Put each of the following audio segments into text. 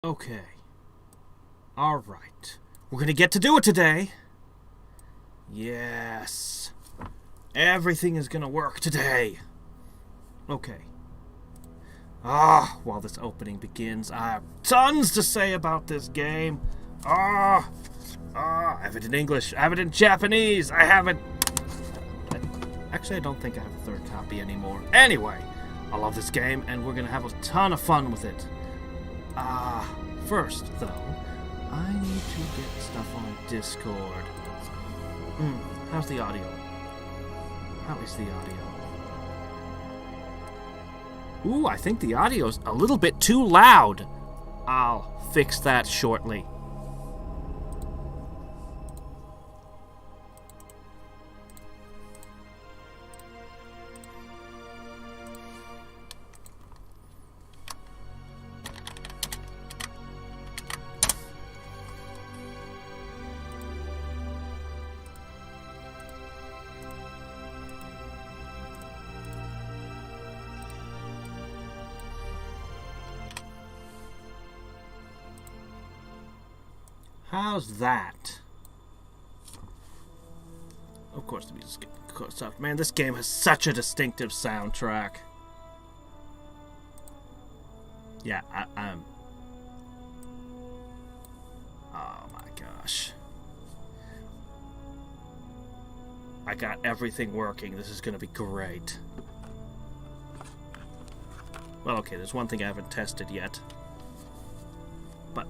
Okay. Alright. We're gonna get to do it today. Yes. Everything is gonna work today. Okay. While this opening begins, I have tons to say about this game. I have it in English. I have it in Japanese. I have it... Actually, I don't think I have a third copy anymore. Anyway, I love this game, and we're gonna have a ton of fun with it. First, though, I need to get stuff on Discord. How's the audio? How is the audio? Ooh, I think the audio's a little bit too loud. I'll fix that shortly. How's that? Of course, the music's getting close up. Man, this game has such a distinctive soundtrack. Yeah, I'm... Oh my gosh. I got everything working. This is gonna be great. Well, okay, there's one thing I haven't tested yet. But...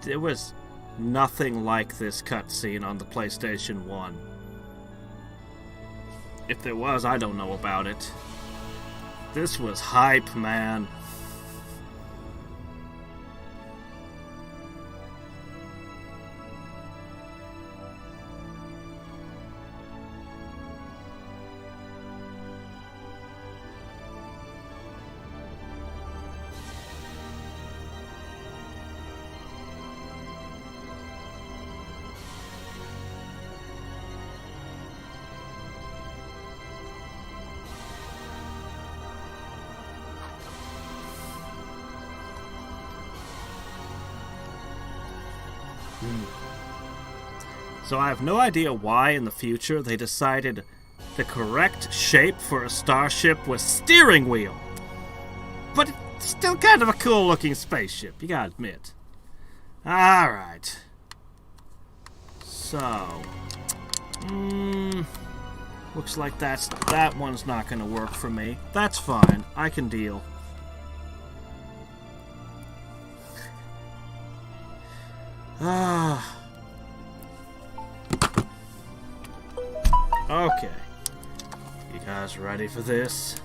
There was nothing like this cutscene on the PlayStation 1. If there was, I don't know about it. This was hype, man. So I have no idea why in the future they decided the correct shape for a starship was steering wheel. But it's still kind of a cool looking spaceship, you gotta admit. Alright. So... looks like that one's not gonna work for me. That's fine, I can deal. Okay. You guys ready for this?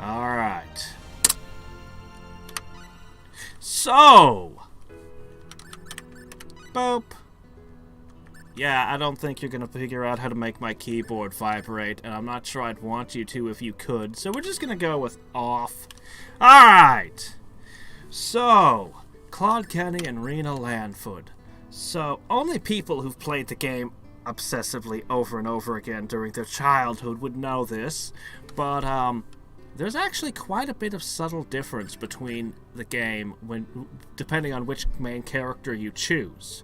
Alright. So! Boop. Yeah, I don't think you're gonna figure out how to make my keyboard vibrate, and I'm not sure I'd want you to if you could, so we're just gonna go with off. Alright! So, Claude Kenny and Rena Landfoot. So, only people who've played the game obsessively over and over again during their childhood would know this, but there's actually quite a bit of subtle difference between the game depending on which main character you choose.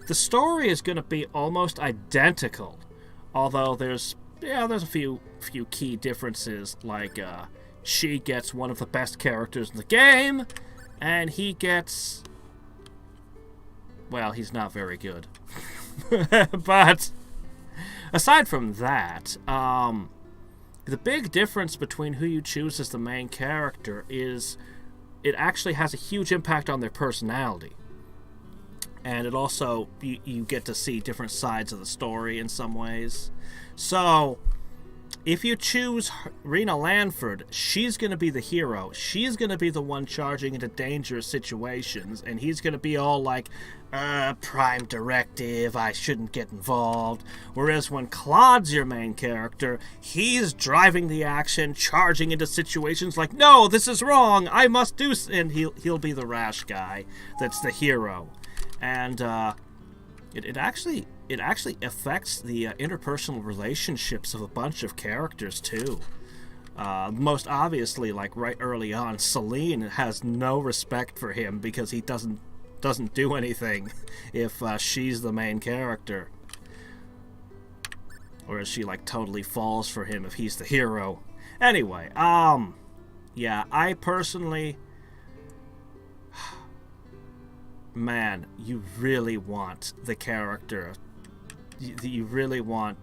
The story is going to be almost identical, although there's a few key differences, like she gets one of the best characters in the game, and he gets... well, he's not very good. But aside from that, the big difference between who you choose as the main character is it actually has a huge impact on their personality. And it also, you get to see different sides of the story in some ways. So, if you choose Rena Lanford, she's going to be the hero. She's going to be the one charging into dangerous situations, and he's going to be all like, prime directive, I shouldn't get involved. Whereas when Claude's your main character, he's driving the action, charging into situations like, no, this is wrong, I must do... And he'll be the rash guy that's the hero. And, It actually affects the interpersonal relationships of a bunch of characters too. Most obviously, like right early on, Celine has no respect for him because he doesn't do anything if she's the main character, or she like totally falls for him if he's the hero. Anyway, yeah, I personally. Man, you really want the character. You really want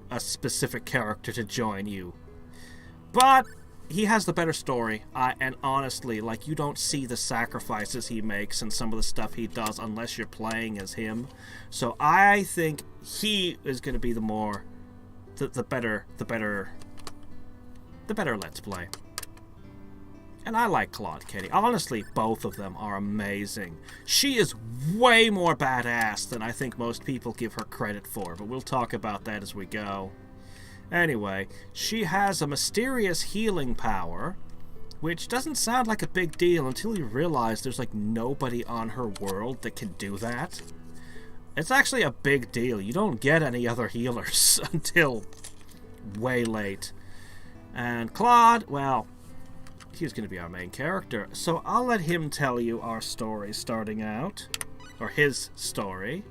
a specific character to join you. But he has the better story. And honestly, like, you don't see the sacrifices he makes and some of the stuff he does unless you're playing as him. So I think he is going to be the better Let's Play. And I like Claude Katie. Honestly, both of them are amazing. She is way more badass than I think most people give her credit for, but we'll talk about that as we go. Anyway, she has a mysterious healing power, which doesn't sound like a big deal until you realize there's like nobody on her world that can do that. It's actually a big deal. You don't get any other healers until way late. And Claude, well... he's going to be our main character, so I'll let him tell you our story starting out. Or his story.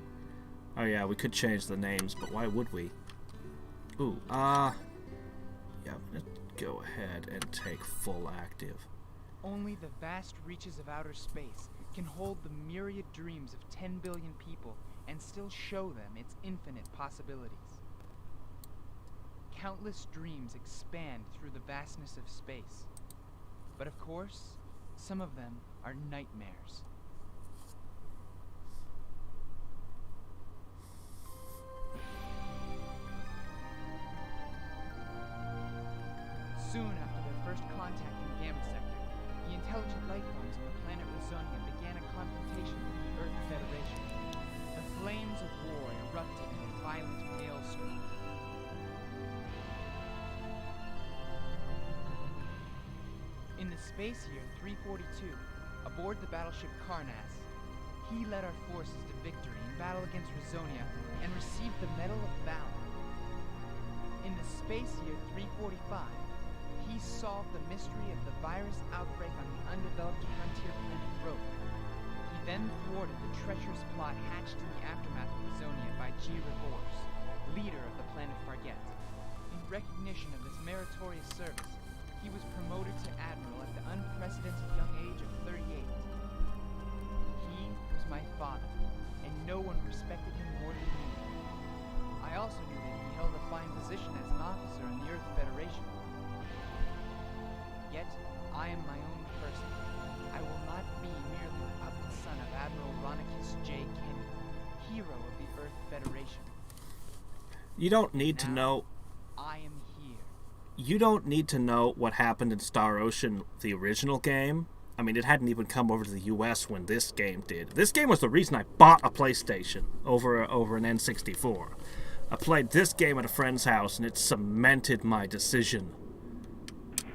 Oh yeah, we could change the names, but why would we? Ooh, yeah, I'm going to go ahead and take full active. Only the vast reaches of outer space can hold the myriad dreams of 10 billion people and still show them its infinite possibilities. Countless dreams expand through the vastness of space. But of course, some of them are nightmares. Soon after their first contact in the Gamma sector, the intelligent life forms on the planet Rizonia began a confrontation with the Earth Federation. The flames of war erupted in a violent hailstorm. In the space year 342, aboard the battleship Karnas, he led our forces to victory in battle against Rizonia and received the Medal of Valor. In the space year 345, he solved the mystery of the virus outbreak on the undeveloped frontier planet Rogue. He then thwarted the treacherous plot hatched in the aftermath of Rizonia by G. Revors, leader of the planet Farget. In recognition of this meritorious service, he was promoted to Admiral at the unprecedented young age of 38. He was my father, and no one respected him more than me. I also knew that he held a fine position as an officer in the Earth Federation. Yet, I am my own person. I will not be merely the puppet son of Admiral Ronicus J. Kenny, hero of the Earth Federation. You don't need to know... I am here. You don't need to know what happened in Star Ocean, the original game. I mean, it hadn't even come over to the US when this game did. This game was the reason I bought a PlayStation over an N64. I played this game at a friend's house, and it cemented my decision.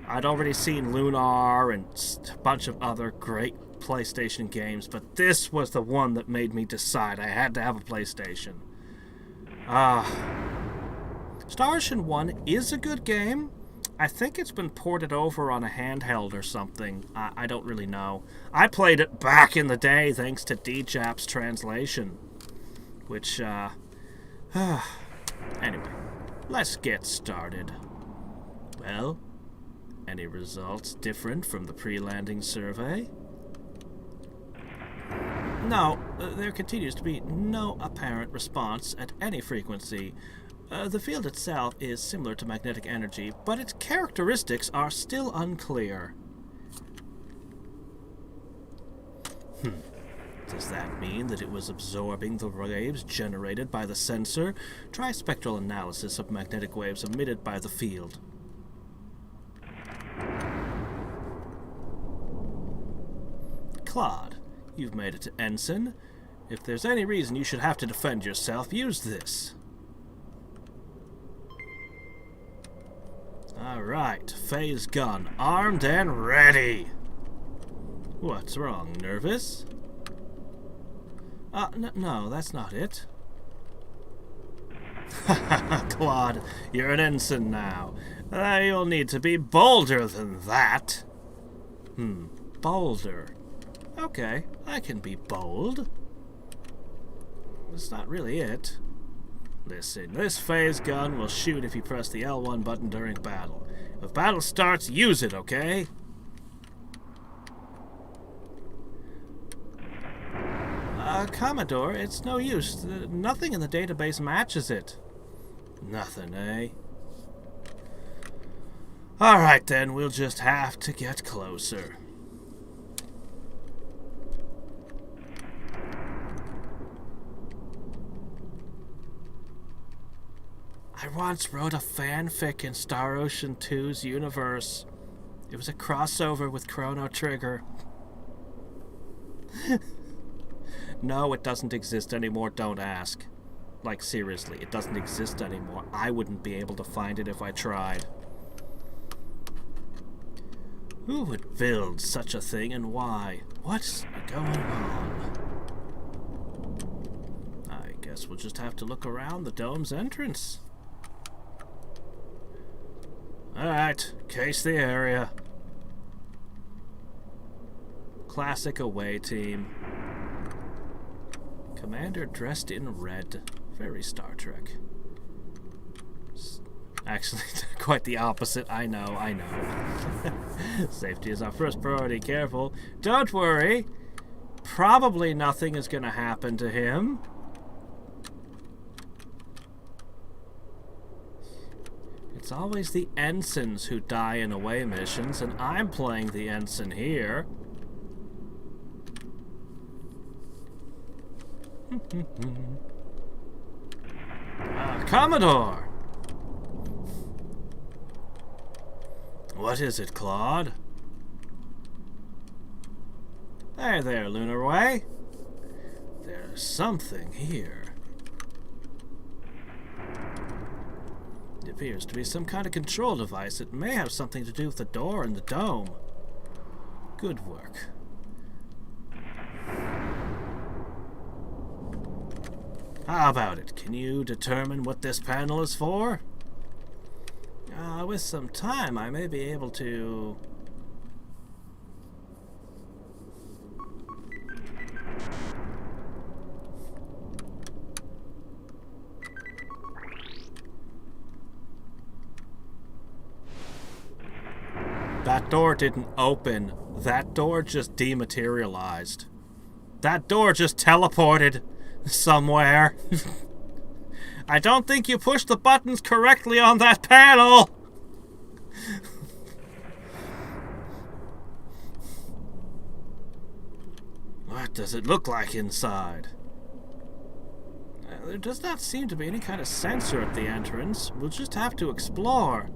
I'd already seen Lunar and a bunch of other great PlayStation games, but this was the one that made me decide I had to have a PlayStation. Star Ocean 1 is a good game. I think it's been ported over on a handheld or something. I don't really know. I played it back in the day thanks to DJAP's translation. Which, anyway, let's get started. Well, any results different from the pre-landing survey? No, there continues to be no apparent response at any frequency. The field itself is similar to magnetic energy, but its characteristics are still unclear. Does that mean that it was absorbing the waves generated by the sensor? Try spectral analysis of magnetic waves emitted by the field. Claude, you've made it to Ensign. If there's any reason you should have to defend yourself, use this. Alright, phase gun, armed and ready. What's wrong, nervous? No, that's not it. Claude, you're an ensign now. You'll need to be bolder than that. Bolder. Okay, I can be bold. That's not really it. Listen, this phase gun will shoot if you press the L1 button during battle. If battle starts, use it, okay? Commodore, it's no use. Nothing in the database matches it. Nothing, eh? Alright then, we'll just have to get closer. I once wrote a fanfic in Star Ocean 2's universe. It was a crossover with Chrono Trigger. No, it doesn't exist anymore, don't ask. Like, seriously, it doesn't exist anymore. I wouldn't be able to find it if I tried. Who would build such a thing and why? What's going on? I guess we'll just have to look around the dome's entrance. Alright, case the area. Classic away team. Commander dressed in red. Very Star Trek. Actually, quite the opposite. I know. Safety is our first priority. Careful. Don't worry. Probably nothing is going to happen to him. It's always the ensigns who die in away missions, and I'm playing the ensign here. Commodore! What is it, Claude? Hey there, Lunar Way. There's something here. It appears to be some kind of control device. It may have something to do with the door in the dome. Good work. How about it? Can you determine what this panel is for? With some time, I may be able to... That door didn't open. That door just dematerialized. That door just teleported somewhere. I don't think you pushed the buttons correctly on that panel. What does it look like inside? There does not seem to be any kind of sensor at the entrance. We'll just have to explore.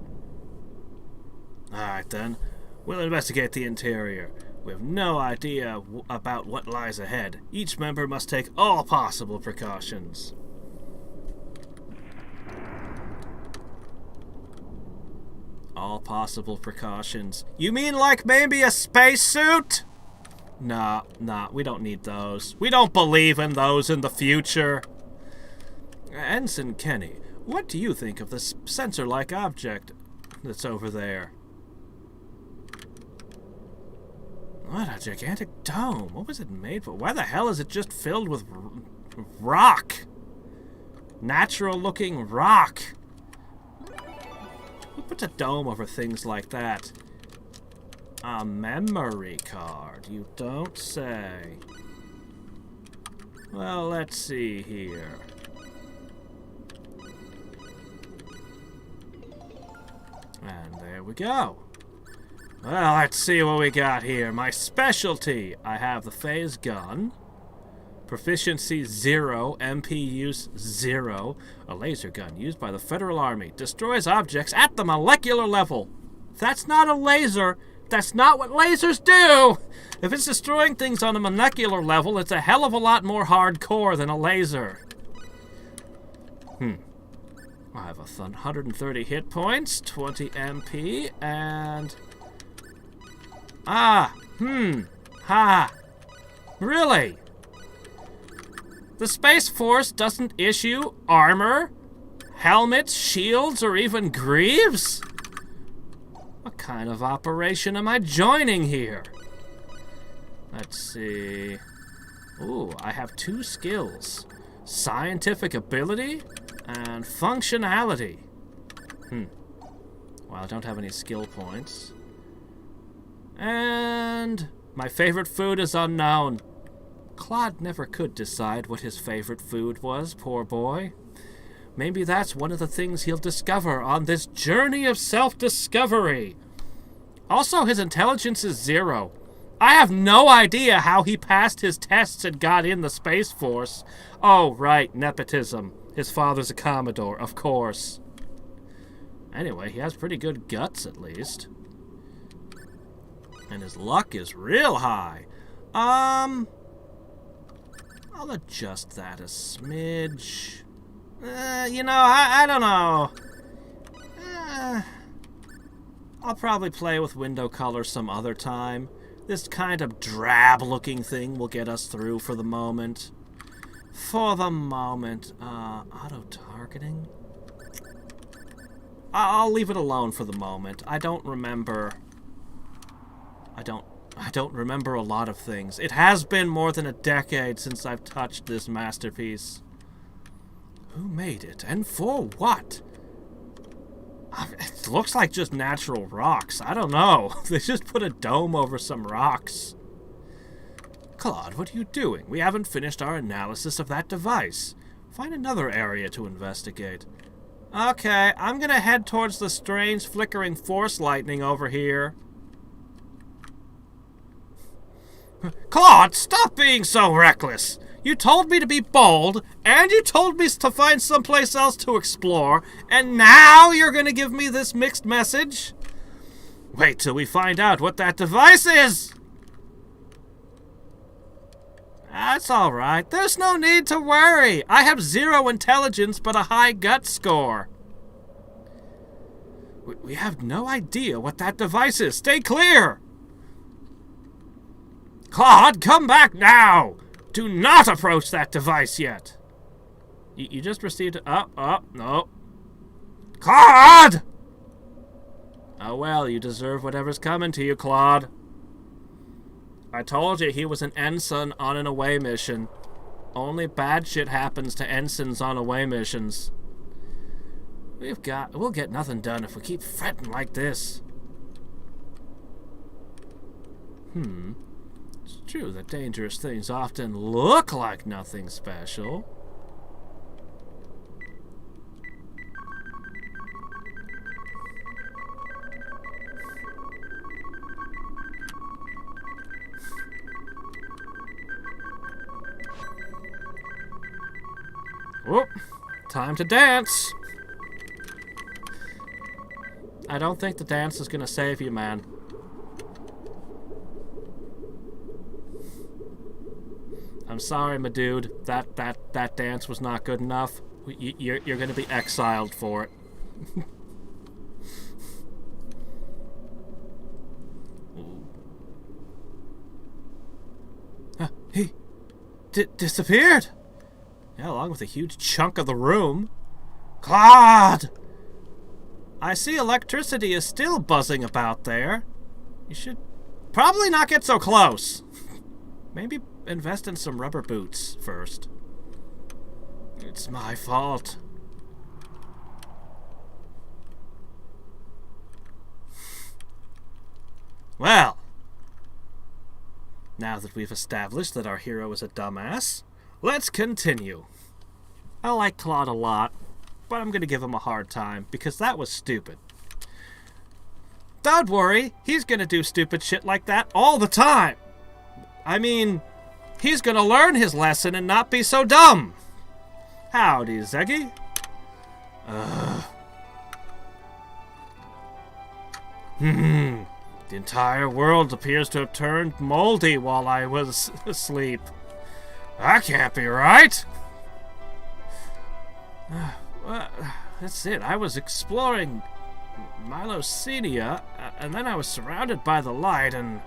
Alright then, we'll investigate the interior. We have no idea about what lies ahead. Each member must take all possible precautions. All possible precautions. You mean like maybe a spacesuit? Nah, we don't need those. We don't believe in those in the future. Ensign Kenny, what do you think of this sensor-like object that's over there? What a gigantic dome. What was it made for? Why the hell is it just filled with rock? Natural-looking rock. Who puts a dome over things like that? A memory card, you don't say. Well, let's see here. And there we go. Well, let's see what we got here. My specialty. I have the phase gun. Proficiency 0. MP use 0. A laser gun used by the Federal Army destroys objects at the molecular level. That's not a laser. That's not what lasers do. If it's destroying things on a molecular level, it's a hell of a lot more hardcore than a laser. I have 130 hit points, 20 MP, and... Really? The Space Force doesn't issue armor, helmets, shields, or even greaves? What kind of operation am I joining here? Let's see... Ooh, I have 2 skills. Scientific ability and functionality. Well, I don't have any skill points. And my favorite food is unknown. Claude never could decide what his favorite food was, poor boy. Maybe that's one of the things he'll discover on this journey of self-discovery. Also, his intelligence is 0. I have no idea how he passed his tests and got in the Space Force. Oh, right, nepotism. His father's a Commodore, of course. Anyway, he has pretty good guts, at least. And his luck is real high. I'll adjust that a smidge. I don't know. I'll probably play with window color some other time. This kind of drab-looking thing will get us through for the moment. Auto-targeting? I'll leave it alone for the moment. I don't remember a lot of things. It has been more than a decade since I've touched this masterpiece. Who made it, and for what? It looks like just natural rocks. I don't know. They just put a dome over some rocks. Claude, what are you doing? We haven't finished our analysis of that device. Find another area to investigate. Okay, I'm gonna head towards the strange flickering force lightning over here. Claude, stop being so reckless! You told me to be bold, and you told me to find someplace else to explore, and now you're gonna give me this mixed message? Wait till we find out what that device is! That's alright. There's no need to worry. I have 0 intelligence, but a high gut score. We have no idea what that device is. Stay clear! Claude, come back now! Do not approach that device yet. You just received a... no. Claude! Oh well, you deserve whatever's coming to you, Claude. I told you he was an ensign on an away mission. Only bad shit happens to ensigns on away missions. We'll get nothing done if we keep fretting like this. It's true that dangerous things often look like nothing special. Whoop! Time to dance! I don't think the dance is gonna save you, man. I'm sorry, my dude. That dance was not good enough. You're gonna be exiled for it. He disappeared. Yeah, along with a huge chunk of the room. Claude! I see electricity is still buzzing about there. You should probably not get so close. Maybe invest in some rubber boots first. It's my fault. Well, now that we've established that our hero is a dumbass, let's continue. I like Claude a lot, but I'm gonna give him a hard time because that was stupid. Don't worry, he's gonna do stupid shit like that all the time. I mean, He's gonna learn his lesson and not be so dumb. Howdy, Zeggy. The entire world appears to have turned moldy while I was asleep. That can't be right. That's it. I was exploring Milosenia, and then I was surrounded by the light, and...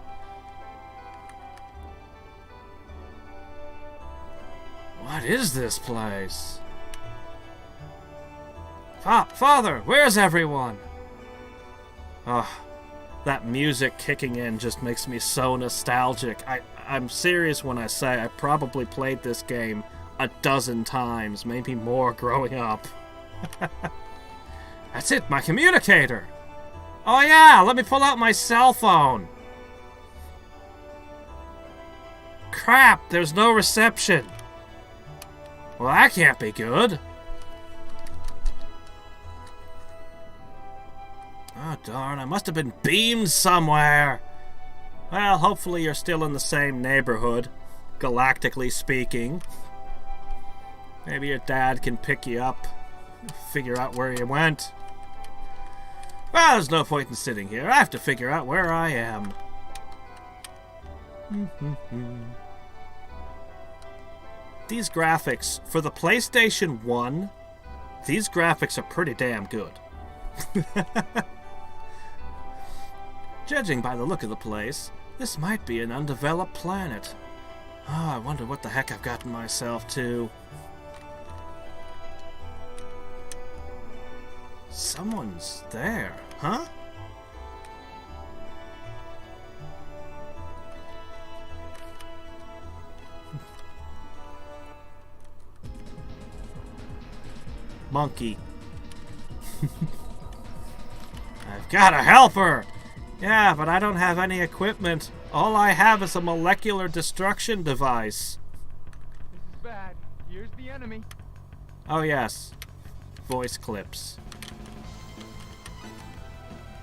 What is this place? Father, where's everyone? Oh, that music kicking in just makes me so nostalgic. I'm serious when I say I probably played this game a dozen times, maybe more growing up. That's it, my communicator. Oh yeah, let me pull out my cell phone. Crap, there's no reception. Well, that can't be good. Oh, darn, I must have been beamed somewhere. Well, hopefully you're still in the same neighborhood, galactically speaking. Maybe your dad can pick you up, figure out where you went. Well, there's no point in sitting here. I have to figure out where I am. These graphics, for the PlayStation 1, these graphics are pretty damn good. Judging by the look of the place, this might be an undeveloped planet. Oh, I wonder what the heck I've gotten myself to. Someone's there, huh? Monkey. I've got to help her! Yeah, but I don't have any equipment. All I have is a molecular destruction device. This is bad. Here's the enemy. Oh yes. Voice clips.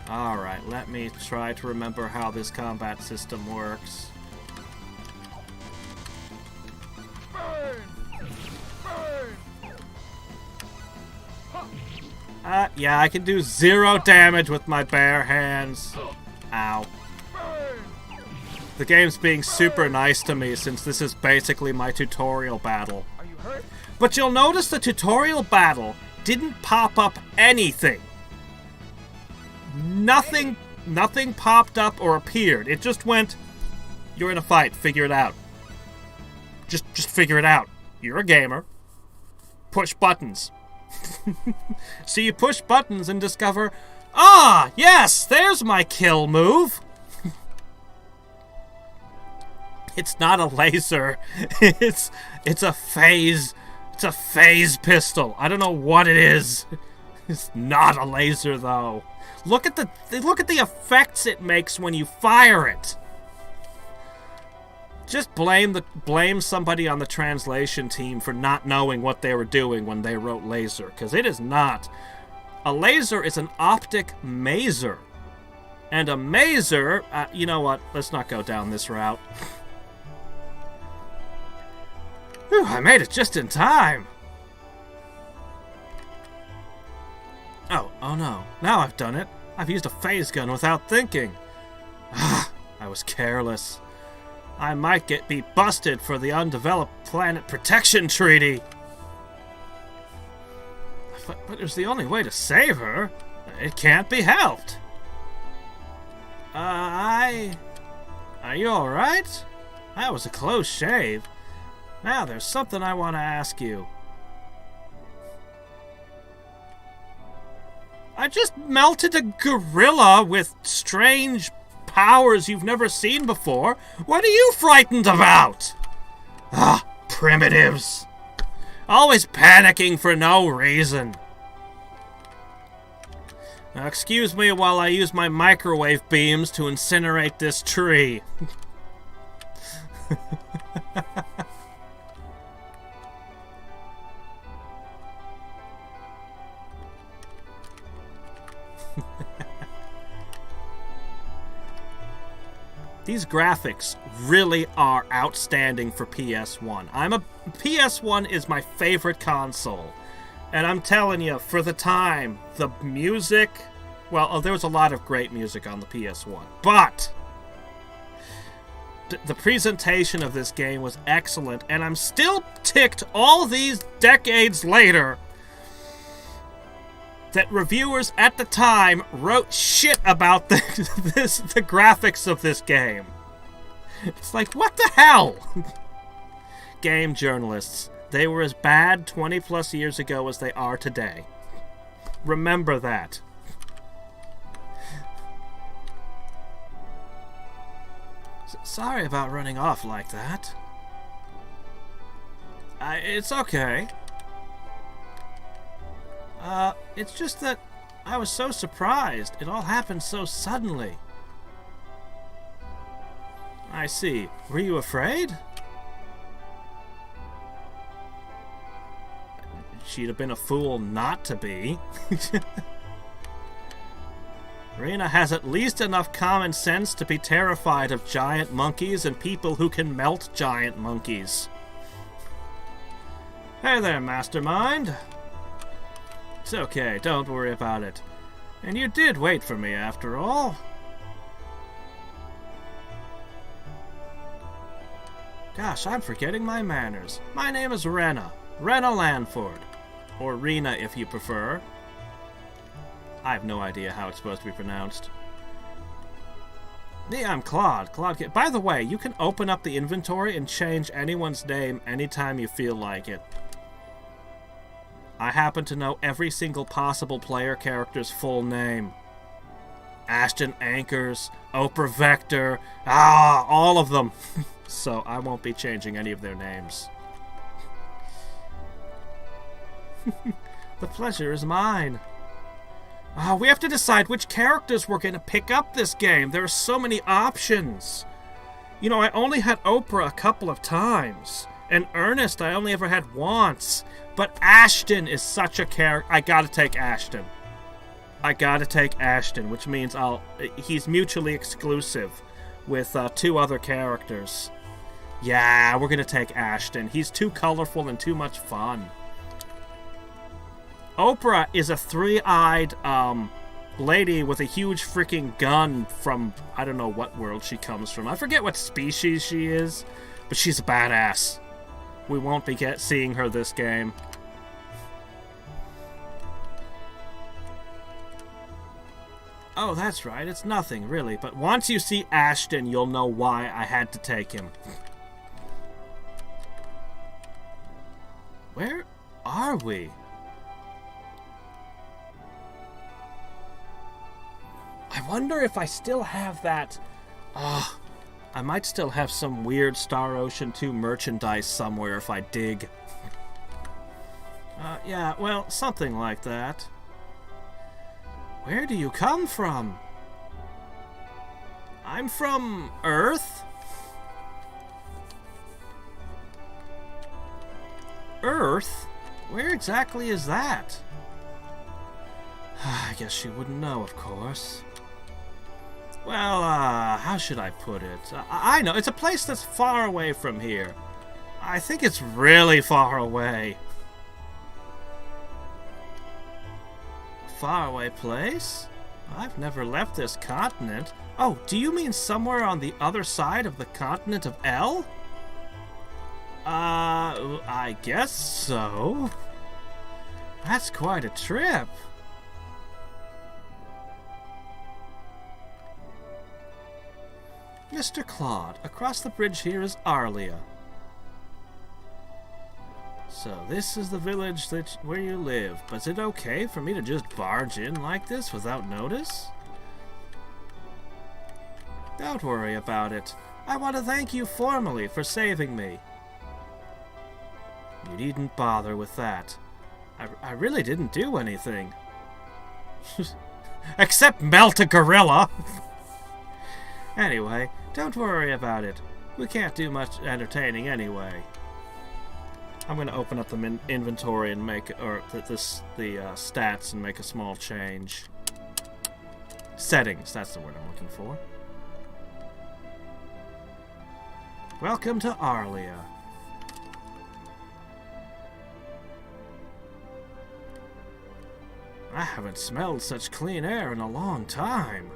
Alright, let me try to remember how this combat system works. Burn! Burn! Yeah, I can do 0 damage with my bare hands. Ow. The game's being super nice to me since this is basically my tutorial battle. Are you hurt? But you'll notice the tutorial battle didn't pop up anything. Nothing popped up or appeared. It just went, you're in a fight, figure it out. Just figure it out. You're a gamer. Push buttons. So you push buttons and discover, ah, yes, there's my kill move. It's not a laser. It's a phase. It's a phase pistol. I don't know what it is. It's not a laser though. Look at the effects it makes when you fire it. Just blame somebody on the translation team for not knowing what they were doing when they wrote laser, because it is not. A laser is an optic maser. And a maser, you know what, let's not go down this route. Whew, I made it just in time. Oh no, now I've done it. I've used a phase gun without thinking. I was careless. I might be busted for the Undeveloped Planet Protection Treaty. But it was the only way to save her. It can't be helped. Are you alright? That was a close shave. Now there's something I want to ask you. I just melted a gorilla with strange powers you've never seen before. What are you frightened about? Ah, primitives. Always panicking for no reason. Now excuse me while I use my microwave beams to incinerate this tree. These graphics really are outstanding for PS1. PS1 is my favorite console. And I'm telling you, for the time, the music... Well, there was a lot of great music on the PS1. But the presentation of this game was excellent. And I'm still ticked all these decades later that reviewers at the time wrote shit about the graphics of this game. It's like, what the hell? Game journalists. They were as bad 20 plus years ago as they are today. Remember that. Sorry about running off like that. It's okay. It's just that I was so surprised. It all happened so suddenly. I see. Were you afraid? She'd have been a fool not to be. Rena has at least enough common sense to be terrified of giant monkeys and people who can melt giant monkeys. Hey there, Mastermind. It's okay, don't worry about it. And you did wait for me, after all. Gosh, I'm forgetting my manners. My name is Rena. Rena Lanford. Or Rena, if you prefer. I have no idea how it's supposed to be pronounced. Yeah, I'm Claude. By the way, you can open up the inventory and change anyone's name anytime you feel like it. I happen to know every single possible player character's full name. Ashton Anchors, Oprah Vector, all of them. So I won't be changing any of their names. The pleasure is mine. We have to decide which characters we're going to pick up this game. There are so many options. You know, I only had Oprah a couple of times. And Ernest I only ever had once. But Ashton is such a character. I gotta take Ashton. Which means he's mutually exclusive with 2 other characters. Yeah, we're gonna take Ashton. He's too colorful and too much fun. Oprah is a 3-eyed lady with a huge freaking gun from, I don't know what world she comes from. I forget what species she is, but she's a badass. We won't be seeing her this game. Oh, that's right. It's nothing, really. But once you see Ashton, you'll know why I had to take him. Where are we? I wonder if I still have that... I might still have some weird Star Ocean 2 merchandise somewhere if I dig. Yeah, well, something like that. Where do you come from? I'm from Earth? Earth? Where exactly is that? I guess she wouldn't know, of course. Well, how should I put it? I know, it's a place that's far away from here. I think it's really far away. Faraway place? I've never left this continent. Oh, do you mean somewhere on the other side of the continent of L? I guess so. That's quite a trip. Mr. Claude, across the bridge here is Arlia. So this is the village where you live, but is it okay for me to just barge in like this without notice? Don't worry about it. I want to thank you formally for saving me. You needn't bother with that. I really didn't do anything. Except melt a gorilla! Anyway, don't worry about it. We can't do much entertaining anyway. I'm going to open up the inventory and make, the stats and make a small change. Settings, that's the word I'm looking for. Welcome to Arlia. I haven't smelled such clean air in a long time.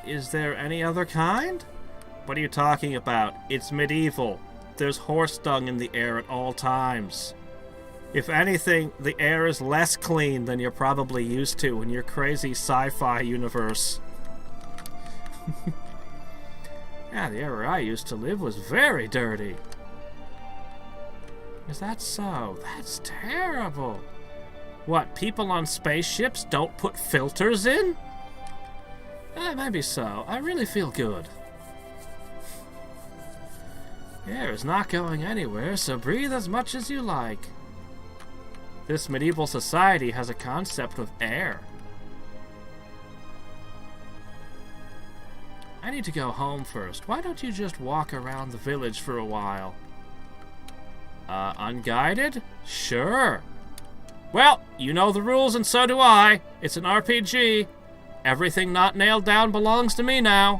Is there any other kind? What are you talking about? It's medieval. There's horse dung in the air at all times. If anything, the air is less clean than you're probably used to in your crazy sci-fi universe. Yeah, the area I used to live was very dirty. Is that so? That's terrible. What, people on spaceships don't put filters in? Maybe so. I really feel good. Air is not going anywhere, so breathe as much as you like. This medieval society has a concept of air. I need to go home first. Why don't you just walk around the village for a while? Unguided? Sure. Well, you know the rules and so do I. It's an RPG. Everything not nailed down belongs to me now.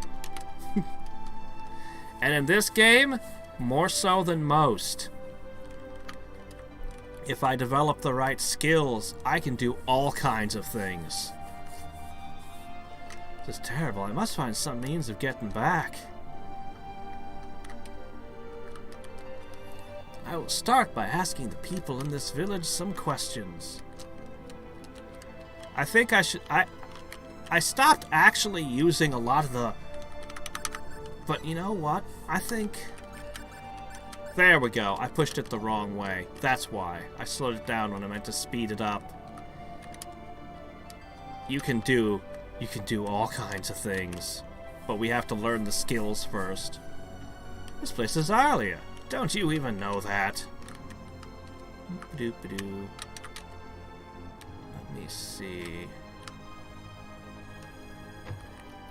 And in this game, more so than most. If I develop the right skills, I can do all kinds of things. This is terrible. I must find some means of getting back. I will start by asking the people in this village some questions. I think I should... I stopped actually using a lot of the... But you know what? I think... There we go. I pushed it the wrong way. That's why. I slowed it down when I meant to speed it up. You can do all kinds of things. But we have to learn the skills first. This place is Arlia. Don't you even know that? Doop-a-doo. Let me see.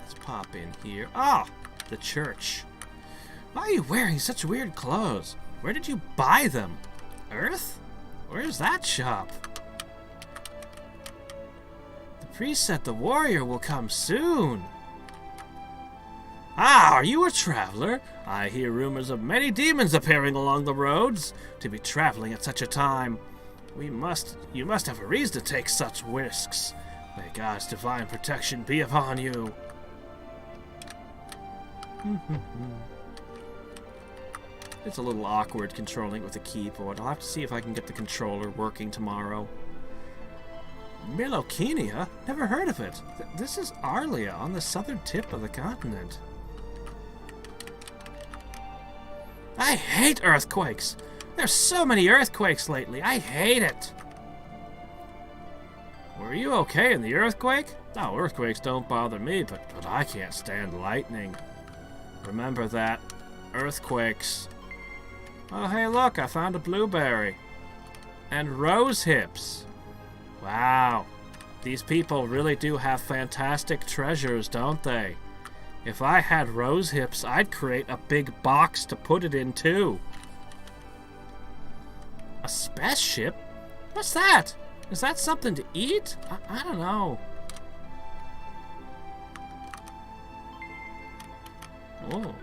Let's pop in here. Ah! The church. Why are you wearing such weird clothes? Where did you buy them? Earth? Where's that shop? The priest said the warrior will come soon. Ah, are you a traveler? I hear rumors of many demons appearing along the roads. To be traveling at such a time, you must have a reason to take such risks. May God's divine protection be upon you. It's a little awkward controlling it with a keyboard. I'll have to see if I can get the controller working tomorrow. Milokenia? Never heard of it. This is Arlia on the southern tip of the continent. I hate earthquakes. There's so many earthquakes lately. I hate it. Were you okay in the earthquake? No, earthquakes don't bother me, but I can't stand lightning. Remember that. Earthquakes. Oh, hey, look, I found a blueberry. And rose hips. Wow. These people really do have fantastic treasures, don't they? If I had rose hips, I'd create a big box to put it in, too. A spaceship? What's that? Is that something to eat? I don't know. Oh.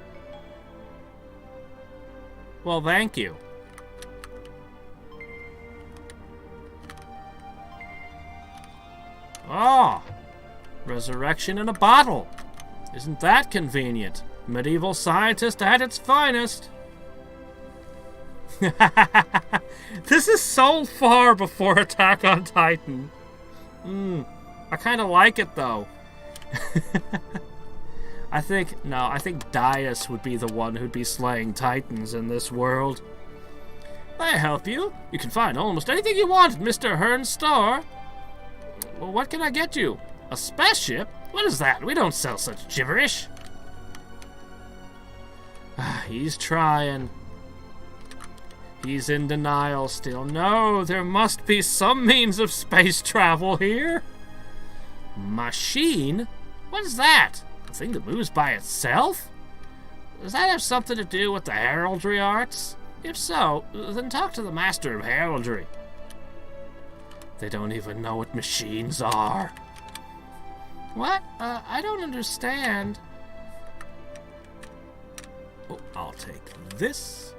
Well, thank you. Oh! Resurrection in a bottle. Isn't that convenient? Medieval scientist at its finest. This is so far before Attack on Titan. I kind of like it, though. I think Dias would be the one who'd be slaying Titans in this world. May I help you? You can find almost anything you want at Mr. Hearn's store. Well, what can I get you? A spaceship? What is that? We don't sell such gibberish. He's trying. He's in denial still. No, there must be some means of space travel here. Machine? What is that? A thing that moves by itself? Does that have something to do with the heraldry arts? If so, then talk to the master of heraldry. They don't even know what machines are. What? I don't understand. I'll take this.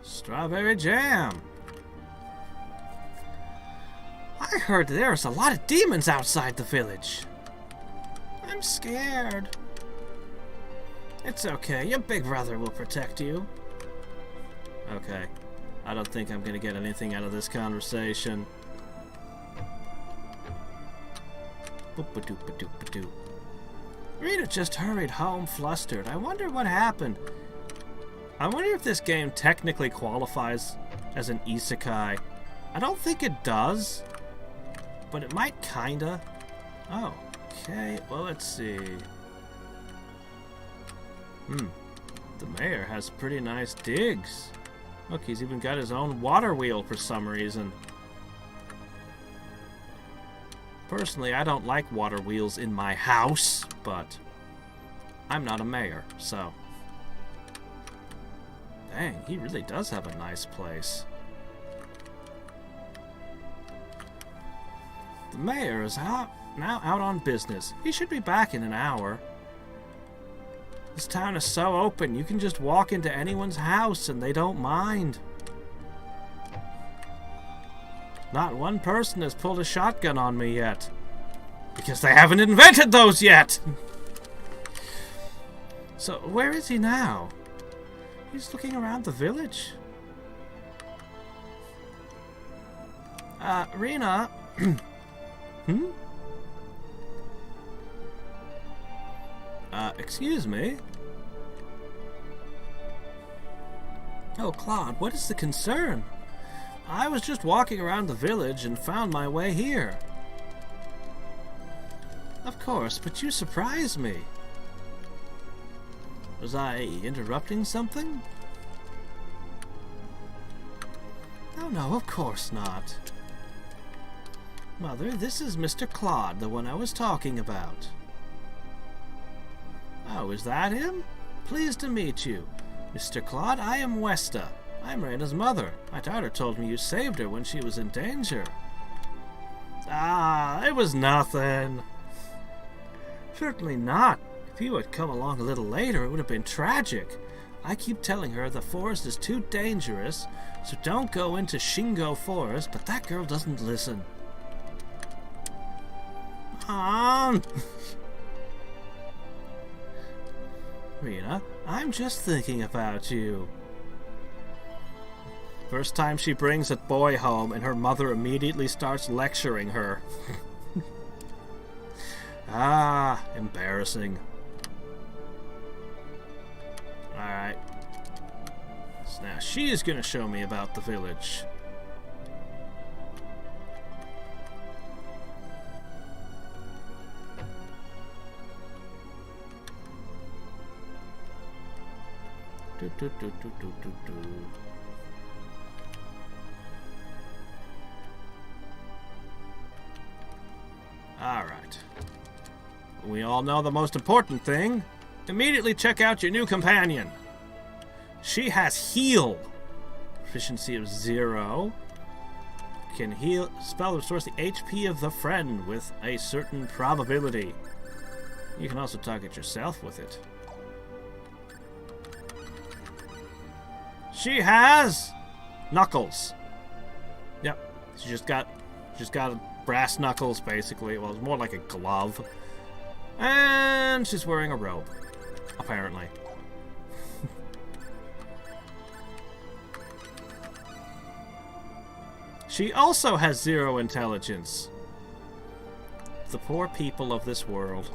Strawberry jam. I heard there's a lot of demons outside the village. I'm scared. It's okay, your big brother will protect you. Okay, I don't think I'm gonna get anything out of this conversation. Boop-a-doop-a-doop-a-doop. Rena just hurried home flustered. I wonder what happened. I wonder if this game technically qualifies as an isekai. I don't think it does, but it might kinda. Oh, okay, well, let's see. The mayor has pretty nice digs. Look, he's even got his own water wheel for some reason. Personally, I don't like water wheels in my house, but I'm not a mayor, so. Dang, he really does have a nice place. The mayor is now out on business. He should be back in an hour. This town is so open, you can just walk into anyone's house and they don't mind. Not one person has pulled a shotgun on me yet. Because they haven't invented those yet! So, where is he now? He's looking around the village. Rena? Excuse me? Oh, Claude, what is the concern? I was just walking around the village and found my way here. Of course, but you surprised me. Was I interrupting something? Oh no, of course not. Mother, this is Mr. Claude, the one I was talking about. Oh, is that him? Pleased to meet you. Mr. Claude, I am Westa. I'm Rena's mother. My daughter told me you saved her when she was in danger. Ah, it was nothing. Certainly not. If you had come along a little later, it would have been tragic. I keep telling her the forest is too dangerous, so don't go into Shingo Forest, but that girl doesn't listen. Rena, I'm just thinking about you. First time she brings a boy home and her mother immediately starts lecturing her. Ah, embarrassing. Alright. So now she is going to show me about the village. Alright. We all know the most important thing. Immediately check out your new companion. She has heal. Proficiency of 0. Can heal. Spell restores the HP of the friend with a certain probability. You can also target yourself with it. She has knuckles. Yep. She just got brass knuckles, basically. Well, it's more like a glove. And she's wearing a robe, apparently. She also has 0 intelligence. The poor people of this world.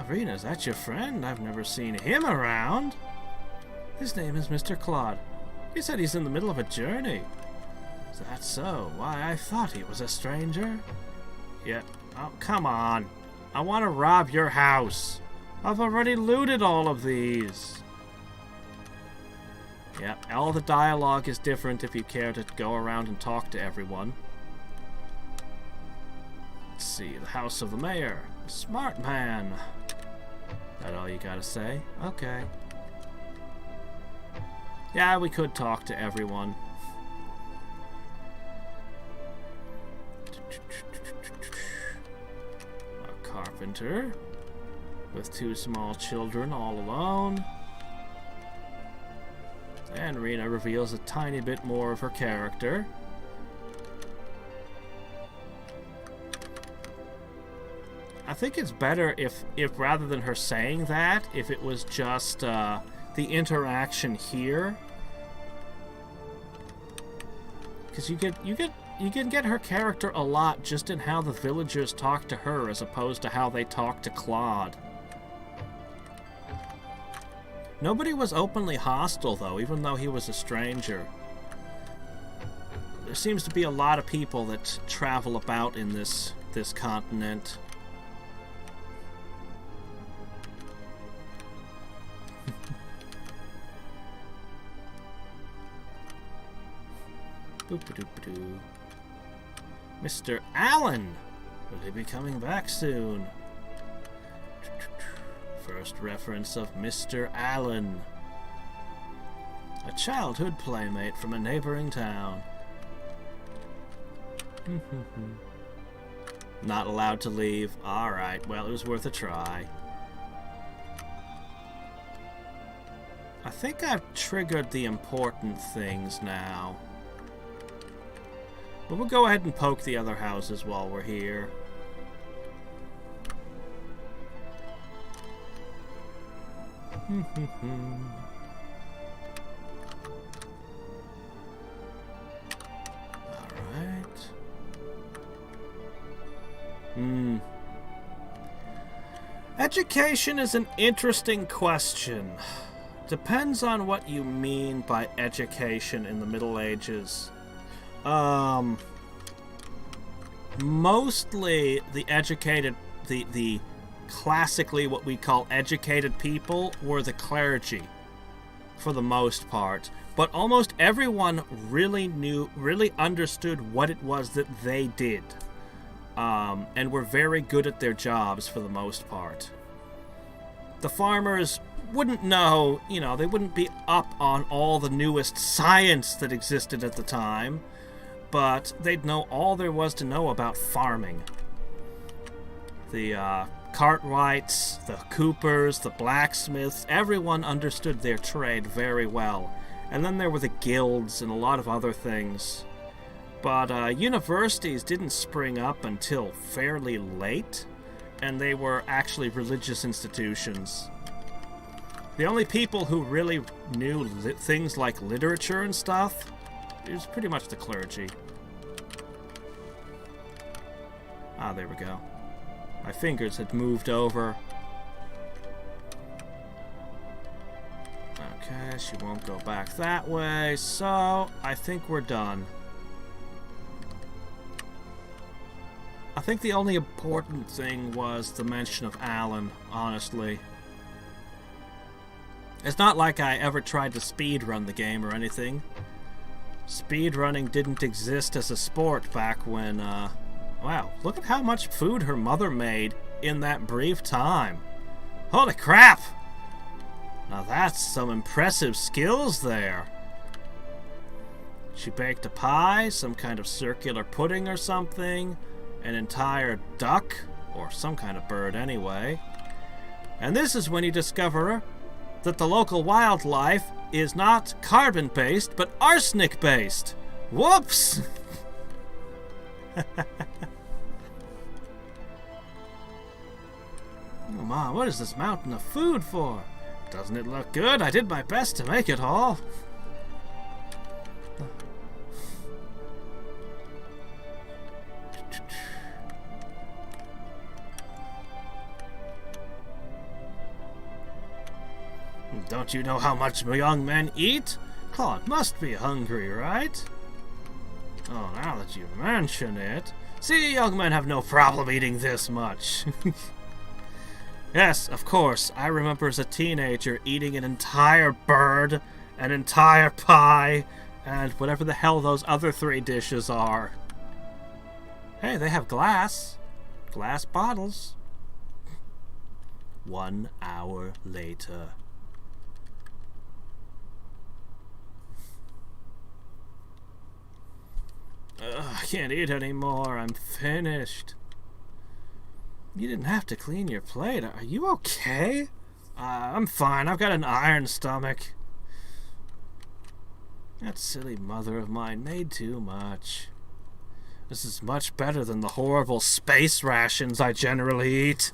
Rena, is that your friend? I've never seen him around. His name is Mr. Claude. He said he's in the middle of a journey. Is that so? Why, I thought he was a stranger. Yeah. Oh, come on. I want to rob your house. I've already looted all of these. Yeah, all the dialogue is different if you care to go around and talk to everyone. Let's see, the house of the mayor. Smart man. That all you gotta say? Okay. Yeah, we could talk to everyone. A carpenter. with 2 small children all alone. And Rena reveals a tiny bit more of her character. I think it's better if rather than her saying that, if it was just the interaction here. Because you can get her character a lot just in how the villagers talk to her as opposed to how they talk to Claude. Nobody was openly hostile, though, even though he was a stranger. There seems to be a lot of people that travel about in this continent. Boop-a-doop-a-doo. Mr. Allen! Will he be coming back soon? First reference of Mr. Allen. A childhood playmate from a neighboring town. Not allowed to leave. Alright, well, it was worth a try. I think I've triggered the important things now. But we'll go ahead and poke the other houses while we're here. Alright. Education is an interesting question. Depends on what you mean by education in the Middle Ages. Mostly the educated, the classically what we call educated people were the clergy, for the most part. But almost everyone really understood what it was that they did, and were very good at their jobs for the most part. The farmers wouldn't know, they wouldn't be up on all the newest science that existed at the time, but they'd know all there was to know about farming. The cartwrights, the coopers, the blacksmiths, everyone understood their trade very well. And then there were the guilds and a lot of other things. But universities didn't spring up until fairly late, and they were actually religious institutions. The only people who really knew things like literature and stuff, it was pretty much the clergy. Ah, there we go. My fingers had moved over. Okay, she won't go back that way, so I think we're done. I think the only important thing was the mention of Alan, honestly. It's not like I ever tried to speedrun the game or anything. Speedrunning didn't exist as a sport back when, wow, look at how much food her mother made in that brief time. Holy crap! Now that's some impressive skills there. She baked a pie, some kind of circular pudding or something, an entire duck, or some kind of bird anyway. And this is when you discover that the local wildlife is not carbon-based, but arsenic-based. Whoops! Oh, Mom, what is this mountain of food for? Doesn't it look good? I did my best to make it all. Don't you know how much young men eat? Claude must be hungry, right? Oh, now that you mention it. See, young men have no problem eating this much. Yes, of course. I remember as a teenager eating an entire bird, an entire pie, and whatever the hell those other 3 dishes are. Hey, they have glass. Glass bottles. 1 hour later. I can't eat anymore. I'm finished. You didn't have to clean your plate. Are you okay? I'm fine. I've got an iron stomach. That silly mother of mine made too much. This is much better than the horrible space rations I generally eat.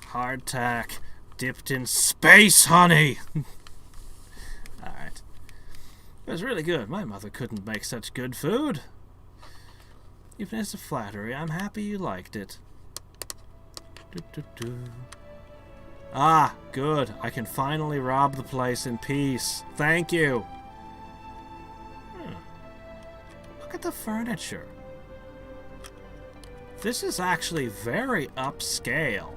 Hardtack dipped in space honey. Alright. It was really good. My mother couldn't make such good food. Even as a flattery, I'm happy you liked it. Ah, good. I can finally rob the place in peace. Thank you. Look at the furniture. This is actually very upscale.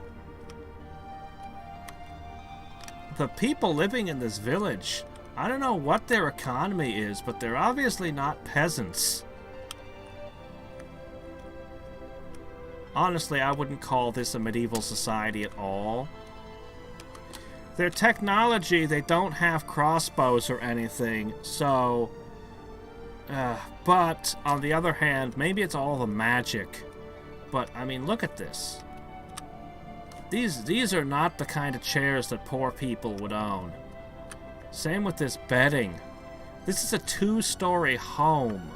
The people living in this village, I don't know what their economy is, but they're obviously not peasants. Honestly, I wouldn't call this a medieval society at all. Their technology, they don't have crossbows or anything, so... but, on the other hand, maybe it's all the magic. But, I mean, look at this. These are not the kind of chairs that poor people would own. Same with this bedding. This is a 2-story home.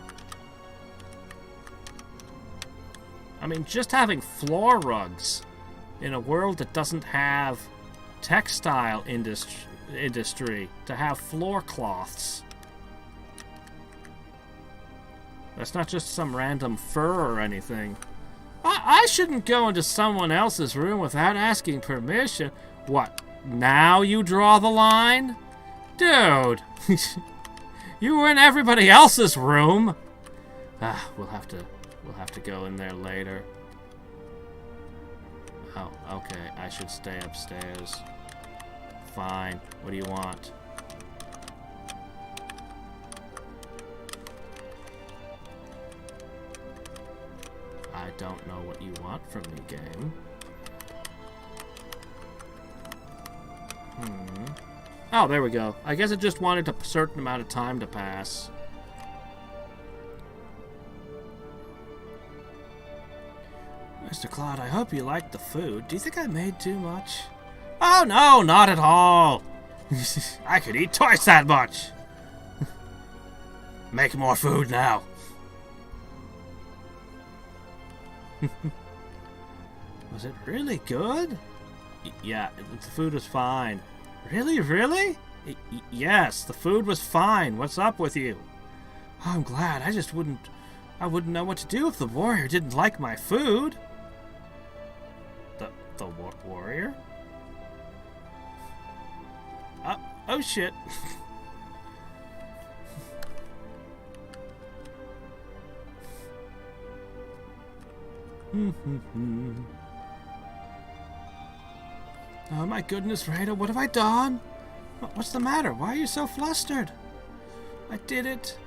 I mean, just having floor rugs in a world that doesn't have textile industry to have floor cloths. That's not just some random fur or anything. I shouldn't go into someone else's room without asking permission. What, now you draw the line? Dude, you were in everybody else's room. We'll have to go in there later. Oh, okay, I should stay upstairs. Fine, what do you want? I don't know what you want from me, game. Oh, there we go. I guess it just wanted a certain amount of time to pass. Mr. Claude, I hope you liked the food. Do you think I made too much? Oh, no, not at all. I could eat twice that much. Make more food now. Was it really good? Yeah, the food was fine. Really? Really? Yes, the food was fine. What's up with you? Oh, I'm glad. I wouldn't know what to do if the warrior didn't like my food. The warrior? Oh shit. Oh my goodness, Rena, what have I done? What's the matter? Why are you so flustered? I did it.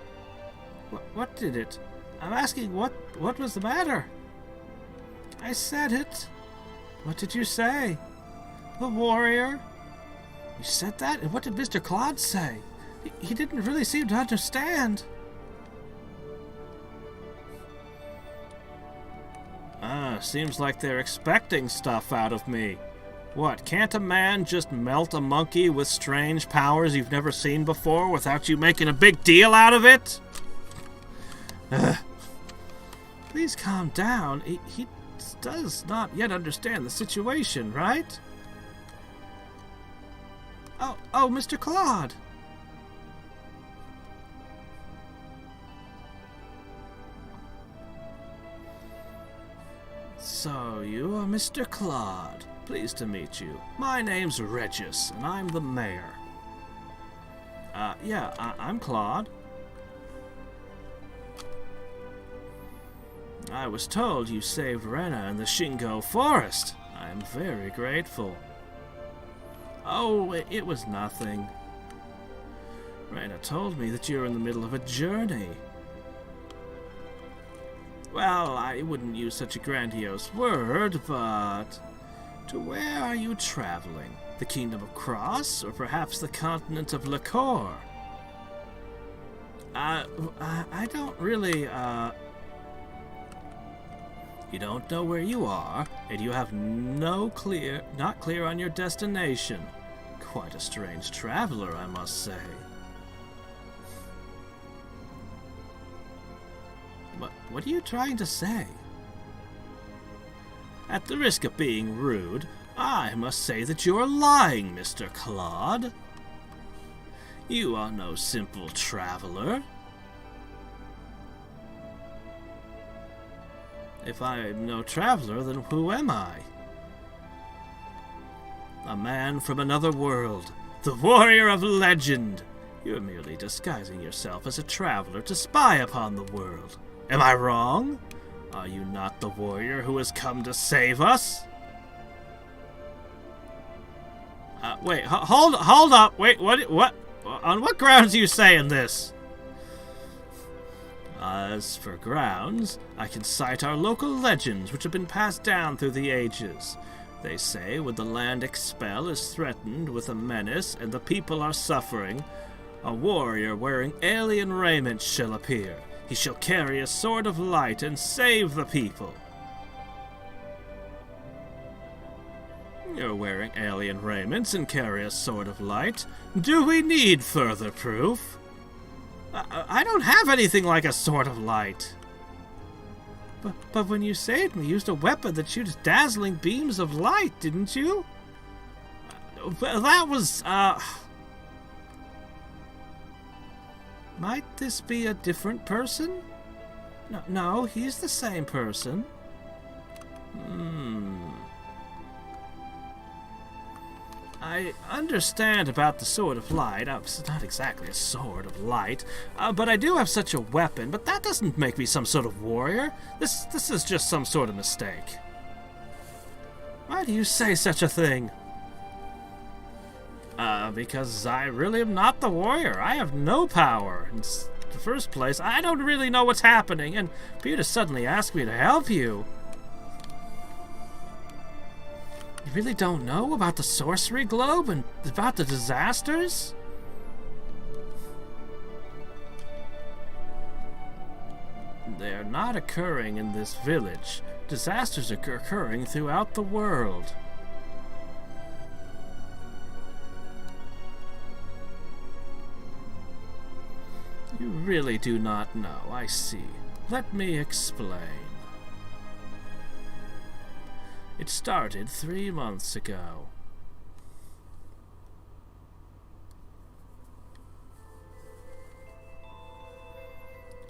What did it? I'm asking what was the matter? I said it. What did you say? The warrior? You said that? And what did Mr. Claude say? He didn't really seem to understand. Seems like they're expecting stuff out of me. What, can't a man just melt a monkey with strange powers you've never seen before without you making a big deal out of it? Please calm down. He does not yet understand the situation, right? Oh, Mr. Claude. So, you are Mr. Claude. Pleased to meet you. My name's Regis, and I'm the mayor. Yeah, I'm Claude. I was told you saved Rena in the Shingo Forest. I am very grateful. Oh, it was nothing. Rena told me that you're in the middle of a journey. Well, I wouldn't use such a grandiose word, but... To where are you traveling? The Kingdom of Cross, or perhaps the continent of Liquor? I don't really, You don't know where you are, and you have not clear on your destination. Quite a strange traveler, I must say. What are you trying to say? At the risk of being rude, I must say that you're lying, Mr. Claude. You are no simple traveler. If I'm no traveler, then who am I? A man from another world, the warrior of legend. You're merely disguising yourself as a traveler to spy upon the world. Am I wrong? Are you not the warrior who has come to save us? Wait, hold up. Wait, what? On what grounds are you saying this? As for grounds, I can cite our local legends which have been passed down through the ages. They say when the land expel is threatened with a menace and the people are suffering, a warrior wearing alien raiment shall appear. He shall carry a sword of light and save the people. You're wearing alien raiments and carry a sword of light. Do we need further proof? I don't have anything like a sword of light. But when you saved me, you used a weapon that shoots dazzling beams of light, didn't you? That was, Might this be a different person? No, he's the same person. I understand about the sword of light. It's not exactly a sword of light, but I do have such a weapon, but that doesn't make me some sort of warrior. This is just some sort of mistake. Why do you say such a thing? Because I really am not the warrior. I have no power. In the first place, I don't really know what's happening, and for you to suddenly ask me to help you... You really don't know about the sorcery globe and about the disasters? They're not occurring in this village. Disasters are occurring throughout the world. You really do not know, I see. Let me explain. It started 3 months ago.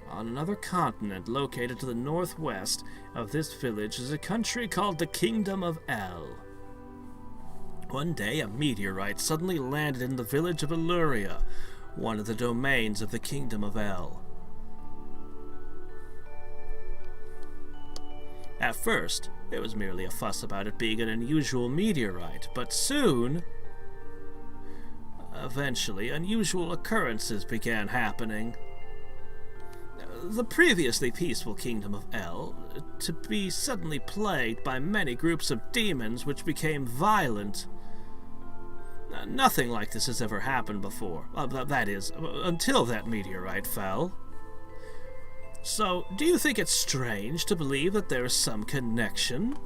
On another continent located to the northwest of this village is a country called the Kingdom of El. One day, a meteorite suddenly landed in the village of Arlia, one of the domains of the Kingdom of El. At first, there was merely a fuss about it being an unusual meteorite, but soon, eventually, unusual occurrences began happening. The previously peaceful Kingdom of El to be suddenly plagued by many groups of demons which became violent. Nothing like this has ever happened before. That is, until that meteorite fell. So, do you think it's strange to believe that there is some connection?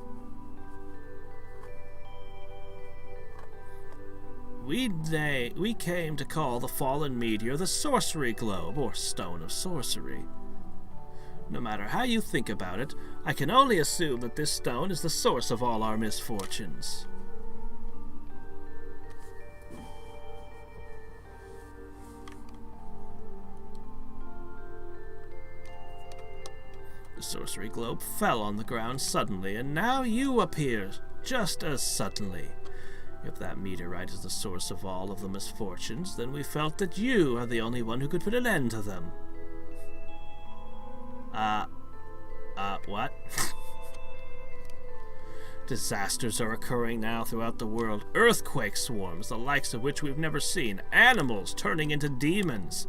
We came to call the fallen meteor the Sorcery Globe, or Stone of Sorcery. No matter how you think about it, I can only assume that this stone is the source of all our misfortunes. The sorcery globe fell on the ground suddenly, and now you appear, just as suddenly. If that meteorite is the source of all of the misfortunes, then we felt that you are the only one who could put an end to them. What? Disasters are occurring now throughout the world. Earthquake swarms, the likes of which we've never seen. Animals turning into demons.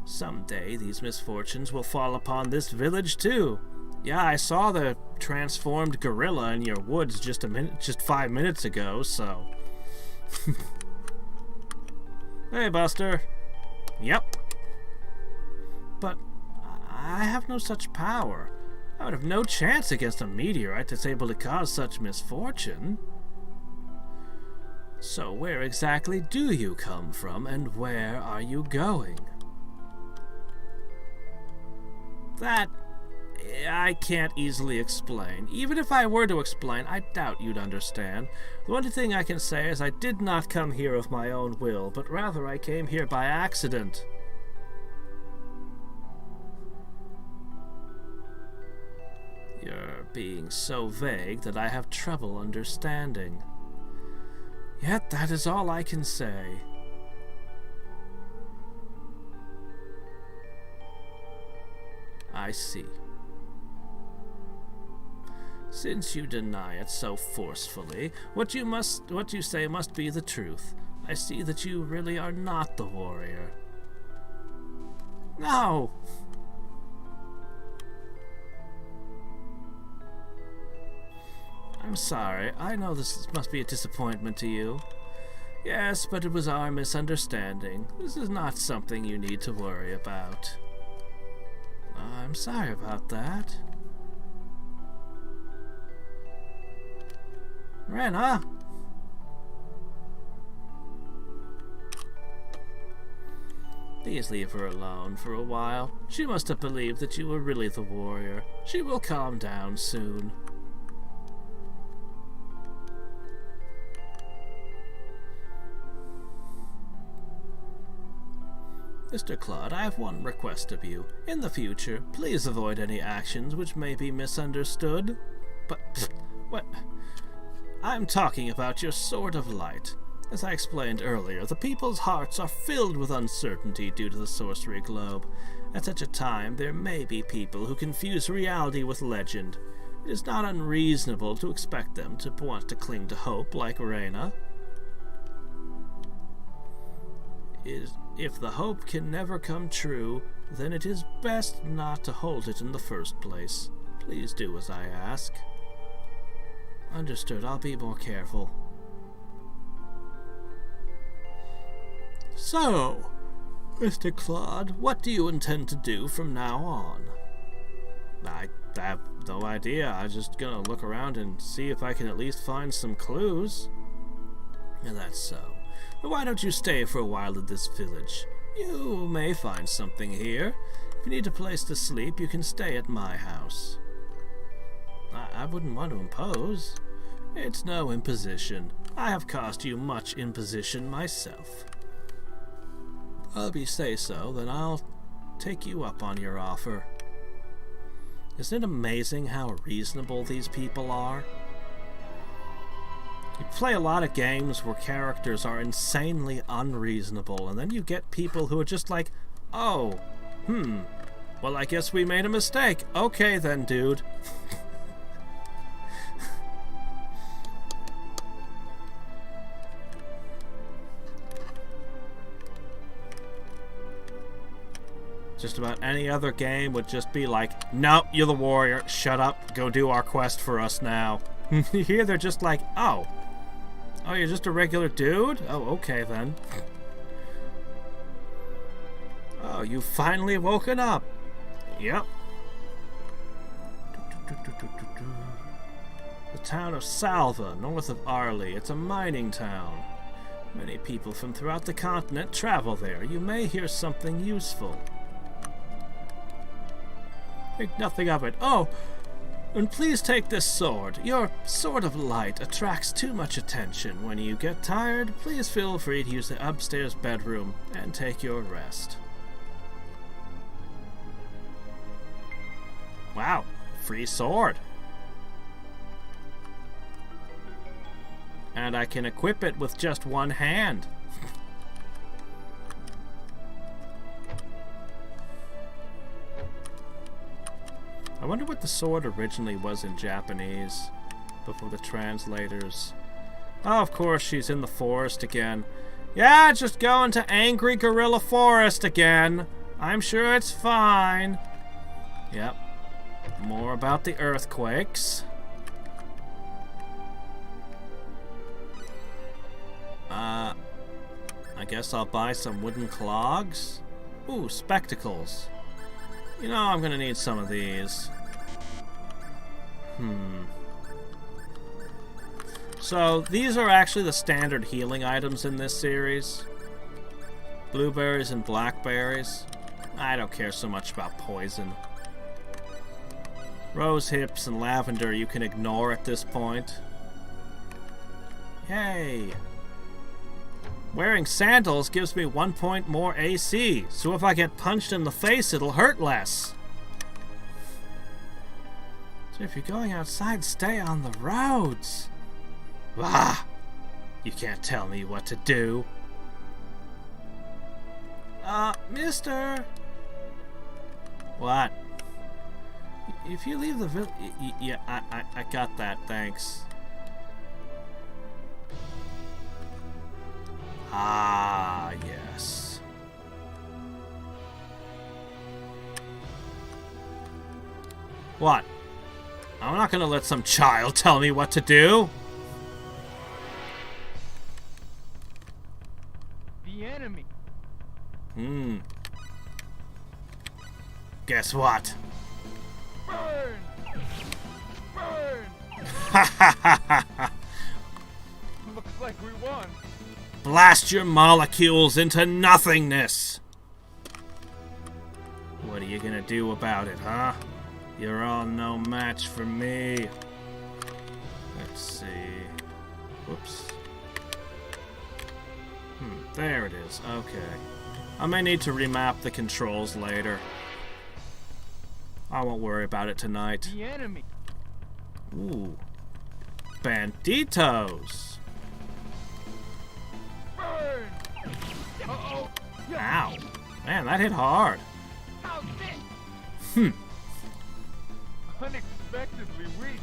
Someday, these misfortunes will fall upon this village, too. Yeah, I saw the transformed gorilla in your woods just 5 minutes ago, so... Hey, Buster. Yep. But I have no such power. I would have no chance against a meteorite that's able to cause such misfortune. So where exactly do you come from, and where are you going? That I can't easily explain. Even if I were to explain, I doubt you'd understand. The only thing I can say is I did not come here of my own will, but rather I came here by accident. You're being so vague that I have trouble understanding. Yet that is all I can say. I see. Since you deny it so forcefully, what you say must be the truth. I see that you really are not the warrior. No! I'm sorry. I know this must be a disappointment to you. Yes, but it was our misunderstanding. This is not something you need to worry about. I'm sorry about that. Rena! Please leave her alone for a while. She must have believed that you were really the warrior. She will calm down soon. Mr. Claude, I have one request of you. In the future, please avoid any actions which may be misunderstood. But, what? I'm talking about your Sword of Light. As I explained earlier, the people's hearts are filled with uncertainty due to the sorcery globe. At such a time, there may be people who confuse reality with legend. It is not unreasonable to expect them to want to cling to hope like Rena. If the hope can never come true, then it is best not to hold it in the first place. Please do as I ask. Understood. I'll be more careful. So, Mr. Claude, what do you intend to do from now on? I have no idea. I'm just gonna look around and see if I can at least find some clues. And that's so. But why don't you stay for a while in this village? You may find something here. If you need a place to sleep, you can stay at my house. I wouldn't want to impose. It's no imposition. I have caused you much imposition myself. If you say so, then I'll take you up on your offer. Isn't it amazing how reasonable these people are? You play a lot of games where characters are insanely unreasonable, and then you get people who are just like, oh, well, I guess we made a mistake. Okay then, dude. Just about any other game would just be like, no, you're the warrior, shut up, go do our quest for us now. Here they're just like, oh, you're just a regular dude? Oh, okay then. Oh, you've finally woken up. Yep. The town of Salva, north of Arlia. It's a mining town. Many people from throughout the continent travel there. You may hear something useful. Think nothing of it. Oh, and please take this sword. Your Sword of Light attracts too much attention. When you get tired, please feel free to use the upstairs bedroom and take your rest. Wow, free sword. And I can equip it with just one hand. I wonder what the sword originally was in Japanese before the translators. Oh, of course, she's in the forest again. Yeah, just going to Angry Gorilla Forest again. I'm sure it's fine. Yep. More about the earthquakes. I guess I'll buy some wooden clogs. Ooh, spectacles. You know, I'm gonna need some of these. So, these are actually the standard healing items in this series. Blueberries and blackberries. I don't care so much about poison. Rose hips and lavender you can ignore at this point. Yay! Wearing sandals gives me 1 point more AC, so if I get punched in the face, it'll hurt less. So if you're going outside, stay on the roads. Ah! You can't tell me what to do. Mister! What? If you leave the village... Yeah, I got that, thanks. Ah, yes. What? I'm not gonna let some child tell me what to do. The enemy. Guess what? Burn! Burn! Ha ha ha ha ha! Looks like we won. Blast your molecules into nothingness! What are you gonna do about it, huh? You're all no match for me. Let's see. Whoops. There it is. Okay. I may need to remap the controls later. I won't worry about it tonight. The enemy. Ooh. Banditos! Burn! Uh-oh! Ow. Man, that hit hard. How's this? Unexpectedly weak.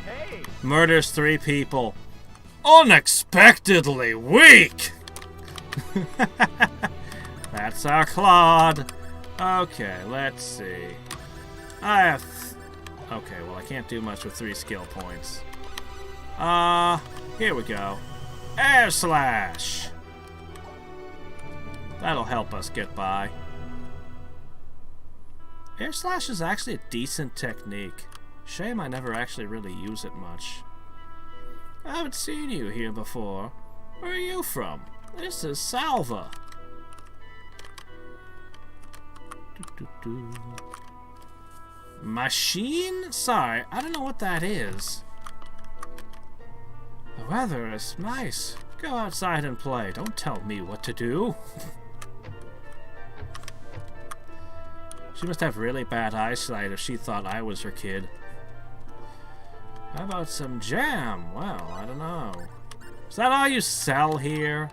Hey! Murders 3 people. Unexpectedly weak! That's our Claude. Okay, let's see. I have... Okay, well, I can't do much with 3 skill points. Here we go. Air Slash! That'll help us get by. Air Slash is actually a decent technique. Shame I never actually really use it much. I haven't seen you here before. Where are you from? This is Salva. Machine? Sorry, I don't know what that is. The weather is nice. Go outside and play. Don't tell me what to do. She must have really bad eyesight if she thought I was her kid. How about some jam? Well, I don't know. Is that all you sell here?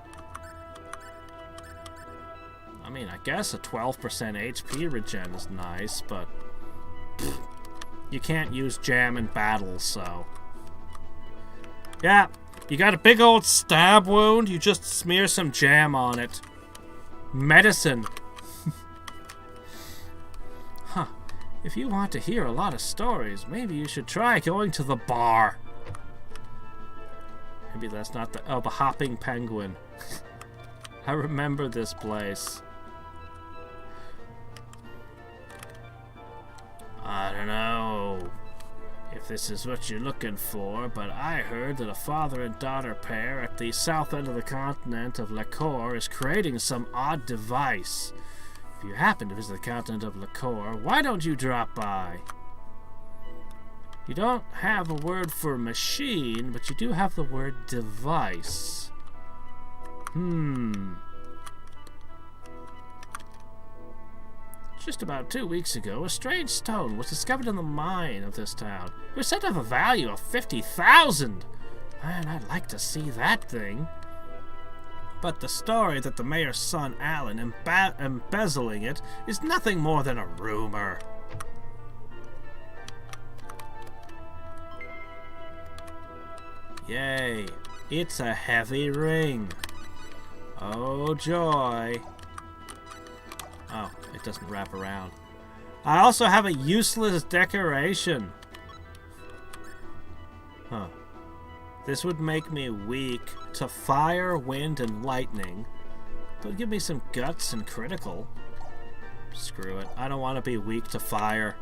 I mean, I guess a 12% HP regen is nice, but pfft, you can't use jam in battle, so... Yeah, you got a big old stab wound, you just smear some jam on it. Medicine. Huh. If you want to hear a lot of stories, maybe you should try going to the bar. Maybe that's not the... Oh, the Hopping Penguin. I remember this place. I don't know if this is what you're looking for, but I heard that a father and daughter pair at the south end of the continent of Lacour is creating some odd device. If you happen to visit the continent of Lacour, why don't you drop by? You don't have a word for machine, but you do have the word device. Just about 2 weeks ago, a strange stone was discovered in the mine of this town. It was said to have a value of 50,000. Man, I'd like to see that thing. But the story that the mayor's son, Alan, embezzling it is nothing more than a rumor. Yay, it's a heavy ring. Oh joy. Oh, it doesn't wrap around. I also have a useless decoration. Huh. This would make me weak to fire, wind, and lightning. But give me some guts and critical. Screw it. I don't want to be weak to fire.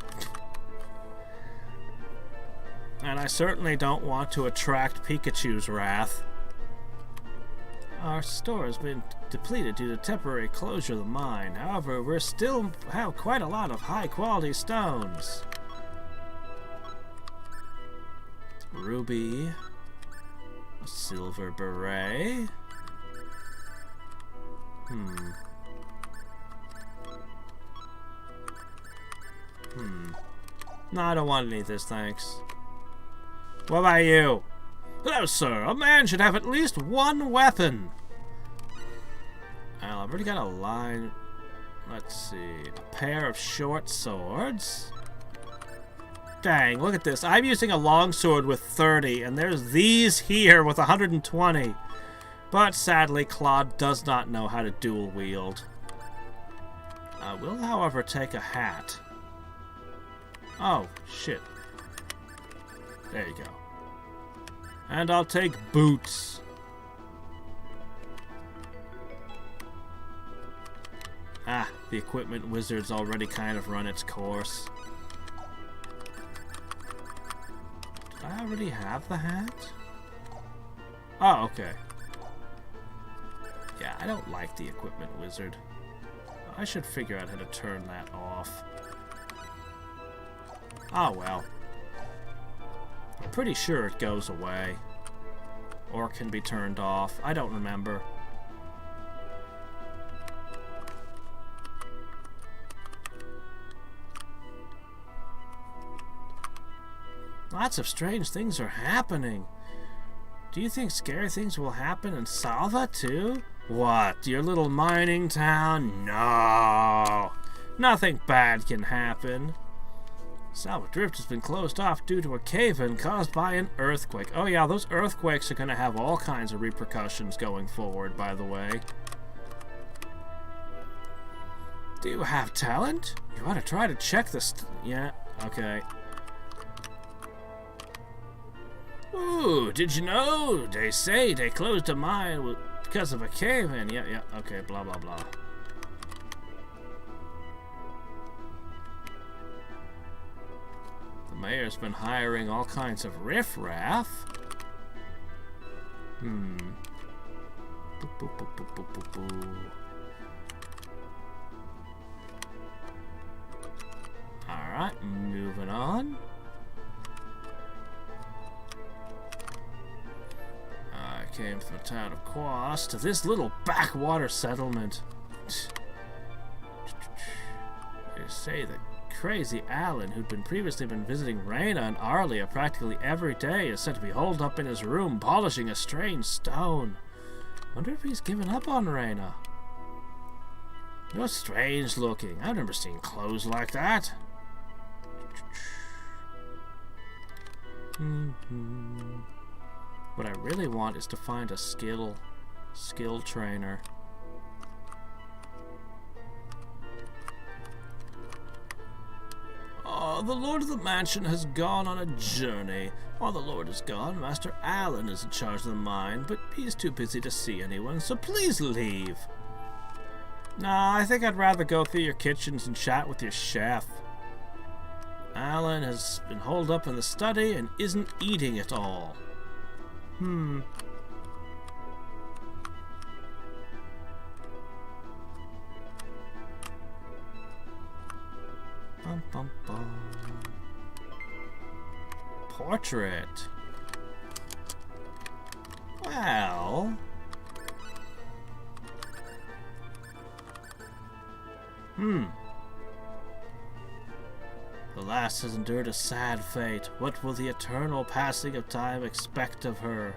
And I certainly don't want to attract Pikachu's wrath. Our store has been depleted due to temporary closure of the mine. However, we still have quite a lot of high-quality stones. Ruby. A silver beret. No, I don't want any of this, thanks. What about you? Hello, sir. A man should have at least one weapon. Well, I've already got a line. Let's see. A pair of short swords. Dang, look at this. I'm using a longsword with 30, and there's these here with 120. But sadly, Claude does not know how to dual wield. I will, however, take a hat. Oh, shit. There you go. And I'll take boots. Ah, the equipment wizard's already kind of run its course. Did I already have the hat? Oh, okay. Yeah, I don't like the equipment wizard. I should figure out how to turn that off. Oh well. I'm pretty sure it goes away. Or can be turned off. I don't remember. Lots of strange things are happening. Do you think scary things will happen in Salva too? What, your little mining town? No! Nothing bad can happen. Salva Drift has been closed off due to a cave-in caused by an earthquake. Oh yeah, those earthquakes are going to have all kinds of repercussions going forward, by the way. Do you have talent? You ought to try to check this. Yeah, okay. Ooh, did you know? They say they closed a mine because of a cave-in. Yeah, okay, blah, blah, blah. The mayor's been hiring all kinds of riffraff. Boop, boop, boop, boop, boop, boop, boop. Alright, moving on. I came from the town of Quas to this little backwater settlement. They say that crazy Alan, who'd previously been visiting Rena and Arlia practically every day, is said to be holed up in his room polishing a strange stone. Wonder if he's given up on Rena. You're strange looking. I've never seen clothes like that. What I really want is to find a skill trainer. Oh, the Lord of the Mansion has gone on a journey. While the Lord is gone, Master Alan is in charge of the mine, but he's too busy to see anyone, so please leave. Nah, I think I'd rather go through your kitchens and chat with your chef. Alan has been holed up in the study and isn't eating at all. Bum, bum, bum. Portrait. Well. The lass has endured a sad fate. What will the eternal passing of time expect of her?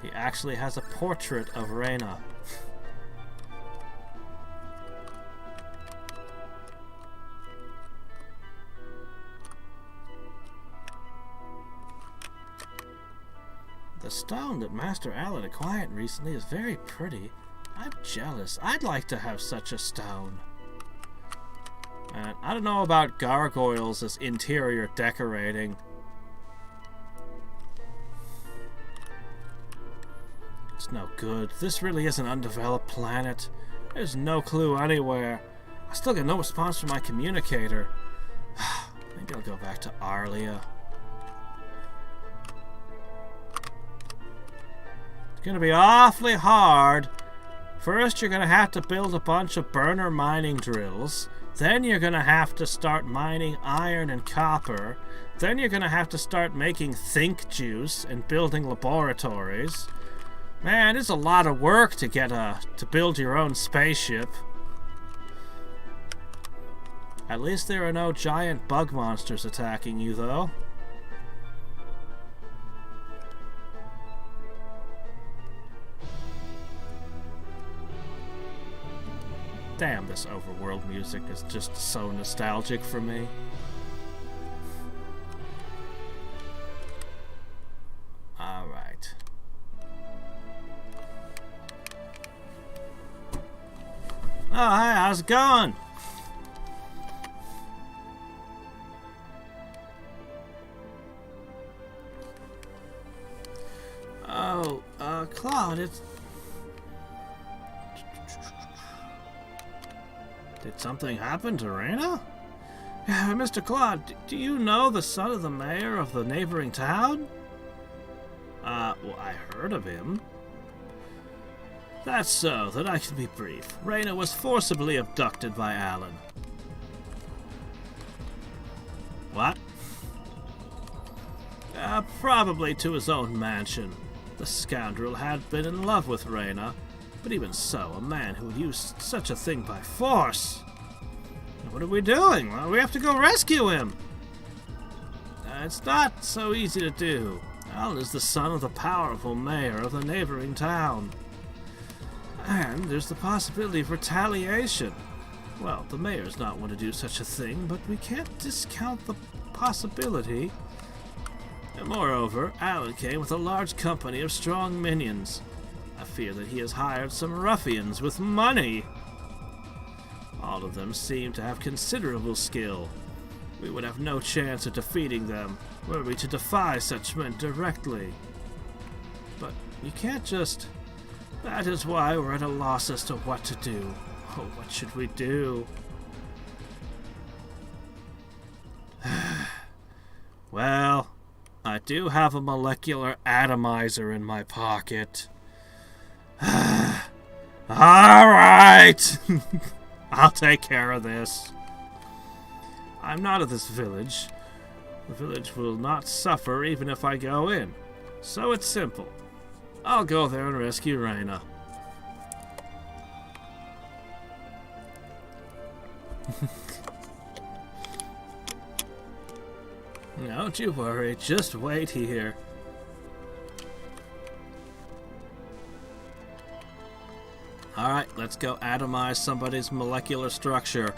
He actually has a portrait of Rena. The stone that Master Alan acquired recently is very pretty. I'm jealous. I'd like to have such a stone. And I don't know about gargoyles as interior decorating. It's no good. This really is an undeveloped planet. There's no clue anywhere. I still get no response from my communicator. think I'll go back to Arlia. It's gonna be awfully hard. First, you're gonna have to build a bunch of burner mining drills. Then you're gonna have to start mining iron and copper. Then you're gonna have to start making think juice and building laboratories. Man, it's a lot of work to get to build your own spaceship. At least there are no giant bug monsters attacking you, though. Damn, this overworld music is just so nostalgic for me. Alright. Oh, hi, how's it going? Oh, Claude, it's... Did something happen to Rena? Mr. Claude, do you know the son of the mayor of the neighboring town? Well, I heard of him. That's so, then I can be brief. Rena was forcibly abducted by Alan. What? Probably to his own mansion. The scoundrel had been in love with Rena, but even so, a man who would use such a thing by force. What are we doing? Well, we have to go rescue him. It's not so easy to do. Alan is the son of the powerful mayor of the neighboring town. And there's the possibility of retaliation. Well, the mayor's not one to do such a thing, but we can't discount the possibility. And moreover, Alan came with a large company of strong minions. I fear that he has hired some ruffians with money. All of them seem to have considerable skill. We would have no chance of defeating them were we to defy such men directly. But you can't just... That is why we're at a loss as to what to do. Oh, what should we do? Well, I do have a molecular atomizer in my pocket. Alright! I'll take care of this. I'm not of this village. The village will not suffer even if I go in. So it's simple. I'll go there and rescue Rena. Don't you worry, just wait here. Alright, let's go atomize somebody's molecular structure.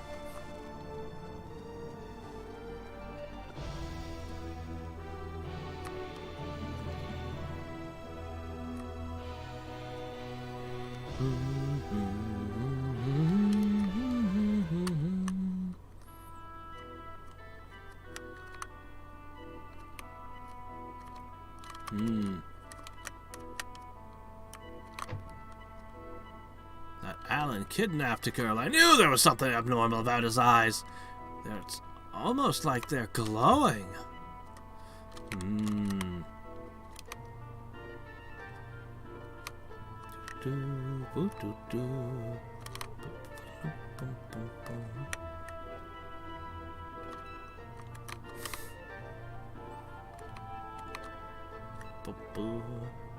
That Alan kidnapped a girl. I knew there was something abnormal about his eyes. It's almost like they're glowing.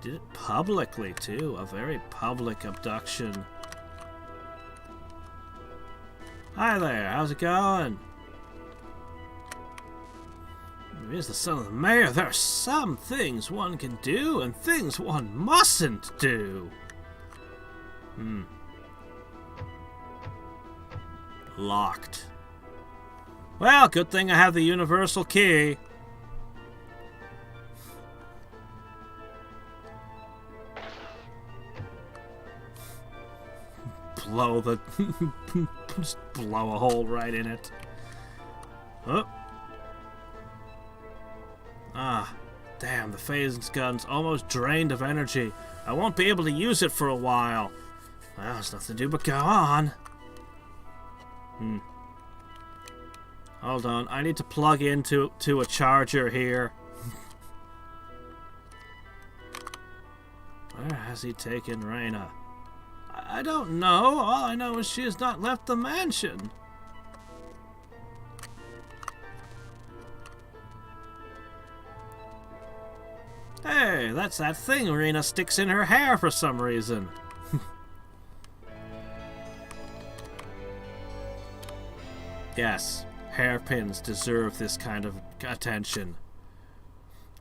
Did it publicly too, a very public abduction. Hi there, how's it going? He's the son of the mayor. There are some things one can do and things one mustn't do. Locked. Well, good thing I have the universal key. Blow the... just blow a hole right in it. Oh. Ah, damn, the phase gun's almost drained of energy. I won't be able to use it for a while. Well, there's nothing to do but go on. Hold on, I need to plug into a charger here. Where has he taken Rena? I don't know. All I know is she has not left the mansion. Hey, that's that thing Rena sticks in her hair for some reason. Yes, hairpins deserve this kind of attention.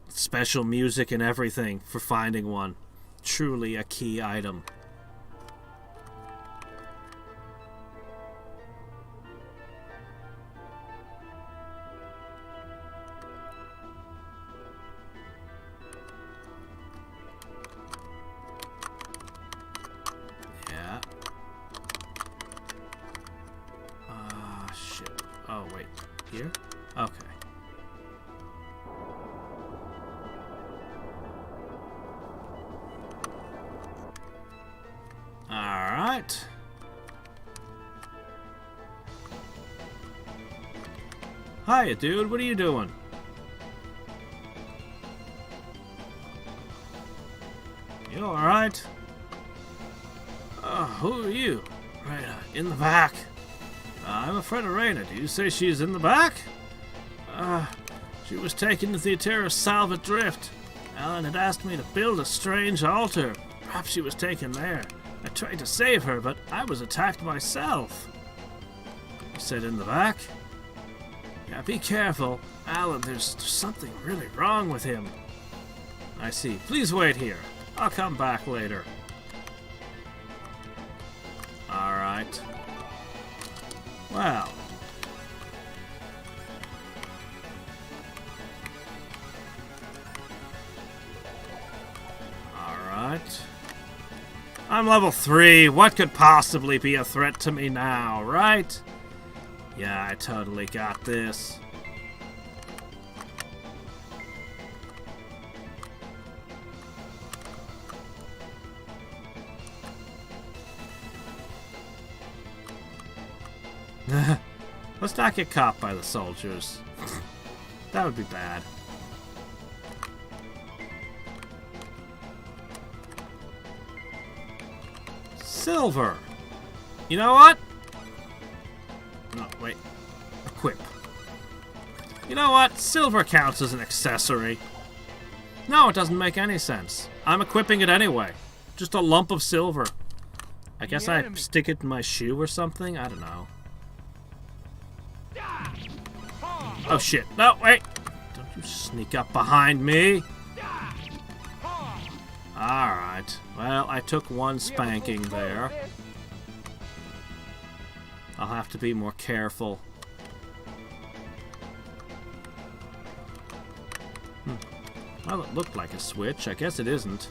Special music and everything for finding one. Truly a key item. Yeah. Shit. Oh, wait. Here? Okay. Alright. Hiya, dude. What are you doing? You alright? Who are you? Rena, in the back. I'm a friend of Rena. Do you say she's in the back? She was taken to the terrorist Salva drift. Alan had asked me to build a strange altar. Perhaps she was taken there. I tried to save her, but I was attacked myself. You said in the back? Yeah, be careful. Alan, there's something really wrong with him. I see. Please wait here. I'll come back later. Alright. Well. Alright. I'm level 3. What could possibly be a threat to me now, right? Yeah, I totally got this. Let's not get caught by the soldiers. That would be bad. Silver. You know what? No, wait. Equip. You know what? Silver counts as an accessory. No, it doesn't make any sense. I'm equipping it anyway. Just a lump of silver. I guess I stick it in my shoe or something? I don't know. Oh shit. No, wait. Don't you sneak up behind me. Alright. Well, I took one spanking there. I'll have to be more careful. Well, it looked like a switch. I guess it isn't.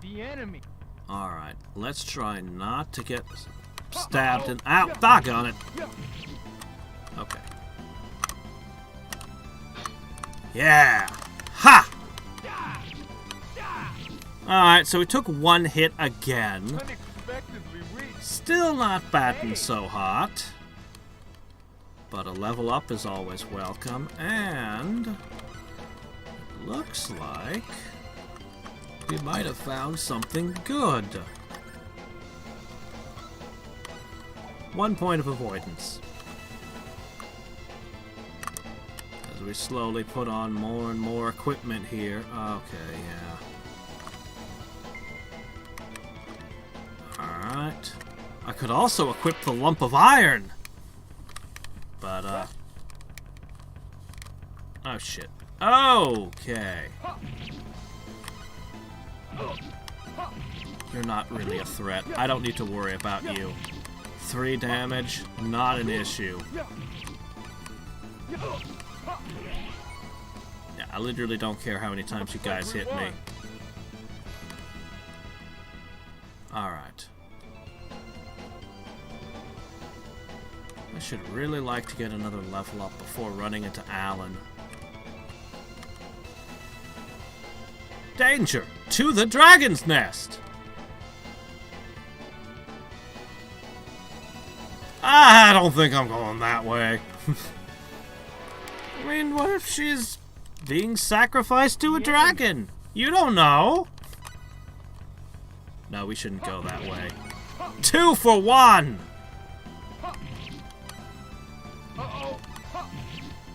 The enemy. Alright, let's try not to get stabbed in. Ow! Doggone it! Okay. Yeah! Ha! Alright, so we took one hit again. Still not batting so hot. But a level up is always welcome. And it looks like we might have found something good. 1 point of avoidance. As we slowly put on more and more equipment here. Okay, yeah. Alright. I could also equip the lump of iron. But, oh, shit. Okay. You're not really a threat. I don't need to worry about you. 3 damage, not an issue. Yeah, I literally don't care how many times you guys hit me. Alright. I should really like to get another level up before running into Alan. Danger! To the dragon's nest! I don't think I'm going that way. I mean, what if she's being sacrificed to a dragon? You don't know. No, we shouldn't go that way. 2 for 1!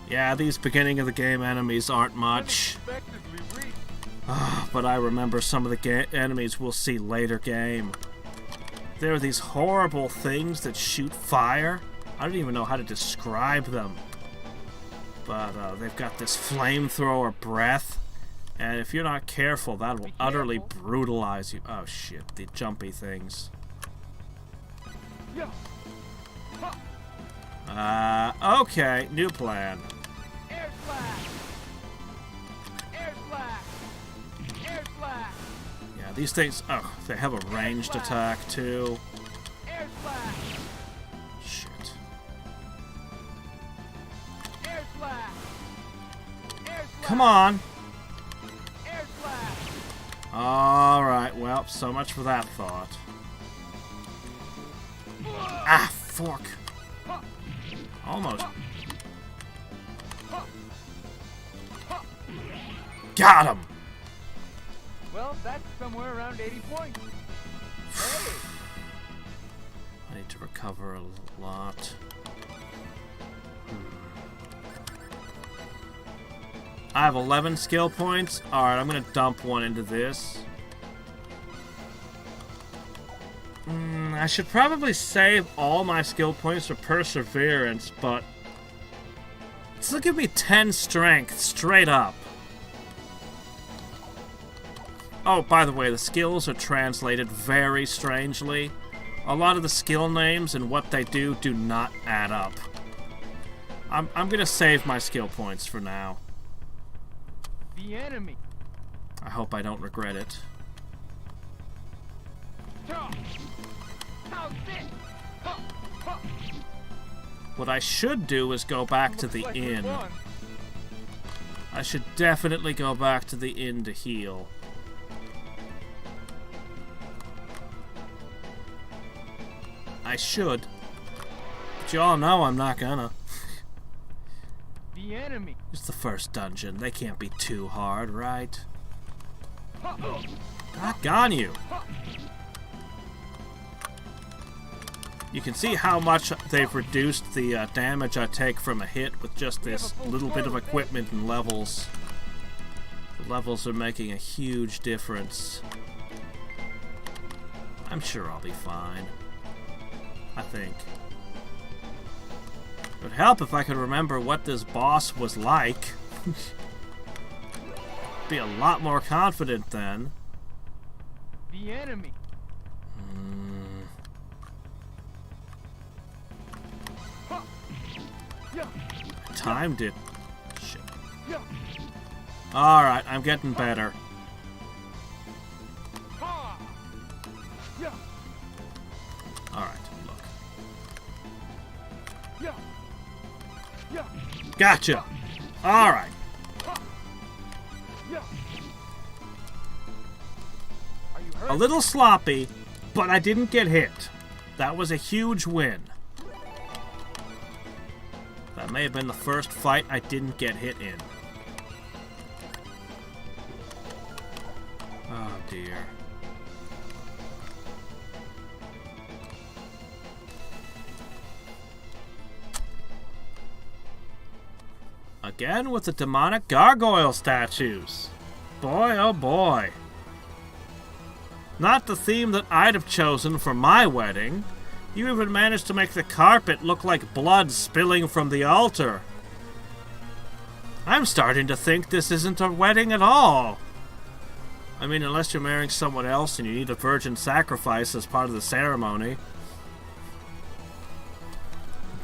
Yeah, these beginning of the game enemies aren't much. But I remember some of the enemies we'll see later game. There are these horrible things that shoot fire. I don't even know how to describe them. But they've got this flamethrower breath. And if you're not careful, that will utterly brutalize you. Oh shit, the jumpy things. Okay, new plan. Air slash! Air slash! Air slash! Yeah, these things, oh, they have a ranged attack too. Air slash! Shit. Air slash! Air slash! Come on! Air slash! Alright, well, so much for that thought. Ah, fork. Almost. Got him! Well, that's somewhere around 80 points. Hey! I need to recover a lot. I have 11 skill points. Alright, I'm gonna dump one into this. I should probably save all my skill points for perseverance, but this will give me 10 strength straight up. Oh, by the way, the skills are translated very strangely. A lot of the skill names and what they do not add up. I'm gonna save my skill points for now. The enemy. I hope I don't regret it. What I should do is go back to the inn. I should definitely go back to the inn to heal. I should. But you all know I'm not gonna. The enemy. It's the first dungeon. They can't be too hard, right? Doggone you. You can see how much they've reduced the damage I take from a hit with just this little bit of equipment and levels. The levels are making a huge difference. I'm sure I'll be fine. I think. It would help if I could remember what this boss was like. Be a lot more confident then. The enemy. I timed it. Shit. Alright, I'm getting better. Alright, look. Gotcha! Alright. A little sloppy, but I didn't get hit. That was a huge win. That may have been the first fight I didn't get hit in. Oh dear. Again with the demonic gargoyle statues. Boy, oh boy. Not the theme that I'd have chosen for my wedding. You even managed to make the carpet look like blood spilling from the altar. I'm starting to think this isn't a wedding at all. I mean, unless you're marrying someone else and you need a virgin sacrifice as part of the ceremony.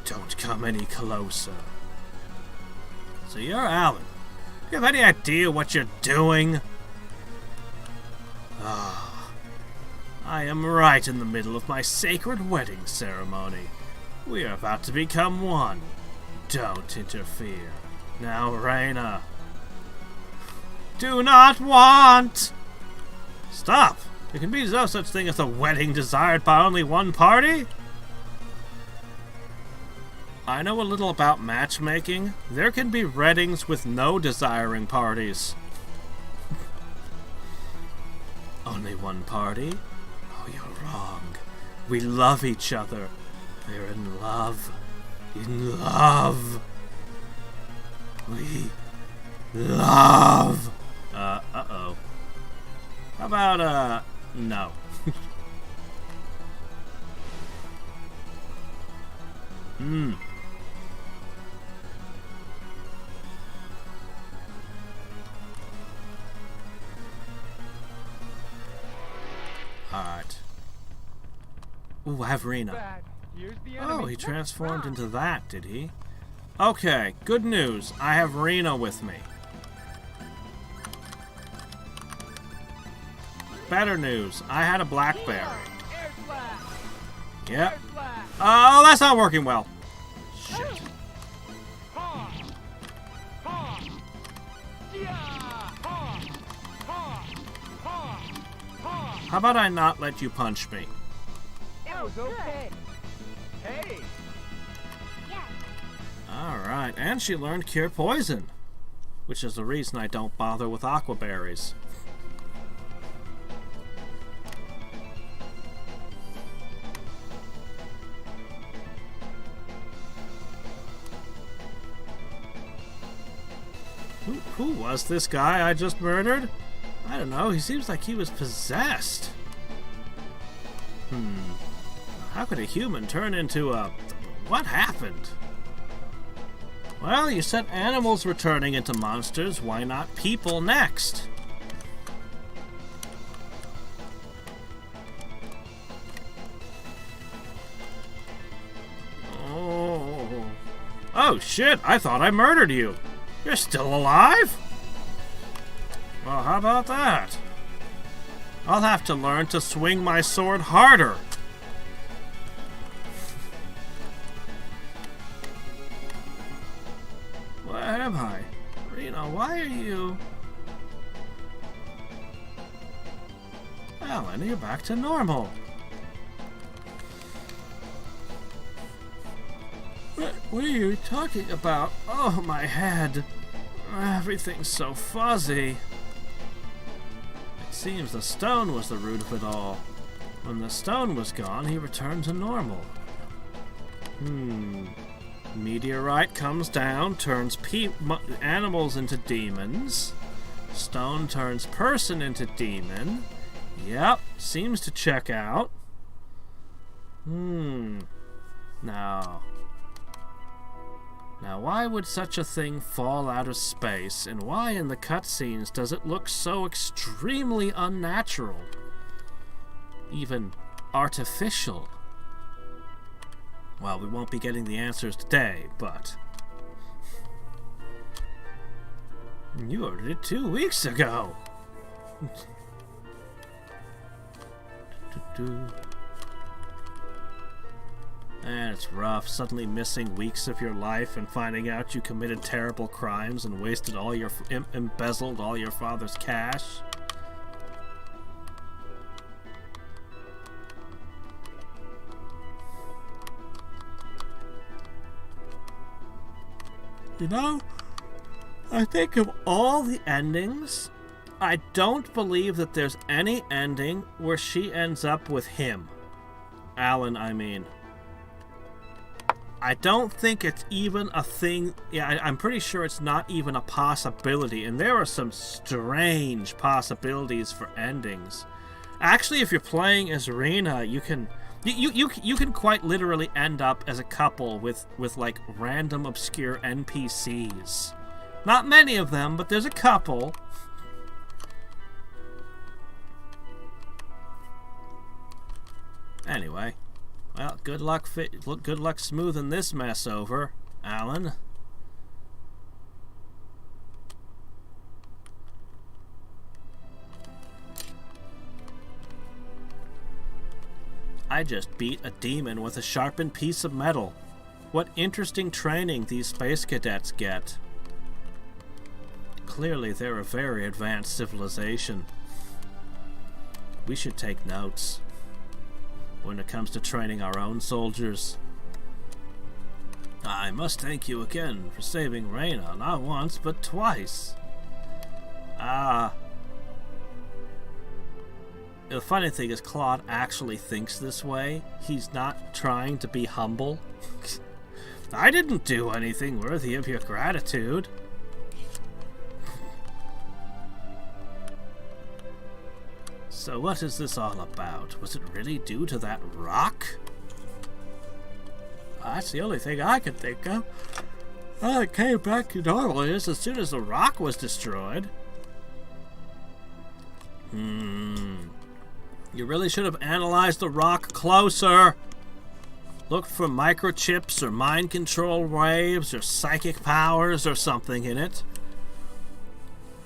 Don't come any closer. So you're Alan. Do you have any idea what you're doing? I am right in the middle of my sacred wedding ceremony. We are about to become one. Don't interfere. Now, Rena. Do not want! Stop! There can be no such thing as a wedding desired by only one party? I know a little about matchmaking. There can be weddings with no desiring parties. Only one party? Oh, you're wrong. We love each other. We're in love. In love. We love. Uh-oh. How about, no. Alright. Ooh, I have Rena. Oh, he transformed into that, did he? Okay, good news. I have Rena with me. Better news. I had a blackberry. Yep. Oh, that's not working well. Shit. How about I not let you punch me? It was okay. Hey. Alright, and she learned Cure Poison, which is the reason I don't bother with aquaberries. Who was this guy I just murdered? I don't know, he seems like he was possessed. How could a human turn into a... What happened? Well, you said animals were turning into monsters. Why not people next? Oh. Oh, shit. I thought I murdered you. You're still alive? Well, how about that? I'll have to learn to swing my sword harder. Where am I? Rena, why are you... Alan, you're back to normal. What are you talking about? Oh, my head. Everything's so fuzzy. It seems the stone was the root of it all. When the stone was gone, he returned to normal. Meteorite comes down, turns animals into demons. Stone turns person into demon. Yep, seems to check out. Now, why would such a thing fall out of space, and why in the cutscenes does it look so extremely unnatural? Even artificial? Well, we won't be getting the answers today, but... You ordered it 2 weeks ago! And it's rough, suddenly missing weeks of your life and finding out you committed terrible crimes and wasted all your... embezzled all your father's cash. You know, I think of all the endings, I don't believe that there's any ending where she ends up with him. Alan, I mean. I don't think it's even a thing. Yeah, I'm pretty sure it's not even a possibility. And there are some strange possibilities for endings. Actually, if you're playing as Rena, you can quite literally end up as a couple with like random obscure NPCs. Not many of them, but there's a couple. Anyway. Well, good luck smoothing this mess over, Alan. I just beat a demon with a sharpened piece of metal. What interesting training these space cadets get. Clearly they're a very advanced civilization. We should take notes when it comes to training our own soldiers. I must thank you again for saving Rena, not once, but twice. The funny thing is Claude actually thinks this way. He's not trying to be humble. I didn't do anything worthy of your gratitude. So what is this all about? Was it really due to that rock? That's the only thing I can think of. It came back to normal as soon as the rock was destroyed. You really should have analyzed the rock closer. Look for microchips or mind control waves or psychic powers or something in it.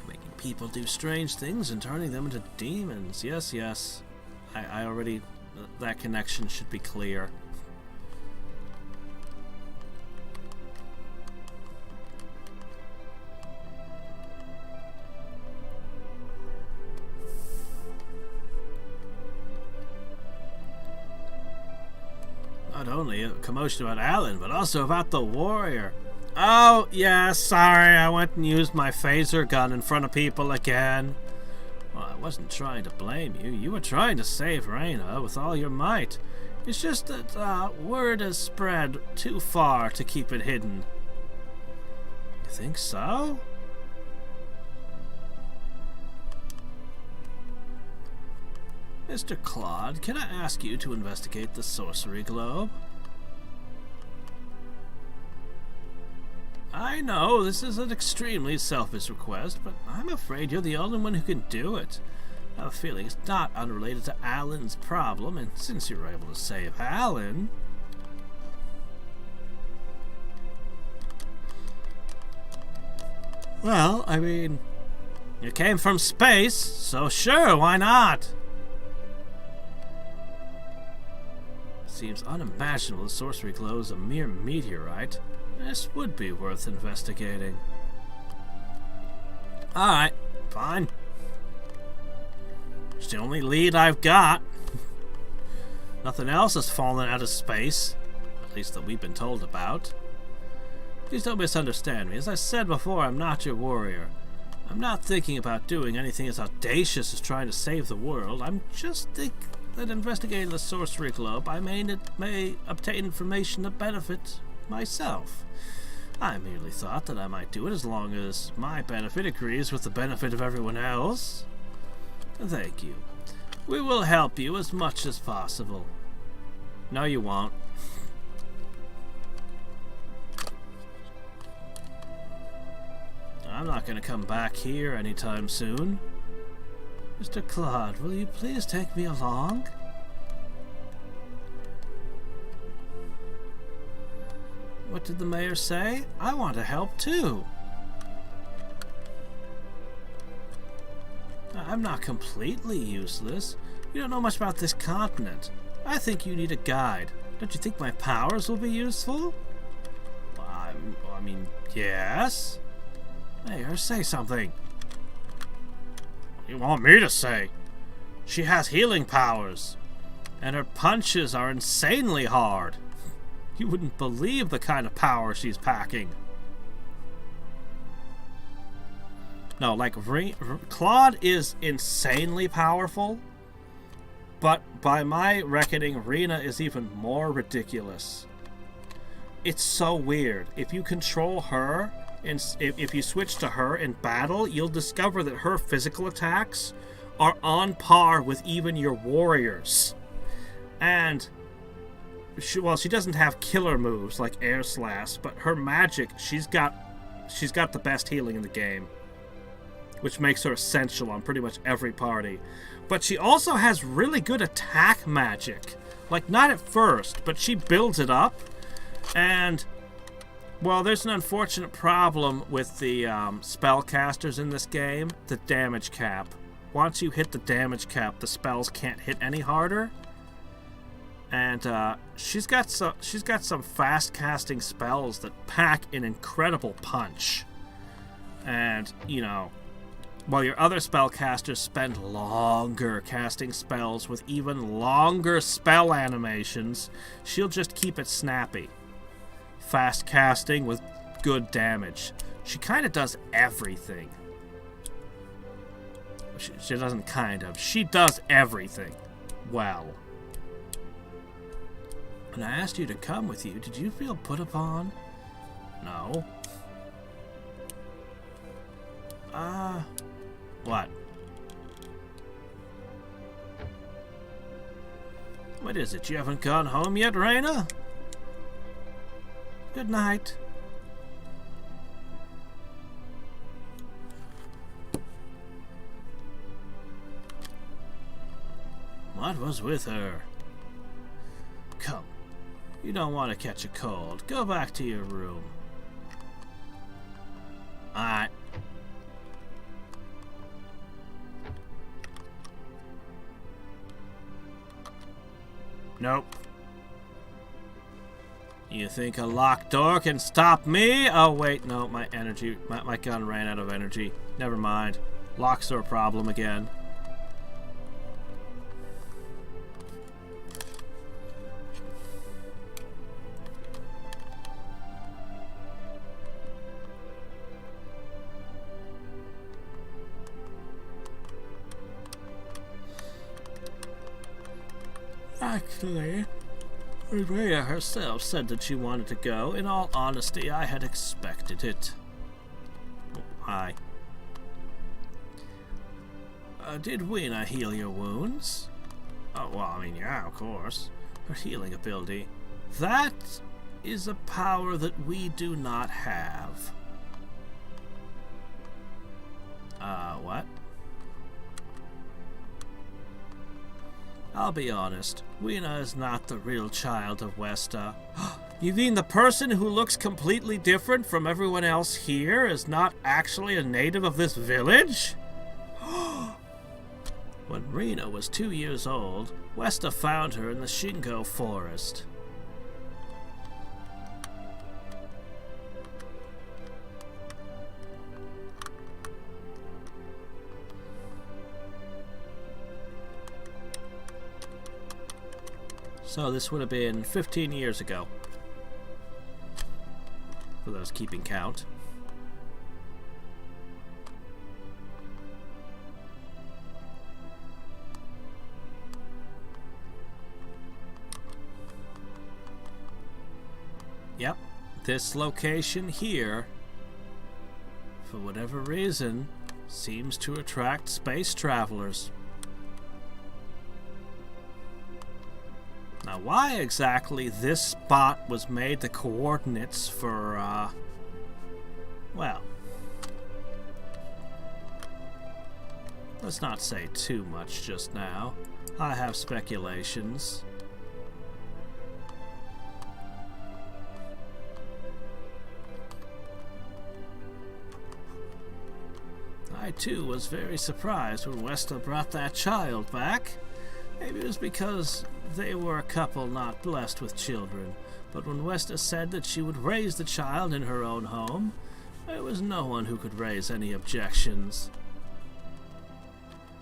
Making people do strange things and turning them into demons. Yes, yes. I already... that connection should be clear. Not only a commotion about Alan, but also about the warrior. Oh, yeah, sorry, I went and used my phaser gun in front of people again. Well, I wasn't trying to blame you. You were trying to save Rena with all your might. It's just that word has spread too far to keep it hidden. You think so? Mr. Claude, can I ask you to investigate the sorcery globe? I know this is an extremely selfish request, but I'm afraid you're the only one who can do it. I have a feeling it's not unrelated to Alan's problem, and since you were able to save Alan... Well, I mean, you came from space, so sure, why not? Seems unimaginable the sorcery globe is a mere meteorite. This would be worth investigating. Alright, fine. It's the only lead I've got. Nothing else has fallen out of space, at least that we've been told about. Please don't misunderstand me. As I said before, I'm not your warrior. I'm not thinking about doing anything as audacious as trying to save the world. I'm just thinking that investigating the sorcery globe, I may obtain information that benefits myself. I merely thought that I might do it as long as my benefit agrees with the benefit of everyone else. Thank you. We will help you as much as possible. No, you won't. I'm not going to come back here anytime soon. Mr. Claude, will you please take me along? What did the mayor say? I want to help too. I'm not completely useless. You don't know much about this continent. I think you need a guide. Don't you think my powers will be useful? I mean, yes. Mayor, say something. You want me to say? She has healing powers, and her punches are insanely hard. You wouldn't believe the kind of power she's packing. No, like, Claude is insanely powerful, but by my reckoning, Rena is even more ridiculous. It's so weird. If you control her, if you switch to her in battle, you'll discover that her physical attacks are on par with even your warriors. And, she doesn't have killer moves like Air Slash, but her magic, she's got the best healing in the game, which makes her essential on pretty much every party. But she also has really good attack magic. Like, not at first, but she builds it up, and... well, there's an unfortunate problem with the spellcasters in this game, the damage cap. Once you hit the damage cap, the spells can't hit any harder. And she's got some fast casting spells that pack an incredible punch. And, you know, while your other spellcasters spend longer casting spells with even longer spell animations, she'll just keep it snappy. fast casting with good damage. She kind of does everything. She doesn't kind of. She does everything well. When I asked you to come with you, did you feel put upon? No. What? What is it? You haven't gone home yet, Rena? Good night. What was with her? Come. You don't want to catch a cold. Go back to your room. Alright. Nope. You think a locked door can stop me? Oh, wait, no, my energy, my gun ran out of energy. Never mind. Locks are a problem again. Actually, Rhea herself said that she wanted to go. In all honesty, I had expected it. Oh, hi. Did Rena heal your wounds? Oh, well, I mean, yeah, of course. Her healing ability. That is a power that we do not have. What? I'll be honest, Rena is not the real child of Westa. You mean the person who looks completely different from everyone else here is not actually a native of this village? When Rena was 2 years old, Westa found her in the Shingo forest. So this would have been 15 years ago, for those keeping count. Yep, this location here, for whatever reason, seems to attract space travelers. Now, why exactly this spot was made the coordinates for, well, let's not say too much just now. I have speculations. I, too, was very surprised when Westa brought that child back. Maybe it was because they were a couple not blessed with children, but when Westa said that she would raise the child in her own home, there was no one who could raise any objections.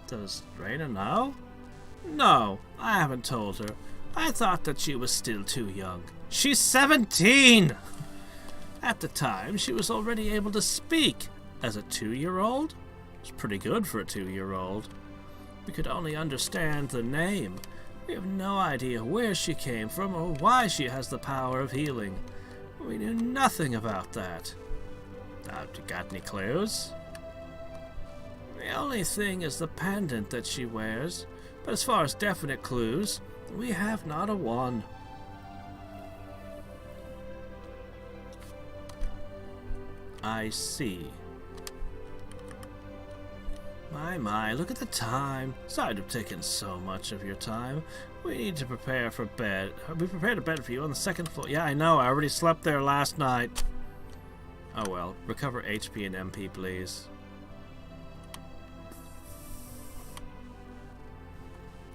Does Rena know? No, I haven't told her. I thought that she was still too young. She's 17! At the time, she was already able to speak. As a 2-year-old? It's pretty good for a 2-year-old. We could only understand the name. We have no idea where she came from or why she has the power of healing. We knew nothing about that. You got any clues? The only thing is the pendant that she wears, but as far as definite clues, we have not a one. I see. My, look at the time. Sorry to have taken so much of your time. We need to prepare for bed. We prepared a bed for you on the 2nd floor. Yeah, I know. I already slept there last night. Oh well. Recover HP and MP, please.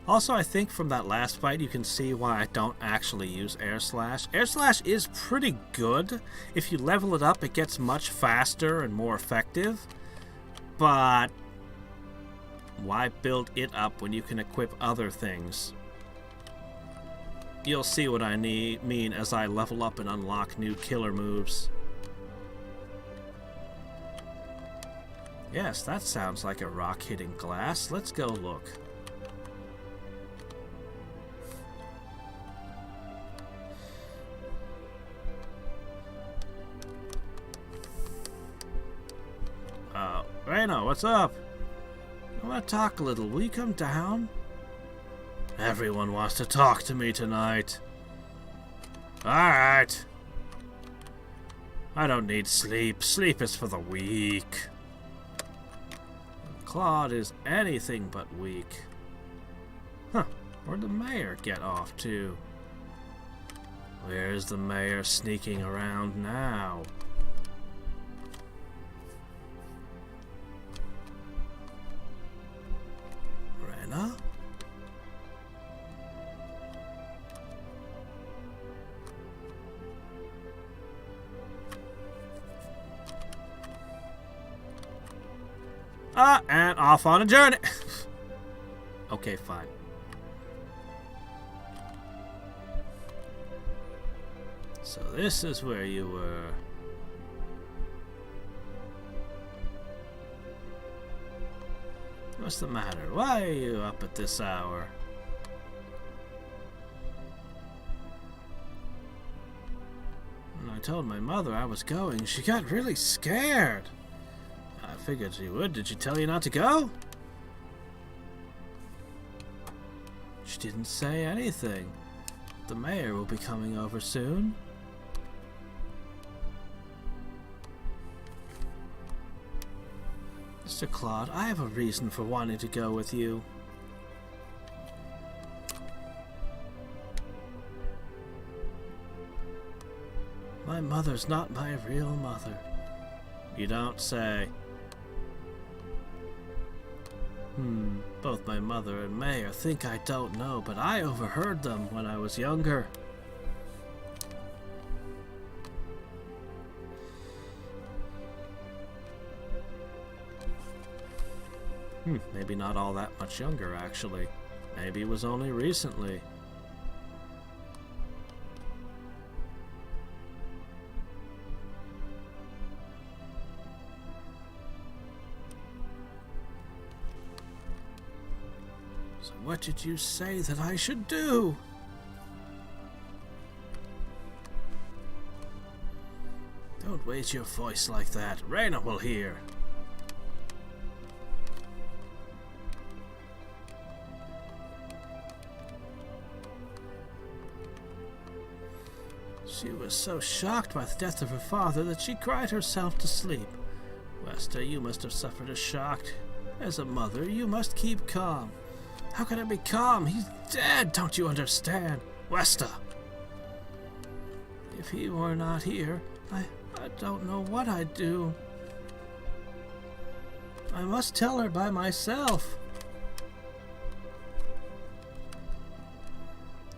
Also, I think from that last fight, you can see why I don't actually use Air Slash. Air Slash is pretty good. If you level it up, it gets much faster and more effective. But why build it up when you can equip other things? You'll see what I mean as I level up and unlock new killer moves. Yes, that sounds like a rock hitting glass. Let's go look. Rena, what's up? I want to talk a little. Will you come down? Everyone wants to talk to me tonight. Alright. I don't need sleep. Sleep is for the weak. Claude is anything but weak. Huh. Where'd the mayor get off to? Where's the mayor sneaking around now? Rena? And off on a journey. Okay, fine. So this is where you were. What's the matter? Why are you up at this hour? When I told my mother I was going, she got really scared. I figured she would. Did she tell you not to go? She didn't say anything. The mayor will be coming over soon. Mr. Claude, I have a reason for wanting to go with you. My mother's not my real mother. You don't say. Both my mother and Mayor think I don't know, but I overheard them when I was younger. Maybe not all that much younger, actually. Maybe it was only recently. So what did you say that I should do? Don't raise your voice like that. Rena will hear. She was so shocked by the death of her father that she cried herself to sleep. Westa, you must have suffered a shock. As a mother, you must keep calm. How can I be calm? He's dead, don't you understand? Westa! If he were not here, I don't know what I'd do. I must tell her by myself.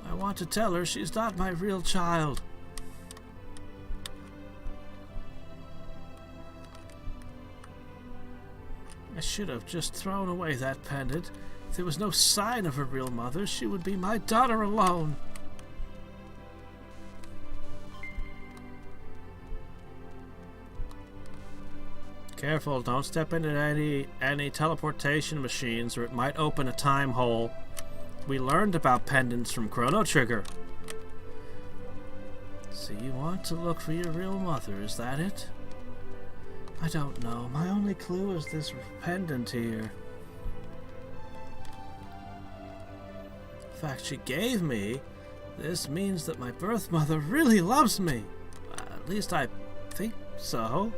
I want to tell her she's not my real child. I should have just thrown away that pendant. If there was no sign of her real mother, she would be my daughter alone. Careful, don't step into any teleportation machines or it might open a time hole. We learned about pendants from Chrono Trigger. So you want to look for your real mother, is that it? I don't know. My only clue is this pendant here. The fact she gave me, this means that my birth mother really loves me. At least I think so.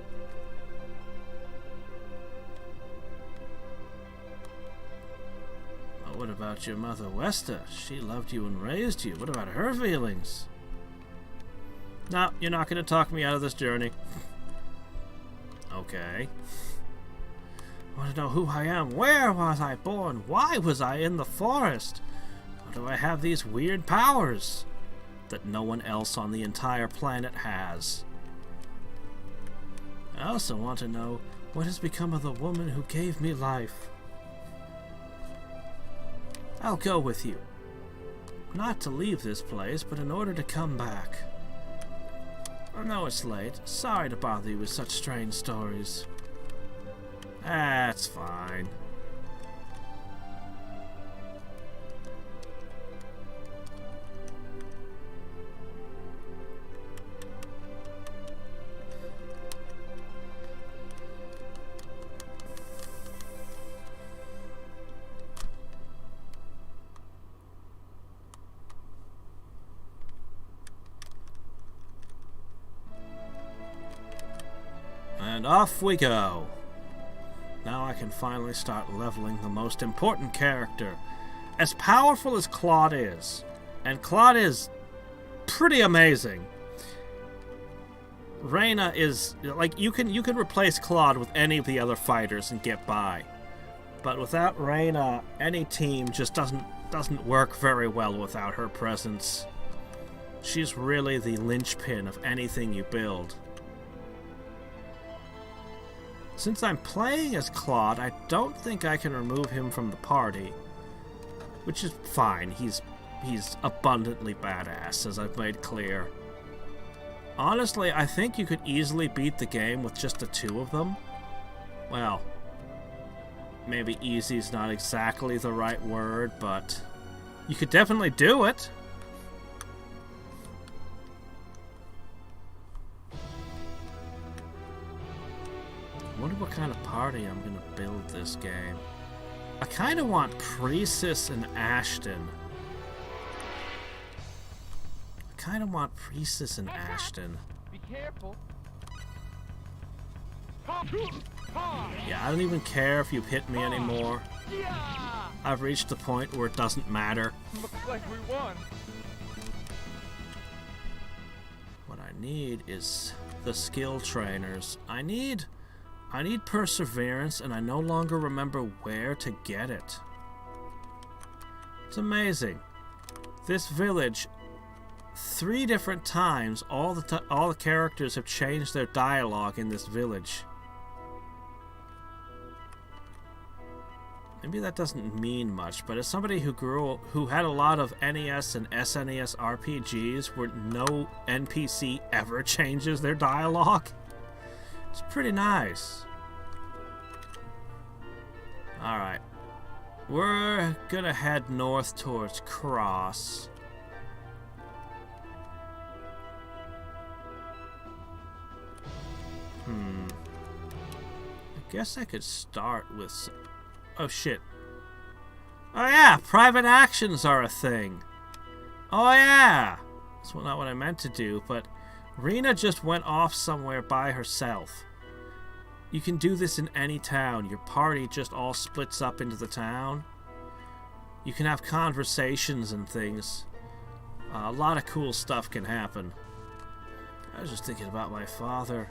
Well, what about your mother, Westa? She loved you and raised you. What about her feelings? No, you're not going to talk me out of this journey. Okay. I want to know who I am. Where was I born? Why was I in the forest? Why do I have these weird powers that no one else on the entire planet has? I also want to know what has become of the woman who gave me life. I'll go with you. not to leave this place, but in order to come back. I know it's late. Sorry to bother you with such strange stories. That's fine. And off we go. Now I can finally start leveling the most important character. As powerful as Claude is, and Claude is pretty amazing. Rena is like you can replace Claude with any of the other fighters and get by. But without Rena, any team just doesn't work very well without her presence. She's really the linchpin of anything you build. Since I'm playing as Claude, I don't think I can remove him from the party. Which is fine. He's abundantly badass, as I've made clear. Honestly, I think you could easily beat the game with just the two of them. Well, maybe easy's not exactly the right word, but you could definitely do it. I wonder what kind of party I'm going to build this game. I kind of want Priestess and Ashton. Be careful. Yeah, I don't even care if you hit me anymore. I've reached the point where it doesn't matter. Looks like we won. What I need is the skill trainers. I need perseverance, and I no longer remember where to get it. It's amazing. This village, 3 different times, all the characters have changed their dialogue in this village. Maybe that doesn't mean much, but as somebody who had a lot of NES and SNES RPGs where no NPC ever changes their dialogue, it's pretty nice. Alright. We're gonna head north towards Cross. I guess I could start with... Oh shit. Oh yeah, private actions are a thing. Oh yeah! That's not what I meant to do, but Rena just went off somewhere by herself. You can do this in any town. Your party just all splits up into the town. You can have conversations and things. A lot of cool stuff can happen. I was just thinking about my father.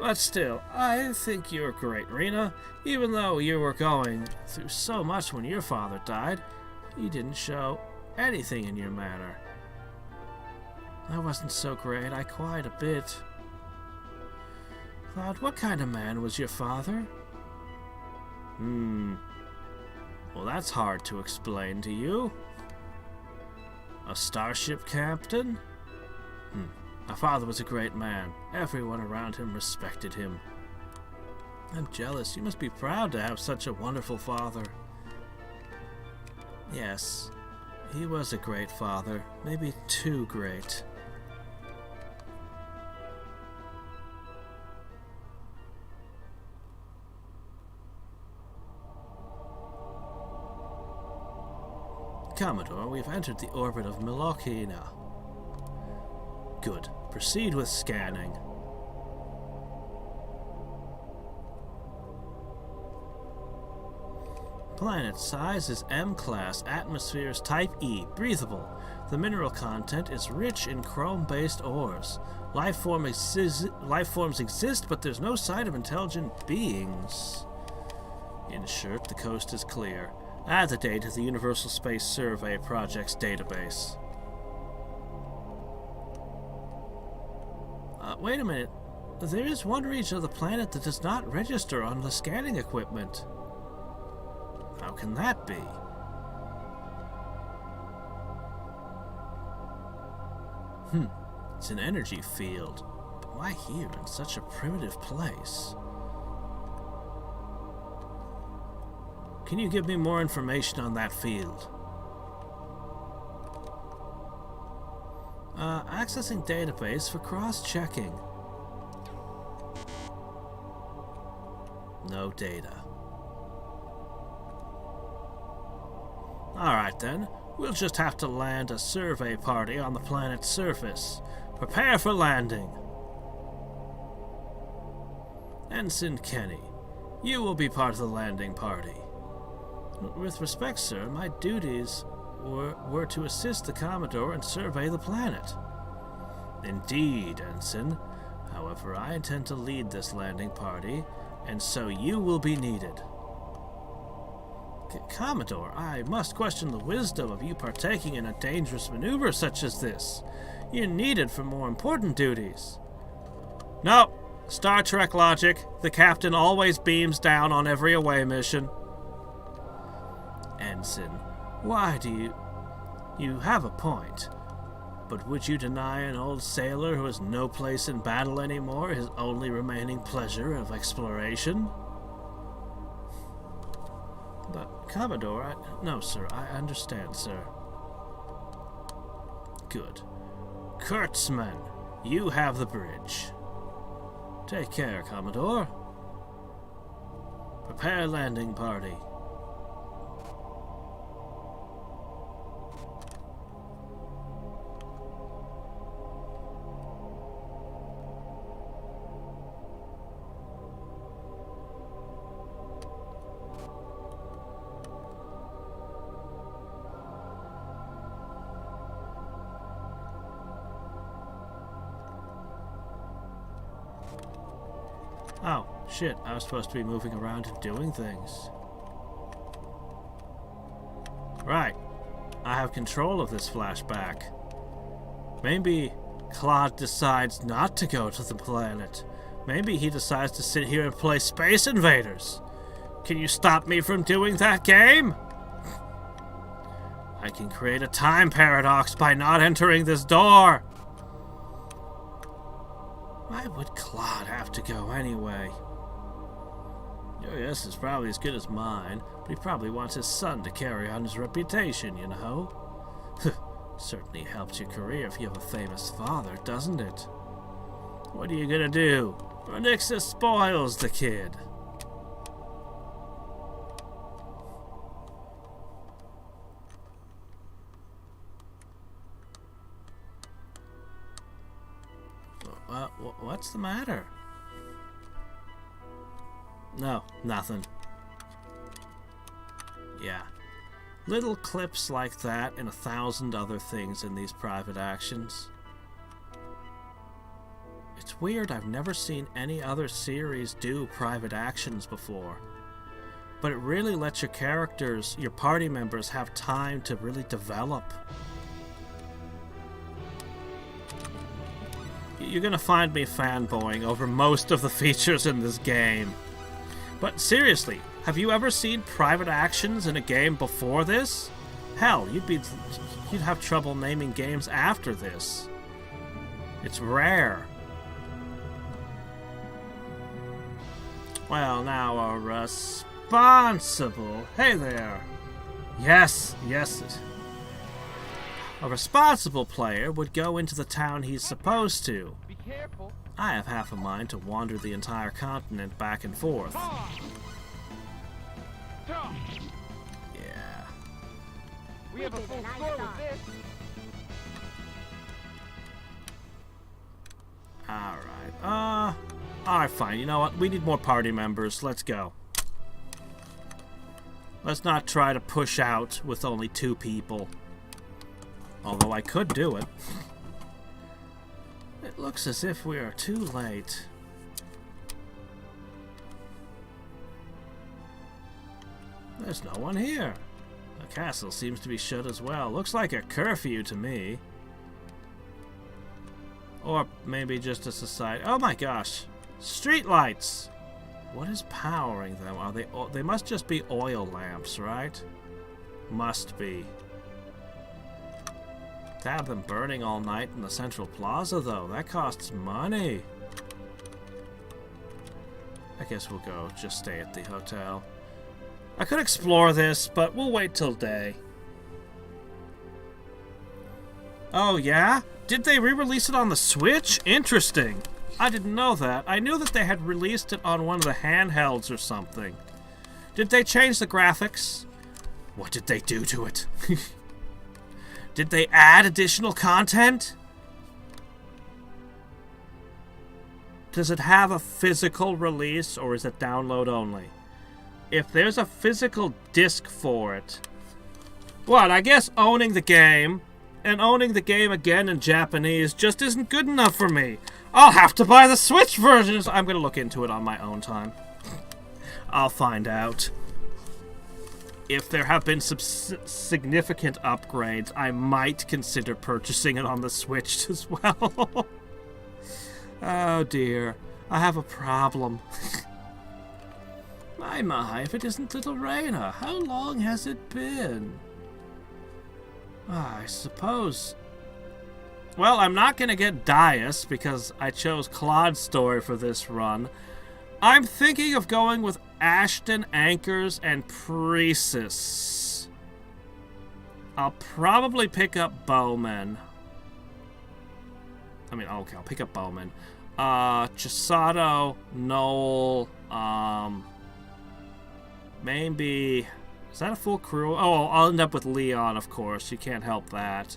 But still, I think you're great, Rena. Even though you were going through so much when your father died, you didn't show anything in your manner. I wasn't so great. I cried a bit. Claude, what kind of man was your father? Well, that's hard to explain to you. A starship captain? My father was a great man. Everyone around him respected him. I'm jealous. You must be proud to have such a wonderful father. Yes, he was a great father. Maybe too great. Commodore, we've entered the orbit of Milokina. Good. Proceed with scanning. Planet size is M-class. Atmosphere is type E. Breathable. The mineral content is rich in chrome-based ores. Life forms exist, but there's no sign of intelligent beings. In short, the coast is clear. Add the data to the Universal Space Survey Project's database. Wait a minute. There is one region of the planet that does not register on the scanning equipment. How can that be? It's an energy field. But why here in such a primitive place? Can you give me more information on that field? Accessing database for cross-checking. No data. Alright then, we'll just have to land a survey party on the planet's surface. Prepare for landing. Ensign Kenny, you will be part of the landing party. With respect, sir, my duties were to assist the Commodore and survey the planet. Indeed, Ensign. However, I intend to lead this landing party, and so you will be needed. Commodore, I must question the wisdom of you partaking in a dangerous maneuver such as this. You're needed for more important duties. No, Star Trek logic. The captain always beams down on every away mission. Ensign, why do you... You have a point. But would you deny an old sailor who has no place in battle anymore his only remaining pleasure of exploration? But, Commodore, no, sir, I understand, sir. Good. Kurtzman, you have the bridge. Take care, Commodore. Prepare landing party. Oh, shit, I was supposed to be moving around and doing things. Right, I have control of this flashback. Maybe Claude decides not to go to the planet. Maybe he decides to sit here and play Space Invaders. Can you stop me from doing that game? I can create a time paradox by not entering this door. Why would Claude have to go anyway? Your guess is probably as good as mine, but he probably wants his son to carry on his reputation, you know? Certainly helps your career if you have a famous father, doesn't it? What are you gonna do? Onyxus spoils the kid. What's the matter? No, nothing. Yeah. Little clips like that and 1,000 other things in these private actions. It's weird, I've never seen any other series do private actions before. But it really lets your characters, your party members, have time to really develop. You're gonna find me fanboying over most of the features in this game. But seriously, have you ever seen private actions in a game before this? Hell, you'd have trouble naming games after this. It's rare. Well, now a responsible... Hey there. Yes. A responsible player would go into the town he's supposed to. Be careful. I have half a mind to wander the entire continent back and forth. Yeah. We have a full score with this. Alright, fine. You know what? We need more party members. Let's go. Let's not try to push out with only 2 people. Although I could do it. It looks as if we are too late. There's no one here. The castle seems to be shut as well. Looks like a curfew to me. Or maybe just a society. Oh my gosh. Streetlights! What is powering them? Are they must just be oil lamps, right? Must be. To have them burning all night in the Central Plaza, though, that costs money. I guess we'll go just stay at the hotel. I could explore this, but we'll wait till day. Oh, yeah? Did they re-release it on the Switch? Interesting. I didn't know that. I knew that they had released it on one of the handhelds or something. Did they change the graphics? What did they do to it? Did they add additional content? Does it have a physical release, or is it download only? If there's a physical disc for it... What, I guess owning the game, and owning the game again in Japanese, just isn't good enough for me. I'll have to buy the Switch version. I'm going to look into it on my own time. I'll find out. If there have been some significant upgrades, I might consider purchasing it on the Switch as well. Oh dear, I have a problem. My, if it isn't little Rena, how long has it been? I suppose... Well, I'm not going to get Dias because I chose Claude's story for this run. I'm thinking of going with Ashton, Anchors, and Precis. I'll probably pick up Bowman. I'll pick up Bowman. Chisato, Noel, maybe... Is that a full crew? Oh, I'll end up with Leon, of course. You can't help that.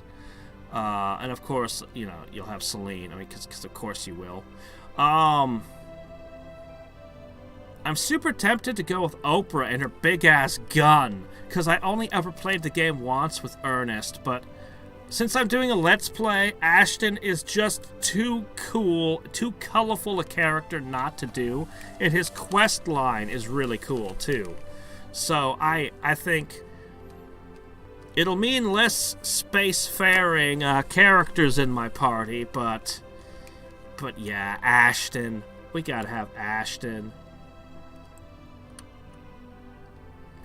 And of course, you'll have Celine. Because of course you will. I'm super tempted to go with Oprah and her big-ass gun, because I only ever played the game once with Ernest, but since I'm doing a Let's Play, Ashton is just too cool, too colorful a character not to do, and his quest line is really cool, too. So I think it'll mean less spacefaring characters in my party, but yeah, Ashton. We gotta have Ashton.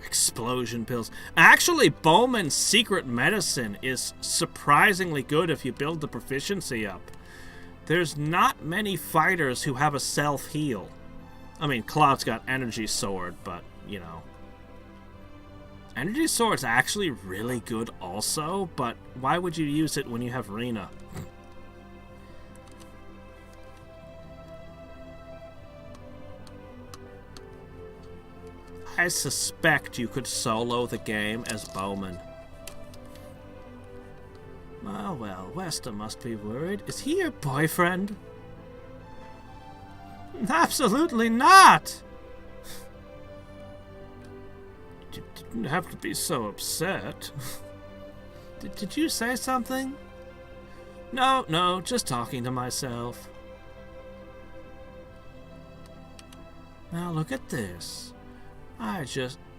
Explosion pills. Actually, Bowman's secret medicine is surprisingly good if you build the proficiency up. There's not many fighters who have a self-heal. Cloud's got Energy Sword, but, Energy Sword's actually really good also, but why would you use it when you have Rena? I suspect you could solo the game as Bowman. Oh well, Westa must be worried. Is he your boyfriend? Absolutely not! You didn't have to be so upset. Did you say something? No, just talking to myself. Now look at this.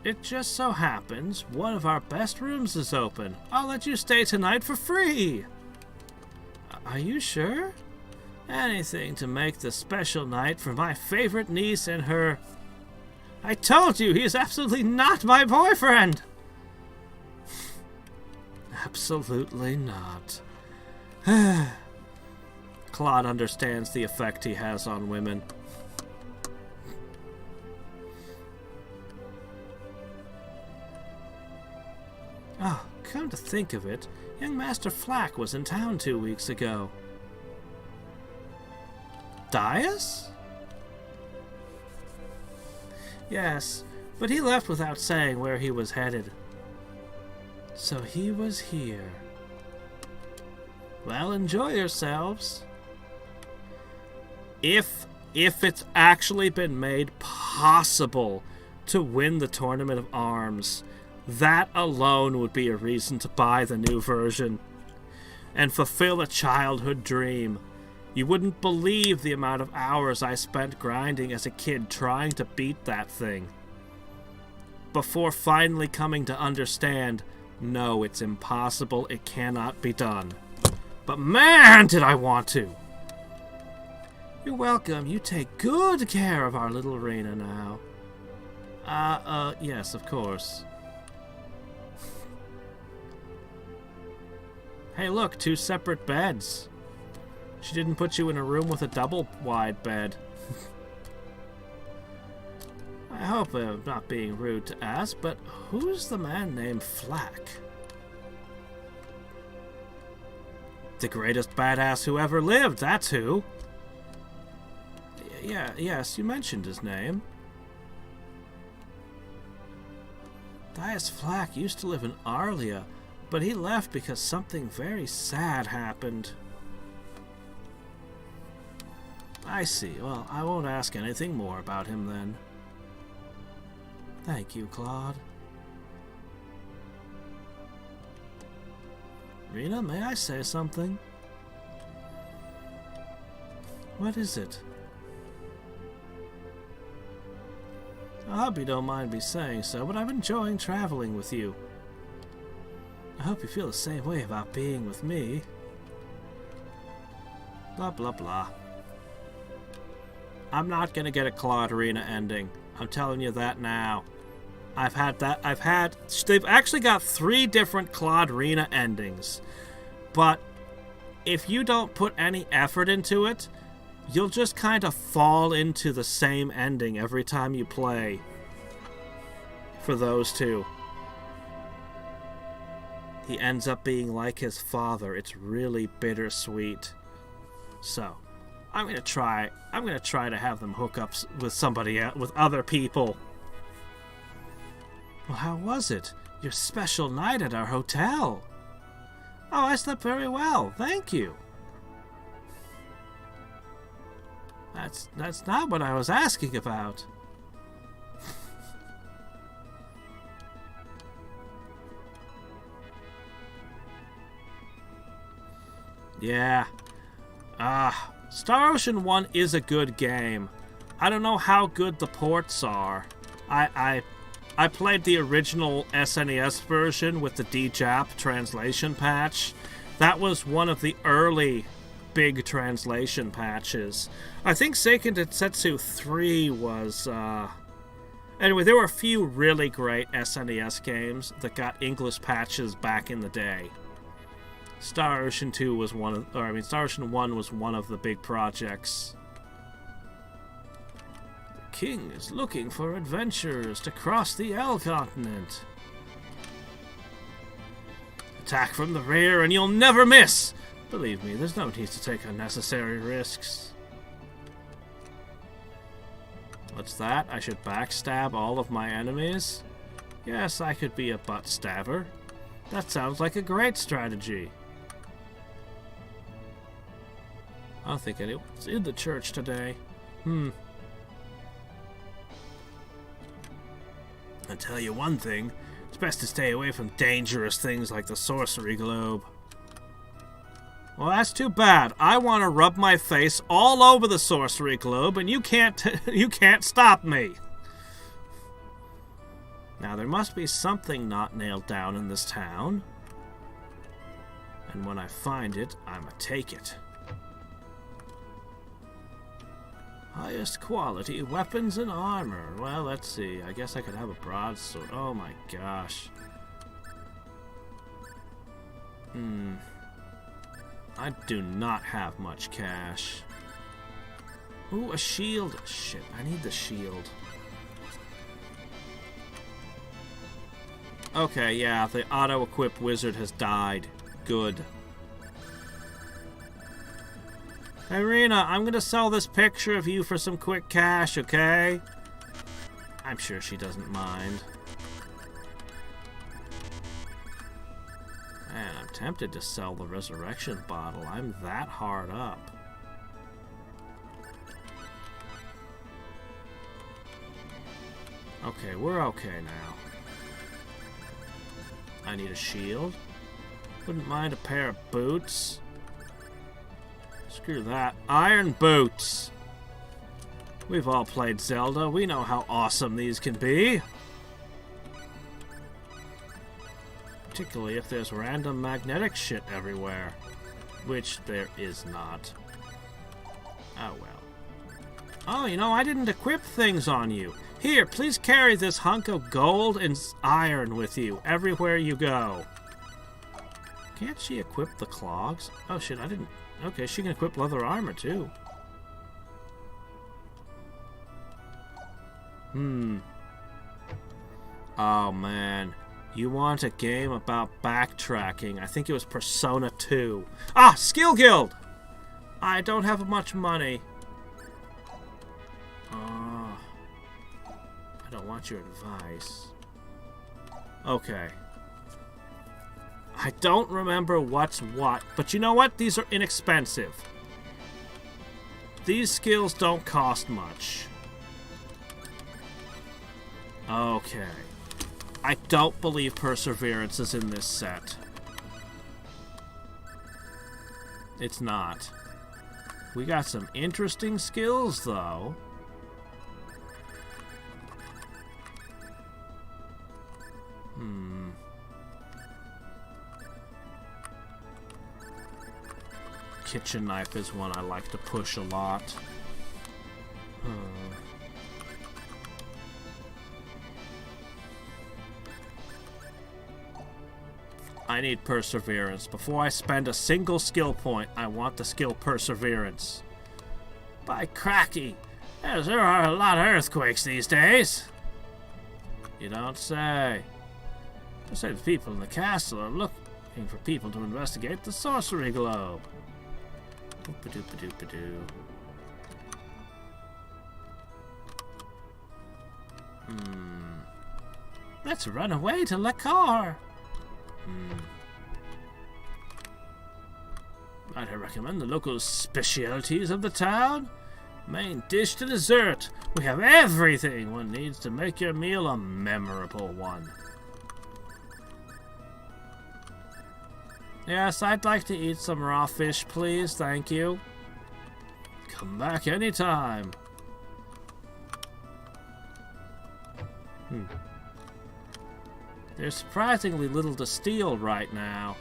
It just so happens one of our best rooms is open. I'll let you stay tonight for free. Are you sure? Anything to make the special night for my favorite niece and her... I told you, he is absolutely not my boyfriend! Absolutely not. Claude understands the effect he has on women. Oh, come to think of it, young Master Flack was in town 2 weeks ago. Dias? Yes, but he left without saying where he was headed. So he was here. Well, enjoy yourselves. If it's actually been made possible to win the Tournament of Arms, that alone would be a reason to buy the new version and fulfill a childhood dream. You wouldn't believe the amount of hours I spent grinding as a kid trying to beat that thing, before finally coming to understand, no, it's impossible, it cannot be done. But man, did I want to! You're welcome. You take good care of our little Rena now. Yes, of course. Hey, look, 2 separate beds. She didn't put you in a room with a double-wide bed. I hope I'm not being rude to ask, but who's the man named Flack? The greatest badass who ever lived, that's who. Yes, you mentioned his name. Dias Flack used to live in Arlia, but he left because something very sad happened. I see. Well, I won't ask anything more about him then. Thank you, Claude. Rena, may I say something? What is it? I hope you don't mind me saying so, but I'm enjoying traveling with you. I hope you feel the same way about being with me. Blah, blah, blah. I'm not gonna get a Claude Rena ending. I'm telling you that now. They've actually got 3 different Claude Rena endings. But if you don't put any effort into it, you'll just kind of fall into the same ending every time you play for those 2. He ends up being like his father. It's really bittersweet. So, I'm gonna try to have them hook up with somebody else, with other people. Well, how was it? Your special night at our hotel? Oh, I slept very well, thank you. That's not what I was asking about. Yeah. Star Ocean 1 is a good game. I don't know how good the ports are. I played the original SNES version with the DJAP translation patch. That was one of the early big translation patches. I think Seiken Densetsu 3 was... Anyway, there were a few really great SNES games that got English patches back in the day. Star Ocean 2 was Star Ocean 1 was one of the big projects. The king is looking for adventurers to cross the L continent. Attack from the rear and you'll never miss! Believe me, there's no need to take unnecessary risks. What's that? I should backstab all of my enemies? Yes, I could be a butt stabber. That sounds like a great strategy. I don't think anyone's in the church today. I'll tell you one thing. It's best to stay away from dangerous things like the sorcery globe. Well, that's too bad. I want to rub my face all over the sorcery globe, and you can't stop me. Now, there must be something not nailed down in this town. And when I find it, I'ma take it. Highest quality weapons and armor. Well, let's see. I guess I could have a broadsword. Oh my gosh. I do not have much cash. Ooh, a shield. Shit, I need the shield. Okay, yeah, the auto-equipped wizard has died. Good. Hey, Rena, I'm gonna sell this picture of you for some quick cash, okay? I'm sure she doesn't mind. Man, I'm tempted to sell the resurrection bottle. I'm that hard up. Okay, we're okay now. I need a shield. Wouldn't mind a pair of boots. Screw that. Iron boots! We've all played Zelda. We know how awesome these can be. Particularly if there's random magnetic shit everywhere. Which there is not. Oh well. Oh, you know, I didn't equip things on you. Here, please carry this hunk of gold and iron with you everywhere you go. Can't she equip the clogs? Oh shit, I didn't... Okay, she can equip leather armor too. Oh man. You want a game about backtracking. I think it was Persona 2. Ah! Skill Guild! I don't have much money. I don't want your advice. Okay. I don't remember what's what, but you know what? These are inexpensive. These skills don't cost much. Okay. I don't believe Perseverance is in this set. It's not. We got some interesting skills, though. Kitchen knife is one I like to push a lot. I need Perseverance. Before I spend a single skill point, I want the skill Perseverance. By cracky, there are a lot of earthquakes these days. You don't say. I say the people in the castle are looking for people to investigate the sorcery globe. Boop-a-doop-a-doop-a-doo. Let's run away to La Car. Might I recommend the local specialties of the town? Main dish to dessert. We have everything one needs to make your meal a memorable one. Yes, I'd like to eat some raw fish, please. Thank you. Come back anytime. There's surprisingly little to steal right now.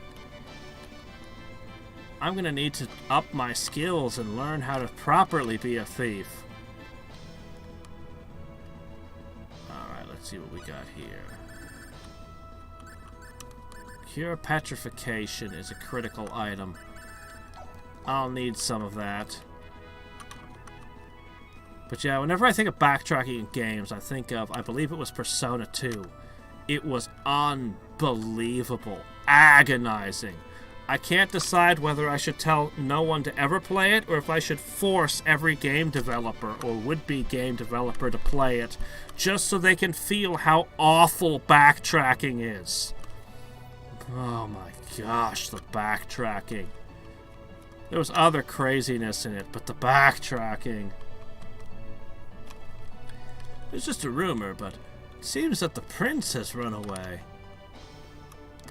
I'm gonna need to up my skills and learn how to properly be a thief. Alright, let's see what we got here. Cure Petrification is a critical item. I'll need some of that. But yeah, whenever I think of backtracking in games, I think of, I believe it was Persona 2. It was unbelievable. Agonizing. I can't decide whether I should tell no one to ever play it, or if I should force every game developer or would-be game developer to play it, just so they can feel how awful backtracking is. Oh my gosh, the backtracking. There was other craziness in it, but the backtracking. It's just a rumor, but it seems that the prince has run away.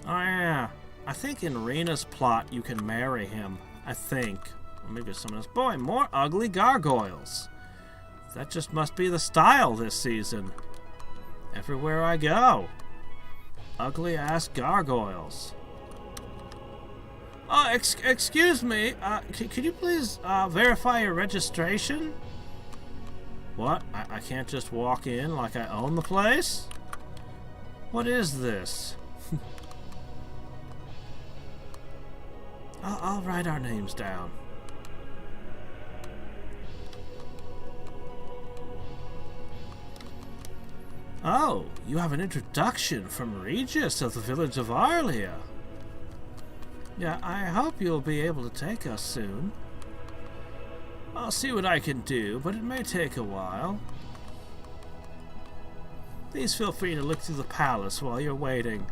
Oh yeah, I think in Rena's plot you can marry him. I think. Or maybe it's someone else. Boy, more ugly gargoyles. That just must be the style this season. Everywhere I go. Ugly-ass gargoyles. Oh, excuse me. Could you please verify your registration? What? I can't just walk in like I own the place? What is this? I'll write our names down. Oh, you have an introduction from Regis of the village of Arlia. Yeah, I hope you'll be able to take us soon. I'll see what I can do, but it may take a while. Please feel free to look through the palace while you're waiting.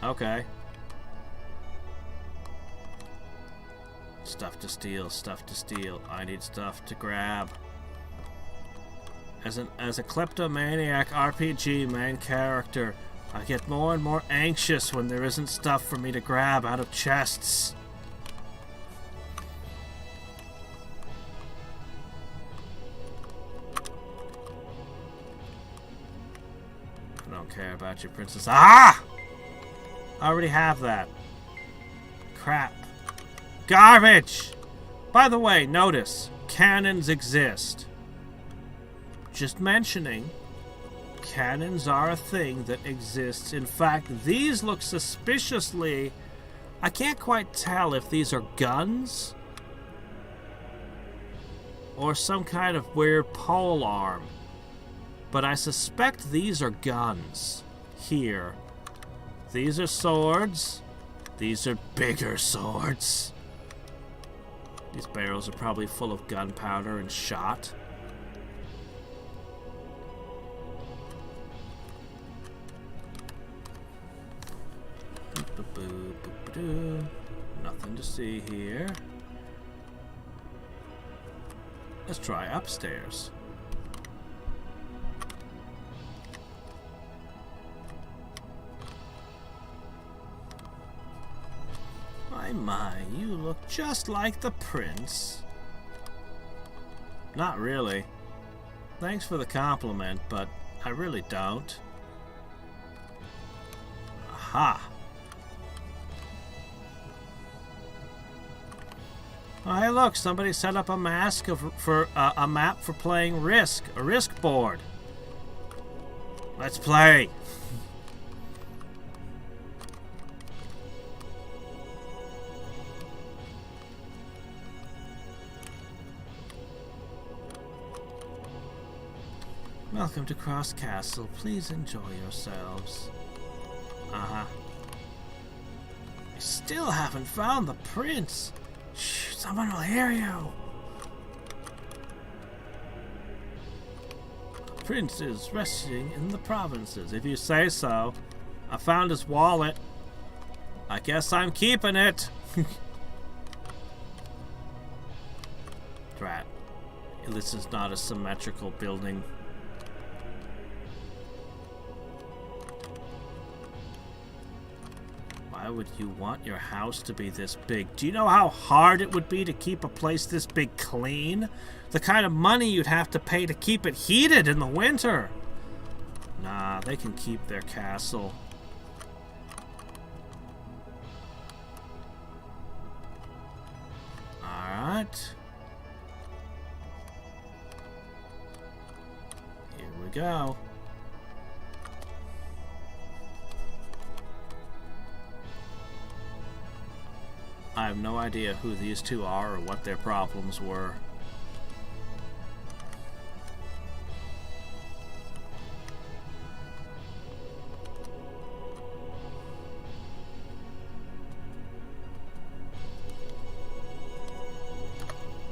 Okay. Stuff to steal, stuff to steal. I need stuff to grab. As a kleptomaniac RPG main character, I get more and more anxious when there isn't stuff for me to grab out of chests. I don't care about your princess. Ah! I already have that. Crap. Garbage! By the way, notice, cannons exist. Just mentioning, cannons are a thing that exists. In fact, these look suspiciously I can't quite tell if these are guns or some kind of weird pole arm, but I suspect these are guns. Here. These are swords. These are bigger swords. These barrels are probably full of gunpowder and shot. Nothing to see here. Let's try upstairs. My, you look just like the prince. Not really. Thanks for the compliment, but I really don't. Aha! Oh, hey, look! Somebody set up a map for playing Risk, a Risk board. Let's play. Welcome to Cross Castle. Please enjoy yourselves. I still haven't found the prince. Shh, someone will hear you. The prince is resting in the provinces, if you say so. I found his wallet. I guess I'm keeping it. Drat. This is not a symmetrical building. Why would you want your house to be this big? Do you know how hard it would be to keep a place this big clean? The kind of money you'd have to pay to keep it heated in the winter. Nah, they can keep their castle. Alright. Here we go. I have no idea who these two are or what their problems were.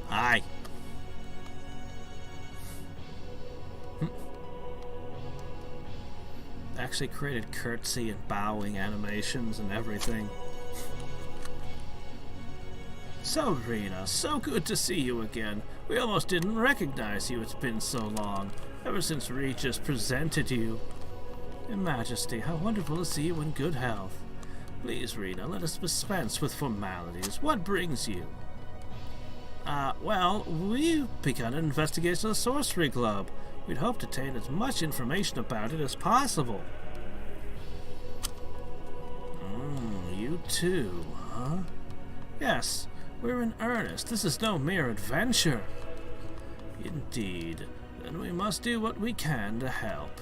Hi. Actually created curtsy and bowing animations and everything. So, Rena, so good to see you again. We almost didn't recognize you. It's been so long, ever since Regis presented you. Your Majesty, how wonderful to see you in good health. Please, Rena, let us dispense with formalities. What brings you? Well, we've begun an investigation of the Sorcery Globe. We'd hope to obtain as much information about it as possible. You too, huh? Yes. We're in earnest. This is no mere adventure. Indeed. Then we must do what we can to help.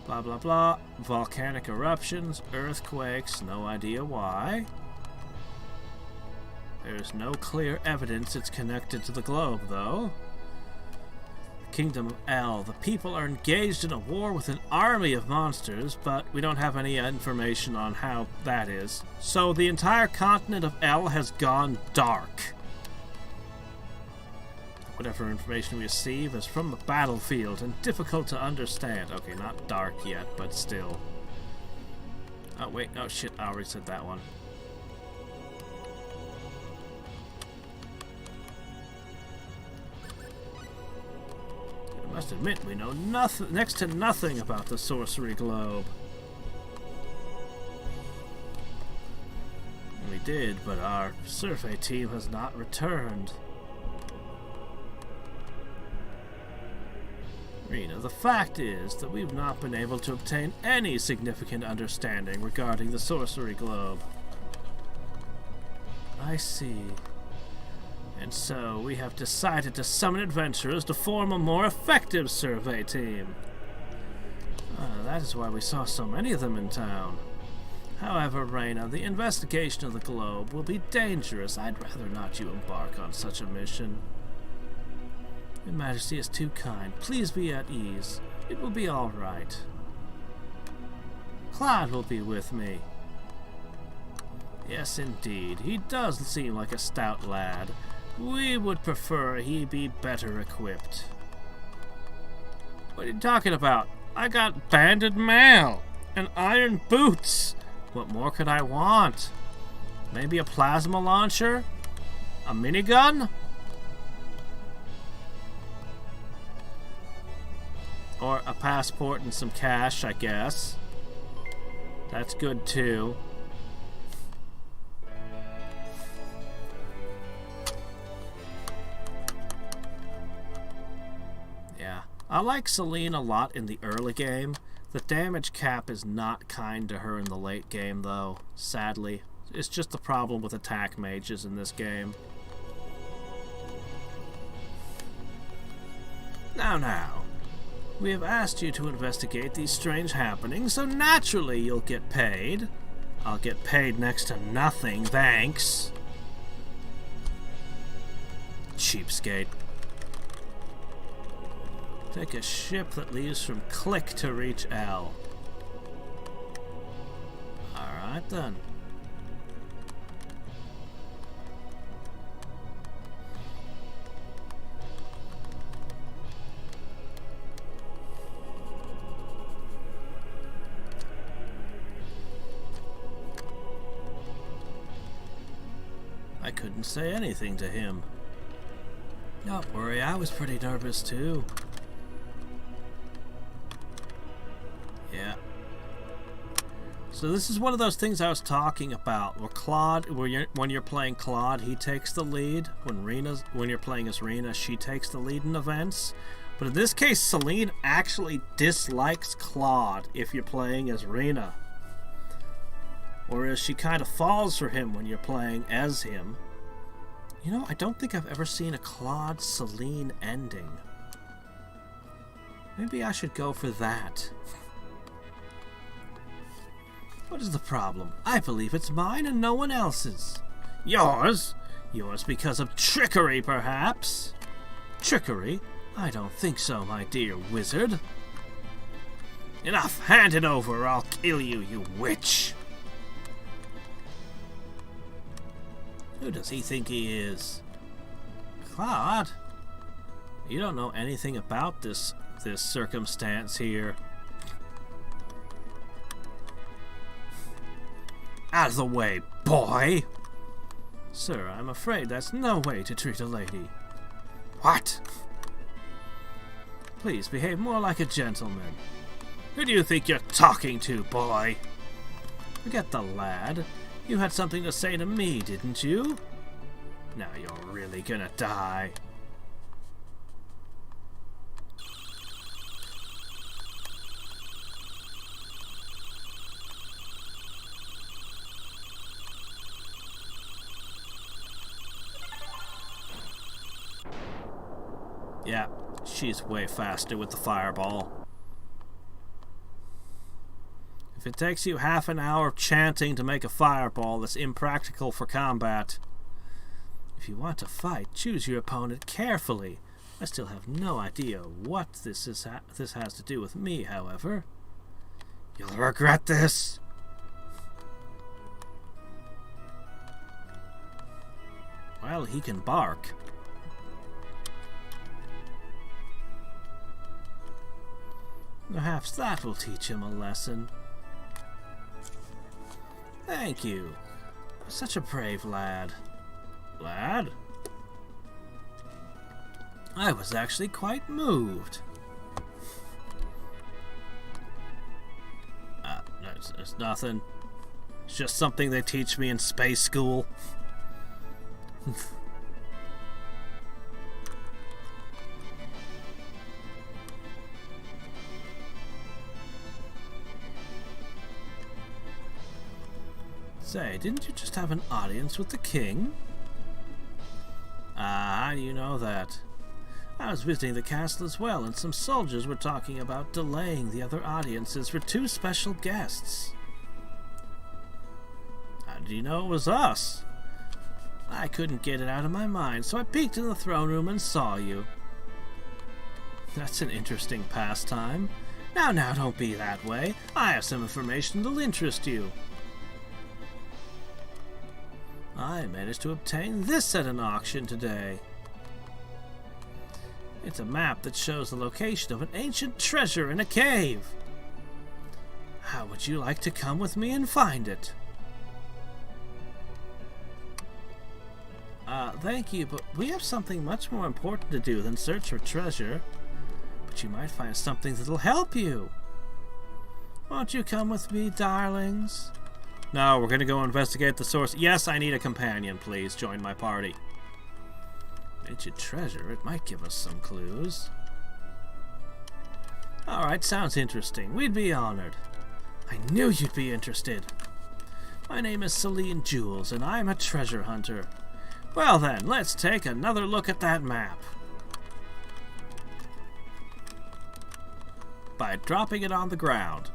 Blah blah blah. Volcanic eruptions, earthquakes, no idea why. There's no clear evidence it's connected to the globe, though. Kingdom of L. The people are engaged in a war with an army of monsters, but we don't have any information on how that is. So the entire continent of L has gone dark. Whatever information we receive is from the battlefield and difficult to understand. Okay, not dark yet, but still. Oh, wait. Oh, shit. I already said that one. I must admit, we know nothing, next to nothing about the Sorcery Globe. We did, but our survey team has not returned. Rena, the fact is that we've not been able to obtain any significant understanding regarding the Sorcery Globe. I see. And so, we have decided to summon adventurers to form a more effective survey team. That is why we saw so many of them in town. However, Rena, the investigation of the globe will be dangerous. I'd rather not you embark on such a mission. Your Majesty is too kind. Please be at ease. It will be all right. Claude will be with me. Yes, indeed. He does seem like a stout lad. We would prefer he be better equipped. What are you talking about? I got banded mail and iron boots. What more could I want? Maybe a plasma launcher? A minigun? Or a passport and some cash, I guess. That's good too. Yeah. I like Celine a lot in the early game. The damage cap is not kind to her in the late game, though, sadly. It's just the problem with attack mages in this game. Now. We have asked you to investigate these strange happenings, so naturally you'll get paid. I'll get paid next to nothing, thanks. Cheapskate. Take a ship that leaves from Click to reach L. Alright then. I couldn't say anything to him. Don't worry, I was pretty nervous too. Yeah. So this is one of those things I was talking about, where Claude, when you're playing Claude, he takes the lead. When you're playing as Rena, she takes the lead in events. But in this case, Celine actually dislikes Claude if you're playing as Rena. Whereas she kind of falls for him when you're playing as him. You know, I don't think I've ever seen a Claude-Celine ending. Maybe I should go for that. What is the problem? I believe it's mine and no one else's. Yours? Yours because of trickery, perhaps? Trickery? I don't think so, my dear wizard. Enough! Hand it over or I'll kill you, you witch! Who does he think he is? Claude? You don't know anything about this circumstance here. Out of the way, boy! Sir, I'm afraid that's no way to treat a lady. What? Please behave more like a gentleman. Who do you think you're talking to, boy? Forget the lad. You had something to say to me, didn't you? Now you're really gonna die. Yeah, she's way faster with the fireball. If it takes you half an hour chanting to make a fireball, that's impractical for combat. If you want to fight, choose your opponent carefully. I still have no idea what this has to do with me, however. You'll regret this! Well, he can bark. Perhaps that will teach him a lesson. Thank you. Such a brave lad. Lad? I was actually quite moved. It's nothing. It's just something they teach me in space school. Say, didn't you just have an audience with the king? How do you know that? I was visiting the castle as well, and some soldiers were talking about delaying the other audiences for 2 special guests. How did you know it was us? I couldn't get it out of my mind, so I peeked in the throne room and saw you. That's an interesting pastime. Now, don't be that way. I have some information that'll interest you. I managed to obtain this at an auction today. It's a map that shows the location of an ancient treasure in a cave. How would you like to come with me and find it? Thank you, but we have something much more important to do than search for treasure. But you might find something that'll help you. Won't you come with me, darlings? No, we're gonna go investigate the source. Yes, I need a companion, please. Join my party. Ancient treasure, it might give us some clues. Alright, sounds interesting. We'd be honored. I knew you'd be interested. My name is Celine Jules, and I'm a treasure hunter. Well then, let's take another look at that map. By dropping it on the ground.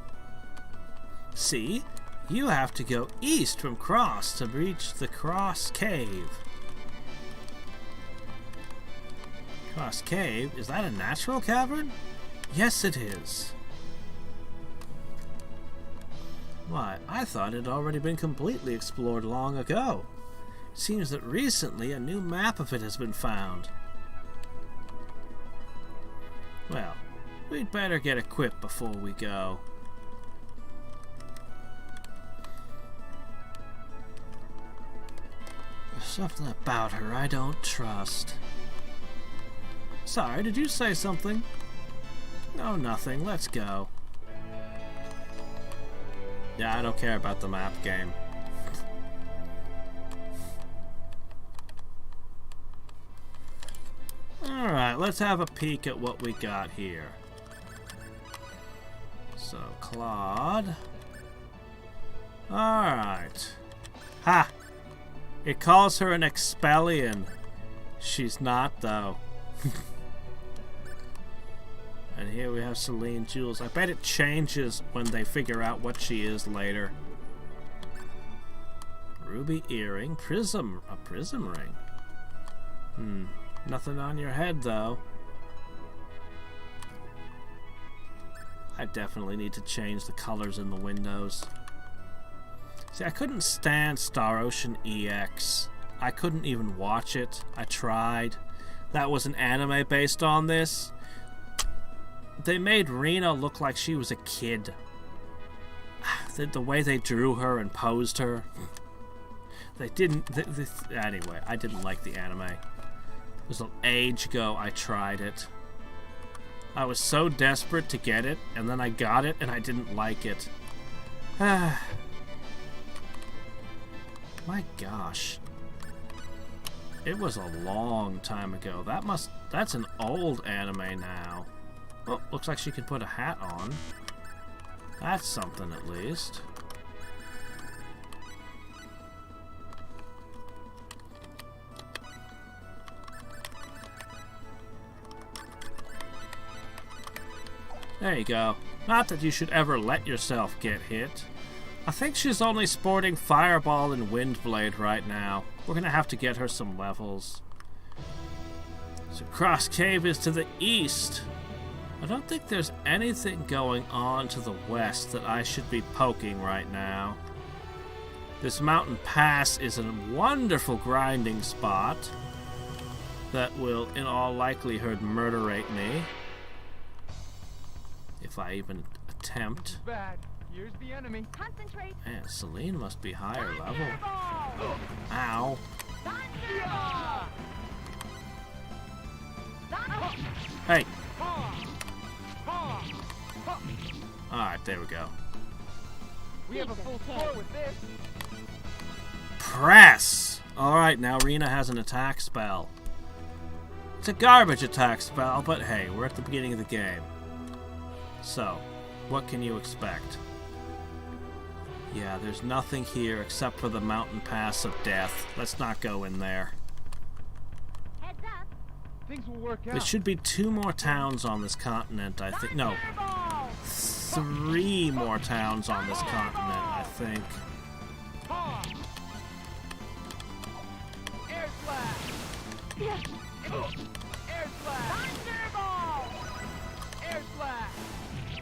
See? You have to go east from Cross to reach the Cross Cave. Cross Cave? Is that a natural cavern? Yes, it is. Why, I thought it had already been completely explored long ago. It seems that recently a new map of it has been found. Well, we'd better get equipped before we go. There's something about her I don't trust. Sorry, did you say something? No, nothing. Let's go. Yeah, I don't care about the map game. Alright, let's have a peek at what we got here. So, Claude. Alright. Ha! It calls her an Expellion. She's not, though. And here we have Celine Jules. I bet it changes when they figure out what she is later. Ruby earring, a prism ring. Nothing on your head, though. I definitely need to change the colors in the windows. See, I couldn't stand Star Ocean EX. I couldn't even watch it. I tried. That was an anime based on this. They made Rena look like she was a kid. The way they drew her and posed her. They didn't... Anyway, I didn't like the anime. It was an age ago I tried it. I was so desperate to get it, and then I got it, and I didn't like it. My gosh. It was a long time ago. That's an old anime now. Oh, looks like she can put a hat on. That's something at least. There you go. Not that you should ever let yourself get hit. I think she's only sporting Fireball and Windblade right now. We're gonna have to get her some levels. So Cross Cave is to the east. I don't think there's anything going on to the west that I should be poking right now. This mountain pass is a wonderful grinding spot that will, in all likelihood, murderate me. If I even attempt. Bad. Here's the enemy. Concentrate. Man, Celine must be higher level. Ow. Hey. Alright, there we go. We have a full score with this. Press! Alright, now Rena has an attack spell. It's a garbage attack spell, but hey, we're at the beginning of the game. So, what can you expect? Yeah, there's nothing here except for the mountain pass of death. Let's not go in there. Heads up. Things will work out. There should be 2 more towns on this continent, I think. No. 3 more towns on this continent, I think. Air slash! Air slash! Thunderball! Air slash!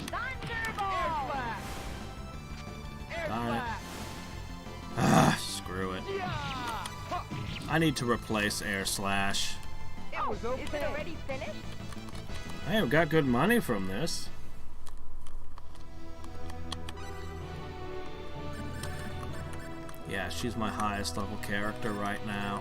Thunderball! Air slash! Air Darn it. slash! Ah, screw it. Yeah! I need to replace Air Slash. It was okay. Is it already finished? I have got good money from this. Yeah, she's my highest level character right now.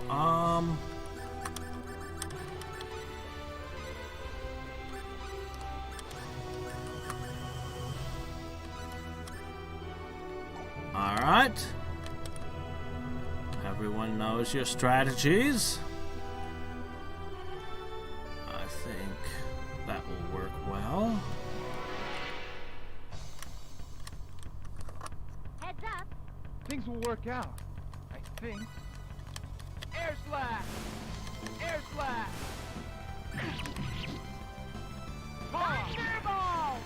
Alright. Everyone knows your strategies. I think that will work well. Heads up. Things will work out. I think. Air slash! Air slash! Thunderball!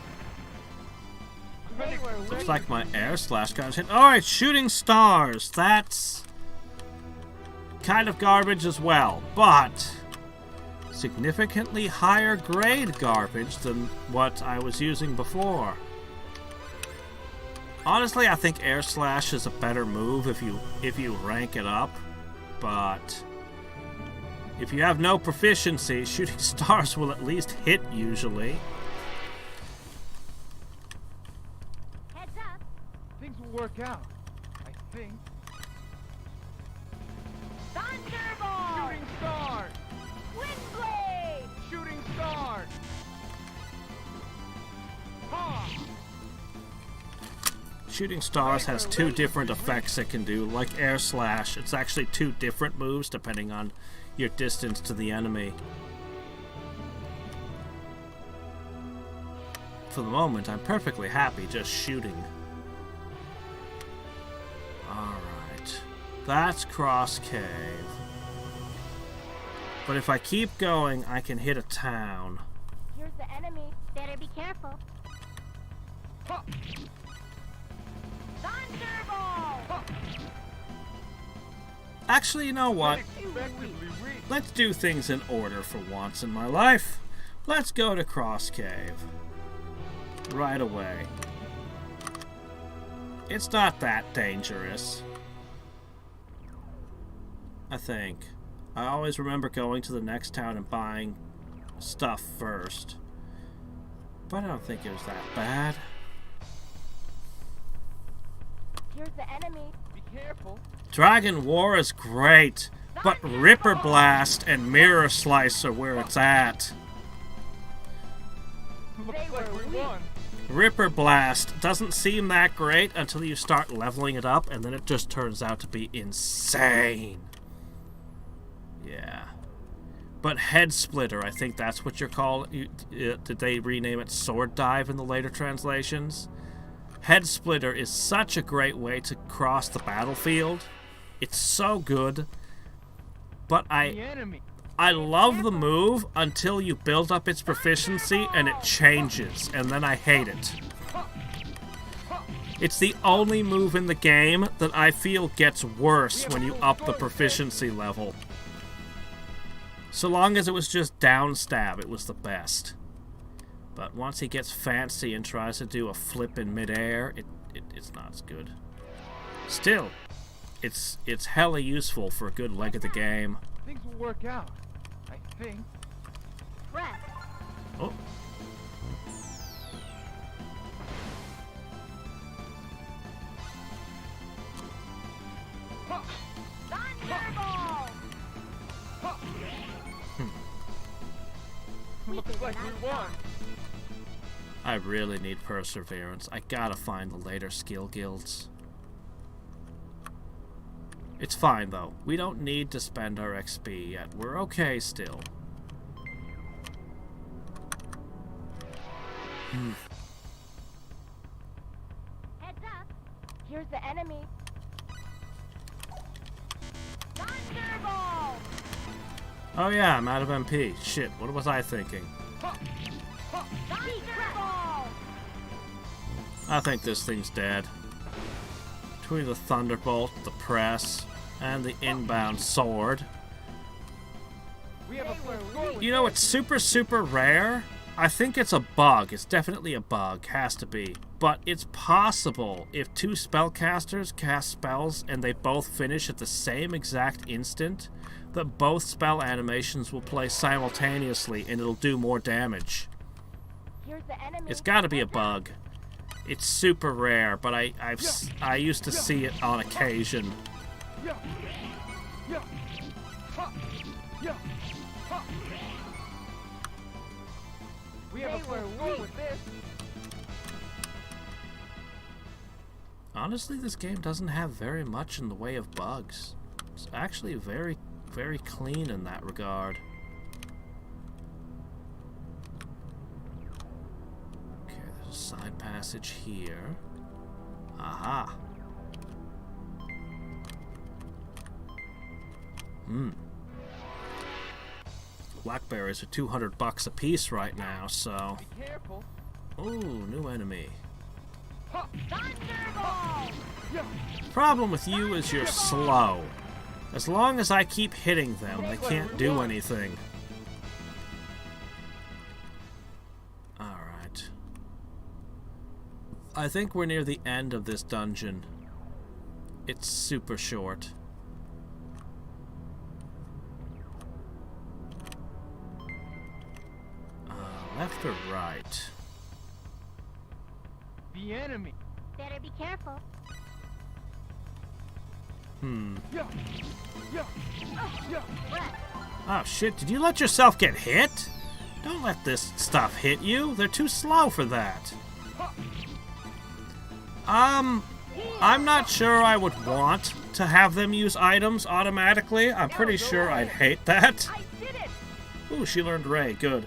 They were Looks like my Air Slash got hit. Alright, Shooting Stars. That's kind of garbage as well, but significantly higher grade garbage than what I was using before. Honestly, I think Air Slash is a better move if you rank it up, but if you have no proficiency, Shooting Stars will at least hit usually. Heads up. Things will work out. I think. Thunderball! Shooting stars! Windblade! Shooting stars! Ha! Shooting Stars has 2 different effects it can do, like Air Slash. It's actually 2 different moves depending on your distance to the enemy. For the moment, I'm perfectly happy just shooting. Alright. That's Cross Cave. But if I keep going, I can hit a town. Here's the enemy. Better be careful. Ha! Thunderball! Actually, you know what? Unexpectedly reached. Let's do things in order for once in my life. Let's go to Cross Cave. Right away. It's not that dangerous. I think. I always remember going to the next town and buying stuff first. But I don't think it was that bad. Here's the enemy. Be careful. Dragon War is great, but Ripper Blast and Mirror Slice are where it's at. Looks They like were we won. Ripper Blast doesn't seem that great until you start leveling it up, and then it just turns out to be insane. Yeah. But Head Splitter, I think that's what you're called. Did they rename it Sword Dive in the later translations? Head Splitter is such a great way to cross the battlefield. It's so good. But The enemy. I love the move until you build up its proficiency and it changes, and then I hate it. It's the only move in the game that I feel gets worse when you up the proficiency level. So long as it was just down stab, it was the best. But once he gets fancy and tries to do a flip in midair, it's not as good. Still, it's hella useful for a good leg of the game. Things will work out. I think. Press. Oh. Ha! Thunderball! Ha! Looks like we won. I really need perseverance. I gotta find the later skill guilds. It's fine though. We don't need to spend our XP yet. We're okay still. Heads up. Here's the enemy. Thunderball! Oh yeah, I'm out of MP. Shit, what was I thinking? I think this thing's dead. Between the Thunderbolt, the press, and the inbound sword. You know, it's super, super rare. I think it's a bug. It's definitely a bug. Has to be. But it's possible if two spellcasters cast spells and they both finish at the same exact instant, that both spell animations will play simultaneously and it'll do more damage. Here's the enemy. It's got to be a bug. It's super rare, but I used to see it on occasion. We have a player war with this. Honestly, this game doesn't have very much in the way of bugs. It's actually very, very clean in that regard. Okay, there's a side passage here. Aha. Blackberries are $200 a piece right now, so. Be careful. Ooh, new enemy. Thunderbolt! Problem with you is you're slow. As long as I keep hitting them, they can't do anything. Alright. I think we're near the end of this dungeon. It's super short. Left or right? The enemy. Better be careful. Oh shit, did you let yourself get hit? Don't let this stuff hit you. They're too slow for that. I'm not sure I would want to have them use items automatically. I'm pretty sure I'd hate that. I did it! Ooh, she learned Ray. Good.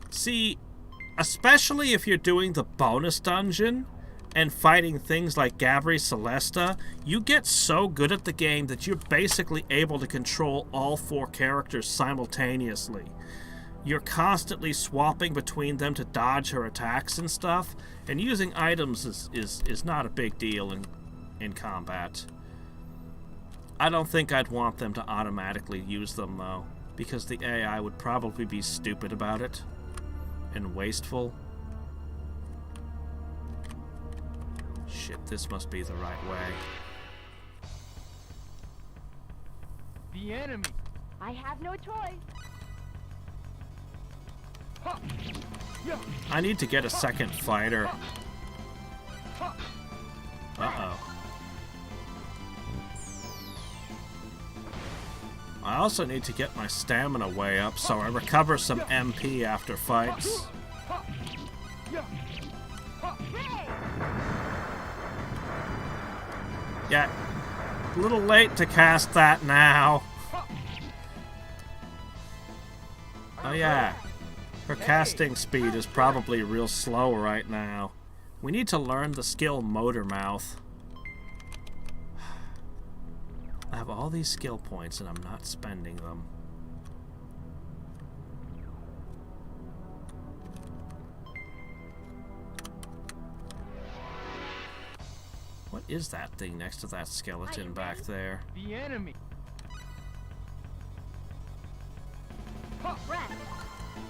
See, especially if you're doing the bonus dungeon and fighting things like Gabri Celesta, you get so good at the game that you're basically able to control all 4 characters simultaneously. You're constantly swapping between them to dodge her attacks and stuff, and using items is not a big deal in combat. I don't think I'd want them to automatically use them, though, because the AI would probably be stupid about it and wasteful. Shit, this must be the right way. The enemy. I have no choice. I need to get a second fighter. Uh-oh. I also need to get my stamina way up so I recover some MP after fights. Yeah, a little late to cast that now. Oh yeah, her casting speed is probably real slow right now. We need to learn the skill Motor Mouth. I have all these skill points and I'm not spending them. What is that thing next to that skeleton back there? The enemy.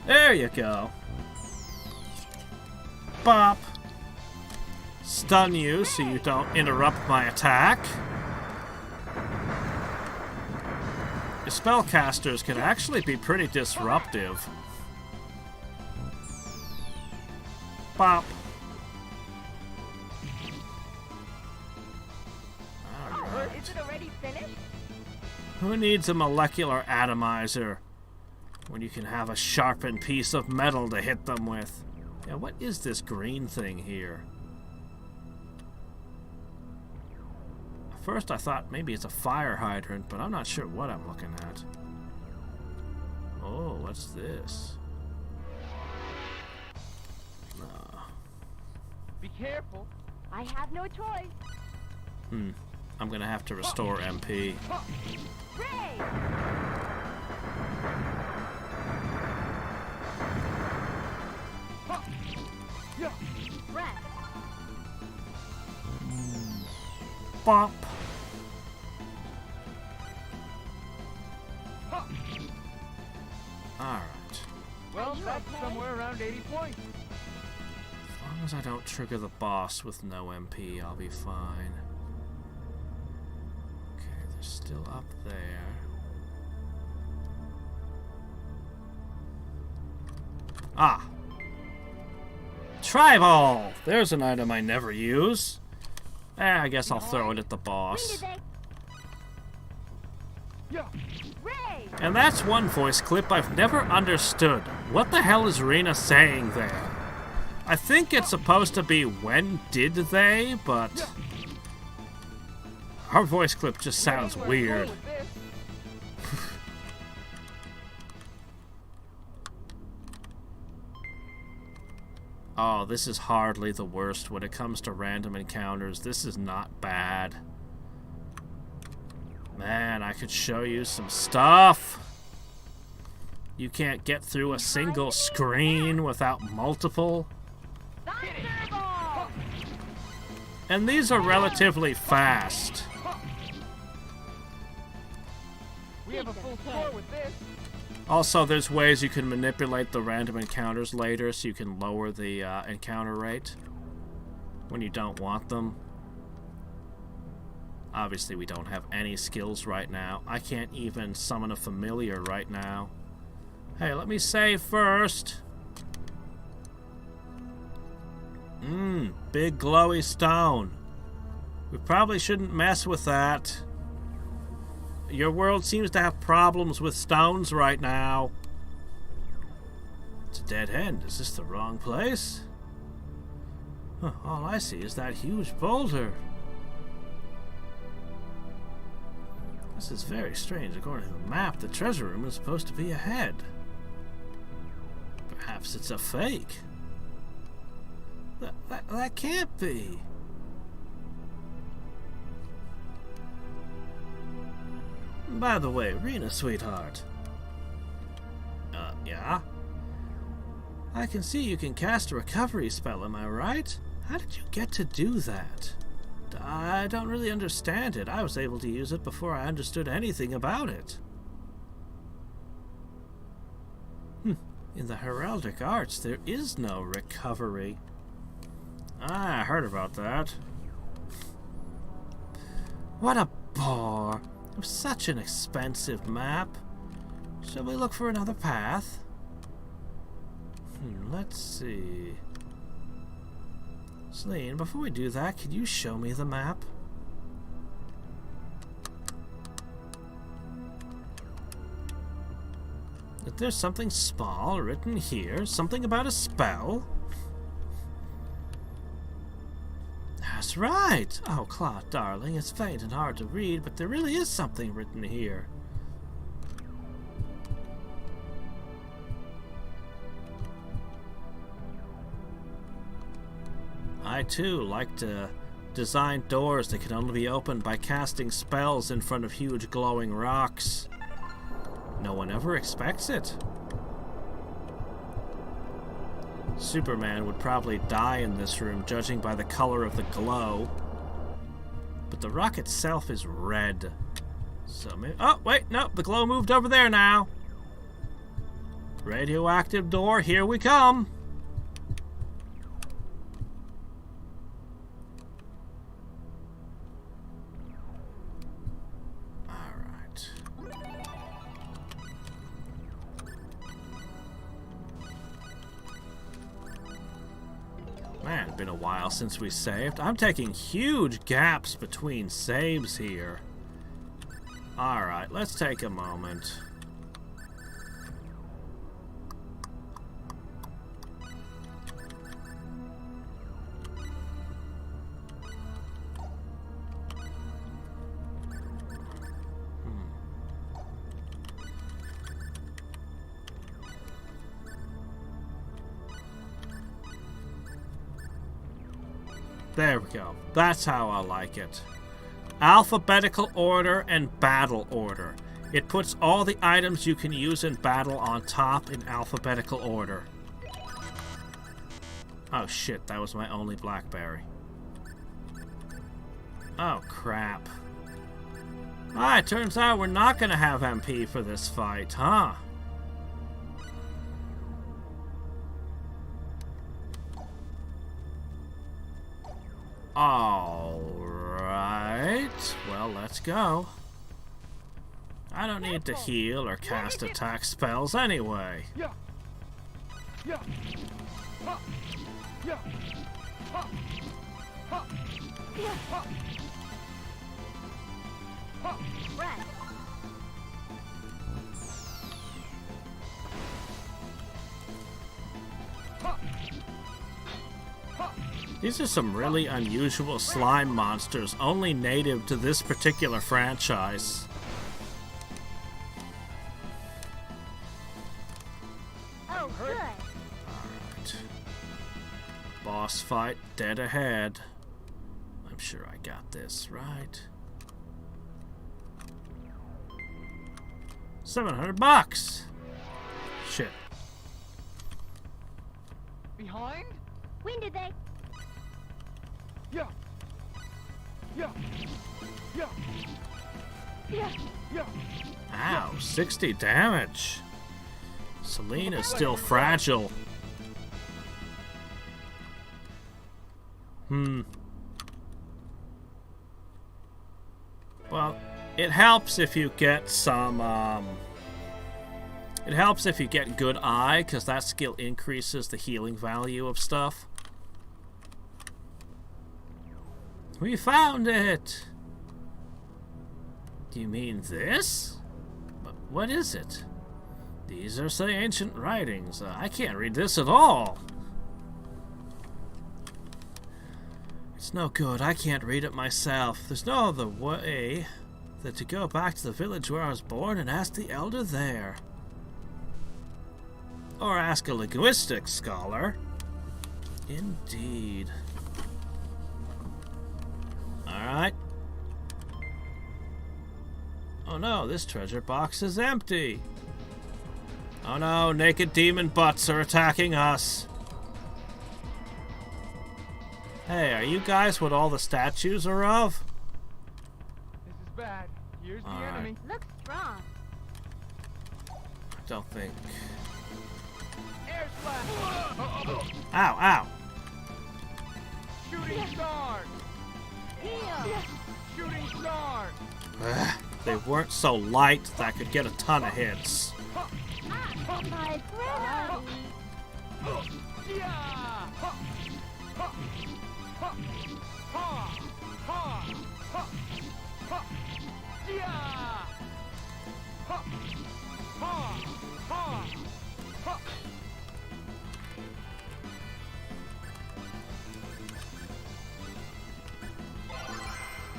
There you go. Bop. Stun you so you don't interrupt my attack. The spellcasters can actually be pretty disruptive. Bop. Alright. Is it already finished? Who needs a molecular atomizer when you can have a sharpened piece of metal to hit them with? Yeah, what is this green thing here? At first I thought maybe it's a fire hydrant, but I'm not sure what I'm looking at. Oh, what's this? Be careful. I have no choice. I'm gonna have to restore MP. Ray! bop. Alright. Well, that's somewhere around 80 points. As long as I don't trigger the boss with no MP, I'll be fine. Okay, they're still up there. Ah! Tribal! There's an item I never use. I guess I'll throw it at the boss. And that's one voice clip I've never understood. What the hell is Rena saying there? I think it's supposed to be when did they, but her voice clip just sounds weird. Oh, this is hardly the worst when it comes to random encounters. This is not bad. Man, I could show you some stuff. You can't get through a single screen without multiple. And these are relatively fast. We have a full score with this. Also, there's ways you can manipulate the random encounters later so you can lower the encounter rate when you don't want them. Obviously, we don't have any skills right now. I can't even summon a familiar right now. Hey, let me save first. Big glowy stone. We probably shouldn't mess with that. Your world seems to have problems with stones right now. It's a dead end. Is this the wrong place? Huh, all I see is that huge boulder. This is very strange. According to the map, the treasure room is supposed to be ahead. Perhaps it's a fake. That can't be. By the way, Rena, sweetheart. Yeah? I can see you can cast a recovery spell, am I right? How did you get to do that? I don't really understand it. I was able to use it before I understood anything about it. In the heraldic arts, there is no recovery. I heard about that. What a bore. It was such an expensive map. Shall we look for another path? Let's see. Celine, before we do that, could you show me the map? If there's something small written here, something about a spell. That's right! Oh, Claude, darling, it's faint and hard to read, but there really is something written here. I, too, like to design doors that can only be opened by casting spells in front of huge glowing rocks. No one ever expects it. Superman would probably die in this room, judging by the color of the glow. But the rock itself is red. So maybe... Oh, wait, no, the glow moved over there now. Radioactive door, here we come. Man, been a while since we saved. I'm taking huge gaps between saves here. Alright, let's take a moment. There we go. That's how I like it. Alphabetical order and battle order. It puts all the items you can use in battle on top in alphabetical order. Oh shit, that was my only blackberry. Oh, crap. Ah, it turns out we're not gonna have MP for this fight, huh? Alright. Well, let's go. I don't need to heal or cast attack spells anyway. Yeah. Yeah. Ha. Yeah. Ha. Ha. Ha. Ha. Rest. Ha. Ha. These are some really unusual slime monsters, only native to this particular franchise. Oh, good. Alright. Boss fight dead ahead. I'm sure I got this, right? $700. Shit. Behind? When did they? Yeah. Yeah. Yeah. Yeah. Yeah. Ow, 60 damage. Celine is still fragile. Well, it helps if you get some, it helps if you get good eye, because that skill increases the healing value of stuff. We found it! Do you mean this? But what is it? These are some ancient writings. I can't read this at all. It's no good. I can't read it myself. There's no other way than to go back to the village where I was born and ask the elder there. Or ask a linguistics scholar. Indeed. Alright. Oh no, this treasure box is empty. Oh no, naked demon butts are attacking us. Hey, are you guys what all the statues are of? This is bad. Here's the Alright. enemy. Looks strong. I don't think. Air slash. Ow, ow. Shooting star. Heal. Shooting star. Ugh, they weren't so light that I could get a ton of hits. My Rena. Yeah. Ha. Ha. Ha. Ha. Ha. Ha. Ha. Yeah. Ha. Ha. Ha. Ha.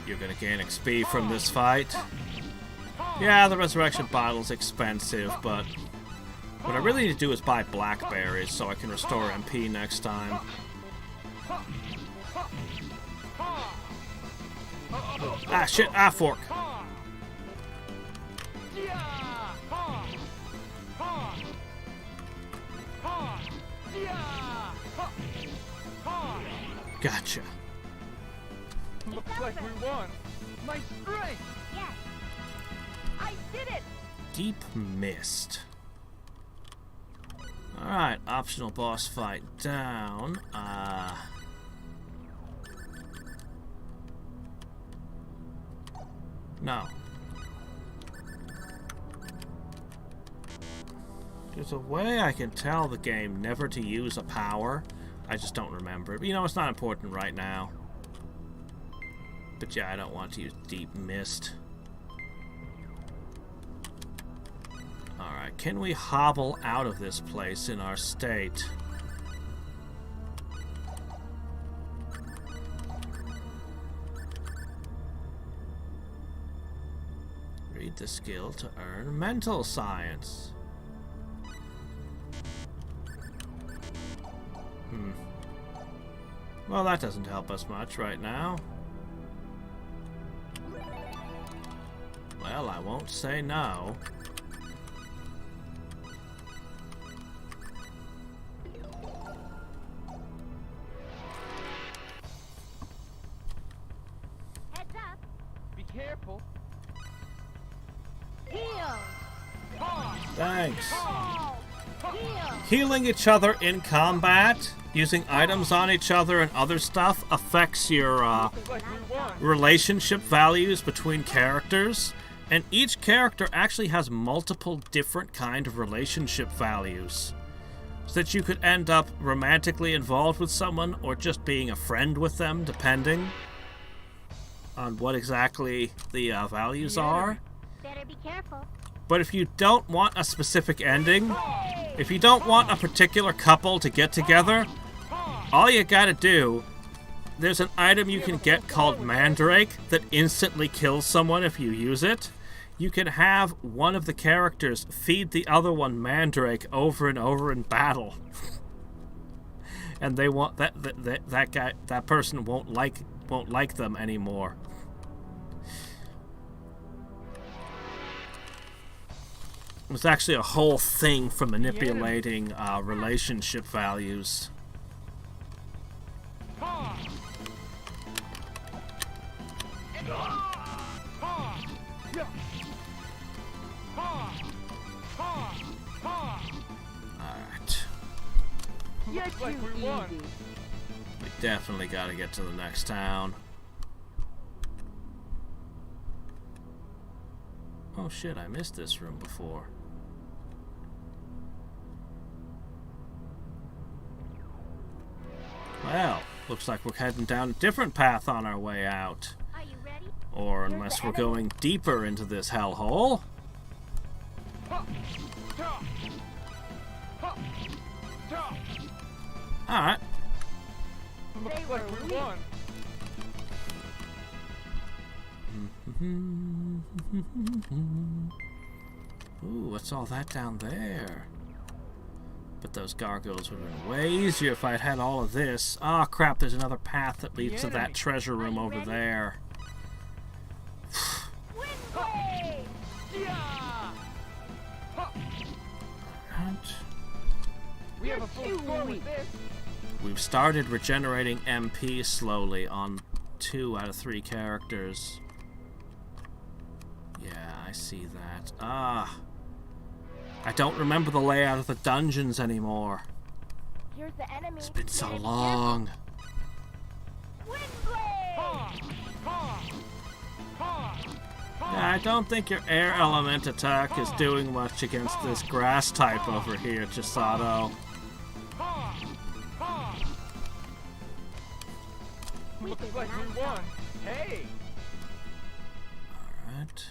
You're gonna gain XP from this fight. Yeah, the resurrection bottle's expensive, but what I really need to do is buy blackberries so I can restore MP next time. Ah, shit, ah, fork. Gotcha. Looks like we won. My strength. Yes. I did it. Deep Mist. Alright, optional boss fight down. No. There's a way I can tell the game never to use a power. I just don't remember it. But, you know, it's not important right now. But yeah, I don't want to use Deep Mist. Alright, can we hobble out of this place in our state? Read the skill to earn mental science. Well, that doesn't help us much right now. Well, I won't say no. Heads Thanks. Heal. Healing each other in combat, using items on each other and other stuff affects your relationship values between characters. And each character actually has multiple different kind of relationship values. So that you could end up romantically involved with someone or just being a friend with them, depending on what exactly the values are. Better be careful. But if you don't want a specific ending, if you don't want a particular couple to get together, all you gotta do, there's an item you can get called Mandrake that instantly kills someone if you use it. You can have one of the characters feed the other one Mandrake over and over in battle. And they want that person won't like them anymore. It's actually a whole thing for manipulating relationship values. Alright. We definitely gotta get to the next town. Oh shit, I missed this room before. Well, looks like we're heading down a different path on our way out. Are you ready? Or unless we're going deeper into this hellhole. Alright. Looks like we won. Ooh, what's all that down there? But those gargoyles would have been way easier if I'd had all of this. Ah, crap, there's another path that leads to that treasure room over there. Windblade! Alright. We have a full score with this. We've started regenerating MP slowly on 2 out of 3 characters. Yeah, I see that. Ah. I don't remember the layout of the dungeons anymore. Here's the enemy. It's been so Better be long. careful. Windblade! Yeah, I don't think your air element attack is doing much against this grass type over here, Chisato. Looks like we won. Hey! Alright.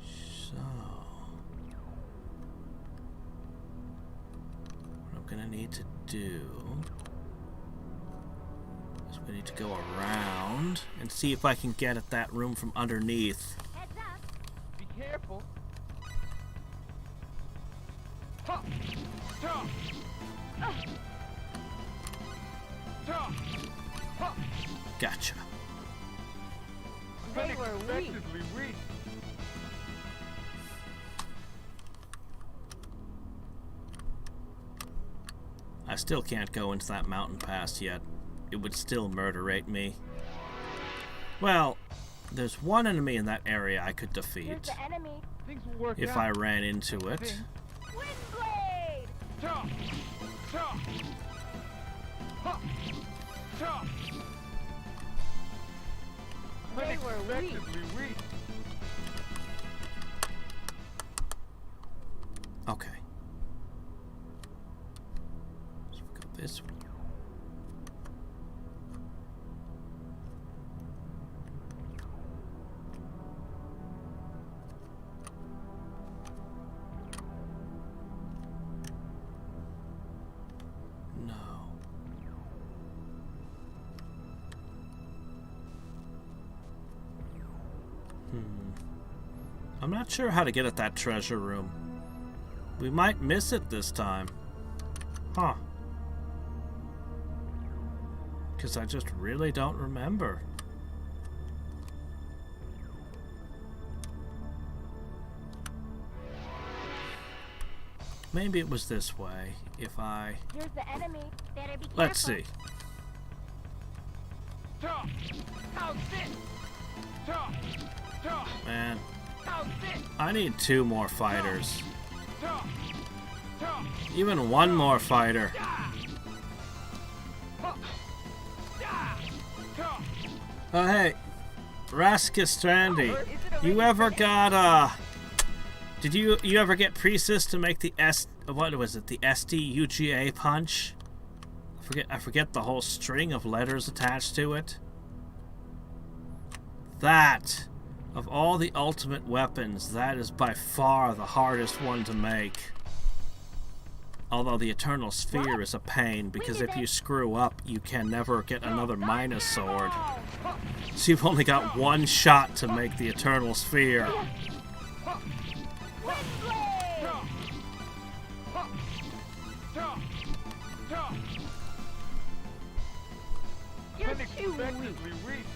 So... what I'm gonna need to do... is we need to go around and see if I can get at that room from underneath. Heads up. Be careful. Gotcha. They were weak. Unexpectedly weak. I still can't go into that mountain pass yet. It would still murderate me. Well, there's one enemy in that area I could Here's defeat the enemy. Things will work if out. I ran into it. Windblade! They were weak. Unexpectedly weak. Okay. So we go this way. No. I'm not sure how to get at that treasure room. We might miss it this time. Huh. Because I just really don't remember. Maybe it was this way, if I... Here's the enemy. Better be careful. Let's see. How's this? Man, I need 2 more fighters. Even 1 more fighter. Oh, hey. Raskistrandi. You ever got, Did you ever get Priestess to make the what was it? The STUGA punch? I forget the whole string of letters attached to it. That, of all the ultimate weapons, that is by far the hardest one to make. Although the Eternal Sphere is a pain, because if you screw up, you can never get another Minus Sword. So you've only got 1 shot to make the Eternal Sphere. You're too weak.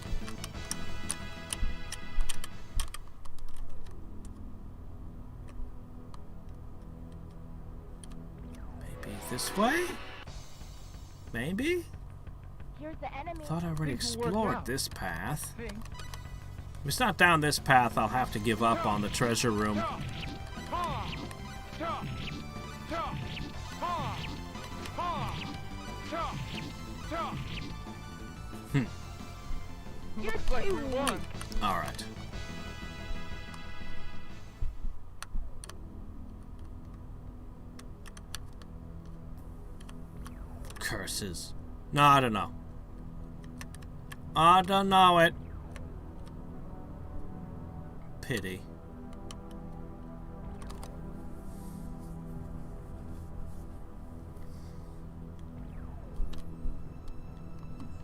Maybe this way? Maybe? Here's the enemy. Thought I already Things will work explored out. this path. Think. If it's not down this path, I'll have to give up on the treasure room. You're too weak. Alright. Curses. No, I don't know. I don't know it. Pity.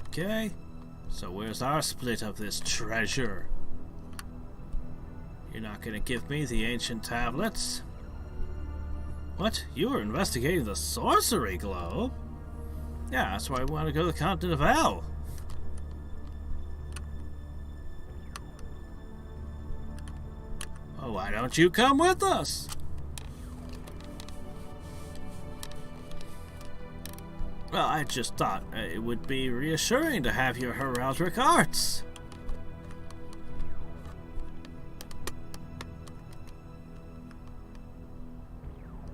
Okay. So where's our split of this treasure? You're not gonna give me the ancient tablets? What? You were investigating the sorcery globe? Yeah, that's why I want to go to the continent of Hell. Oh, why don't you come with us? Well, I just thought it would be reassuring to have your heraldic arts.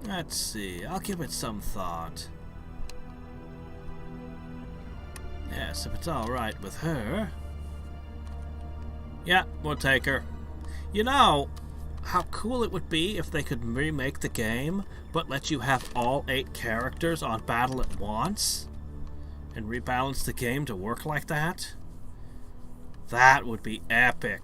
Let's see, I'll give it some thought. Yes, if it's alright with her. Yeah, we'll take her. You know, how cool it would be if they could remake the game, but let you have all 8 characters on battle at once? And rebalance the game to work like that? That would be epic.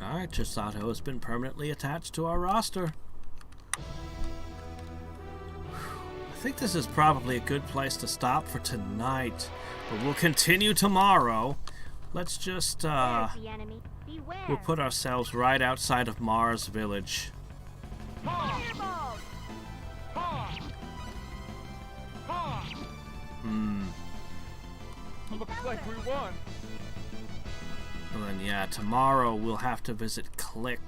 Alright, Chisato has been permanently attached to our roster. I think this is probably a good place to stop for tonight, but we'll continue tomorrow. Let's just, There's the enemy. Beware. we'll put ourselves right outside of Mars Village. Fireball. Looks like we won. And then, yeah, tomorrow we'll have to visit Click.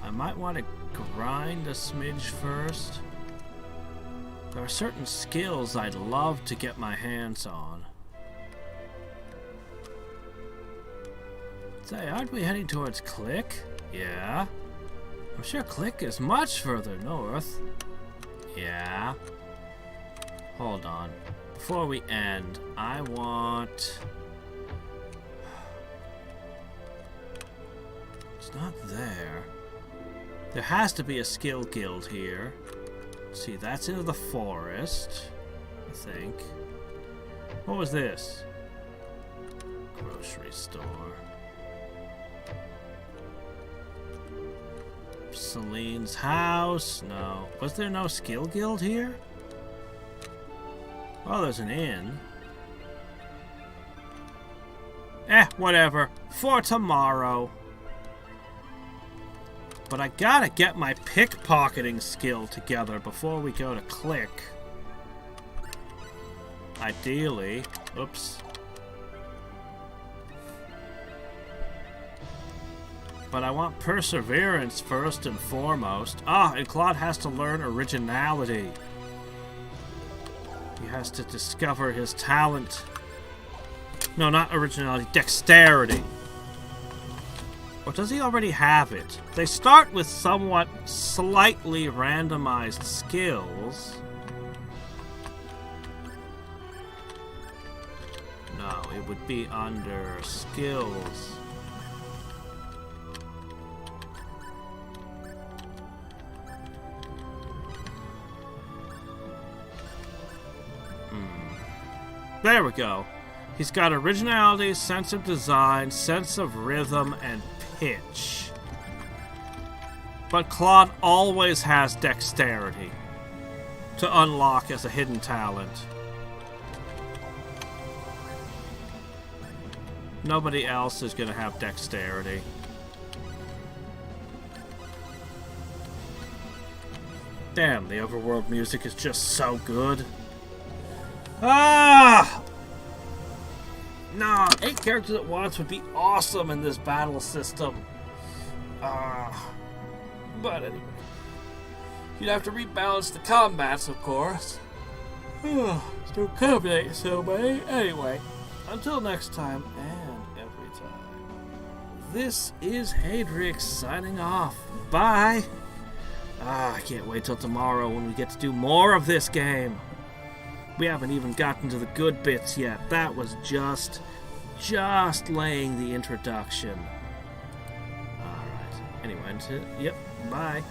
I might want to grind a smidge first. There are certain skills I'd love to get my hands on. Say, aren't we heading towards Click? Yeah. I'm sure Click is much further north. Yeah. Hold on. Before we end, I want... It's not there. There has to be a skill guild here. See, that's into the forest, I think. What was this? Grocery store. Celine's house? No. Was there no skill guild here? Oh, there's an inn. Whatever. For tomorrow. But I gotta get my pickpocketing skill together before we go to Click. Ideally. Oops. but I want perseverance first and foremost. And Claude has to learn originality. He has to discover his talent. No, not originality, dexterity. Or does he already have it? They start with somewhat slightly randomized skills. No, it would be under skills. There we go. He's got originality, sense of design, sense of rhythm, and pitch. But Claude always has dexterity to unlock as a hidden talent. Nobody else is going to have dexterity. Damn, the overworld music is just so good. No, 8 characters at once would be awesome in this battle system. But anyway. You'd have to rebalance the combats, of course. Still combinate so many. Anyway, until next time, and every time. This is Hadriex signing off. Bye! I can't wait till tomorrow when we get to do more of this game. We haven't even gotten to the good bits yet. That was just laying the introduction. Alright. Anyway, yep, bye.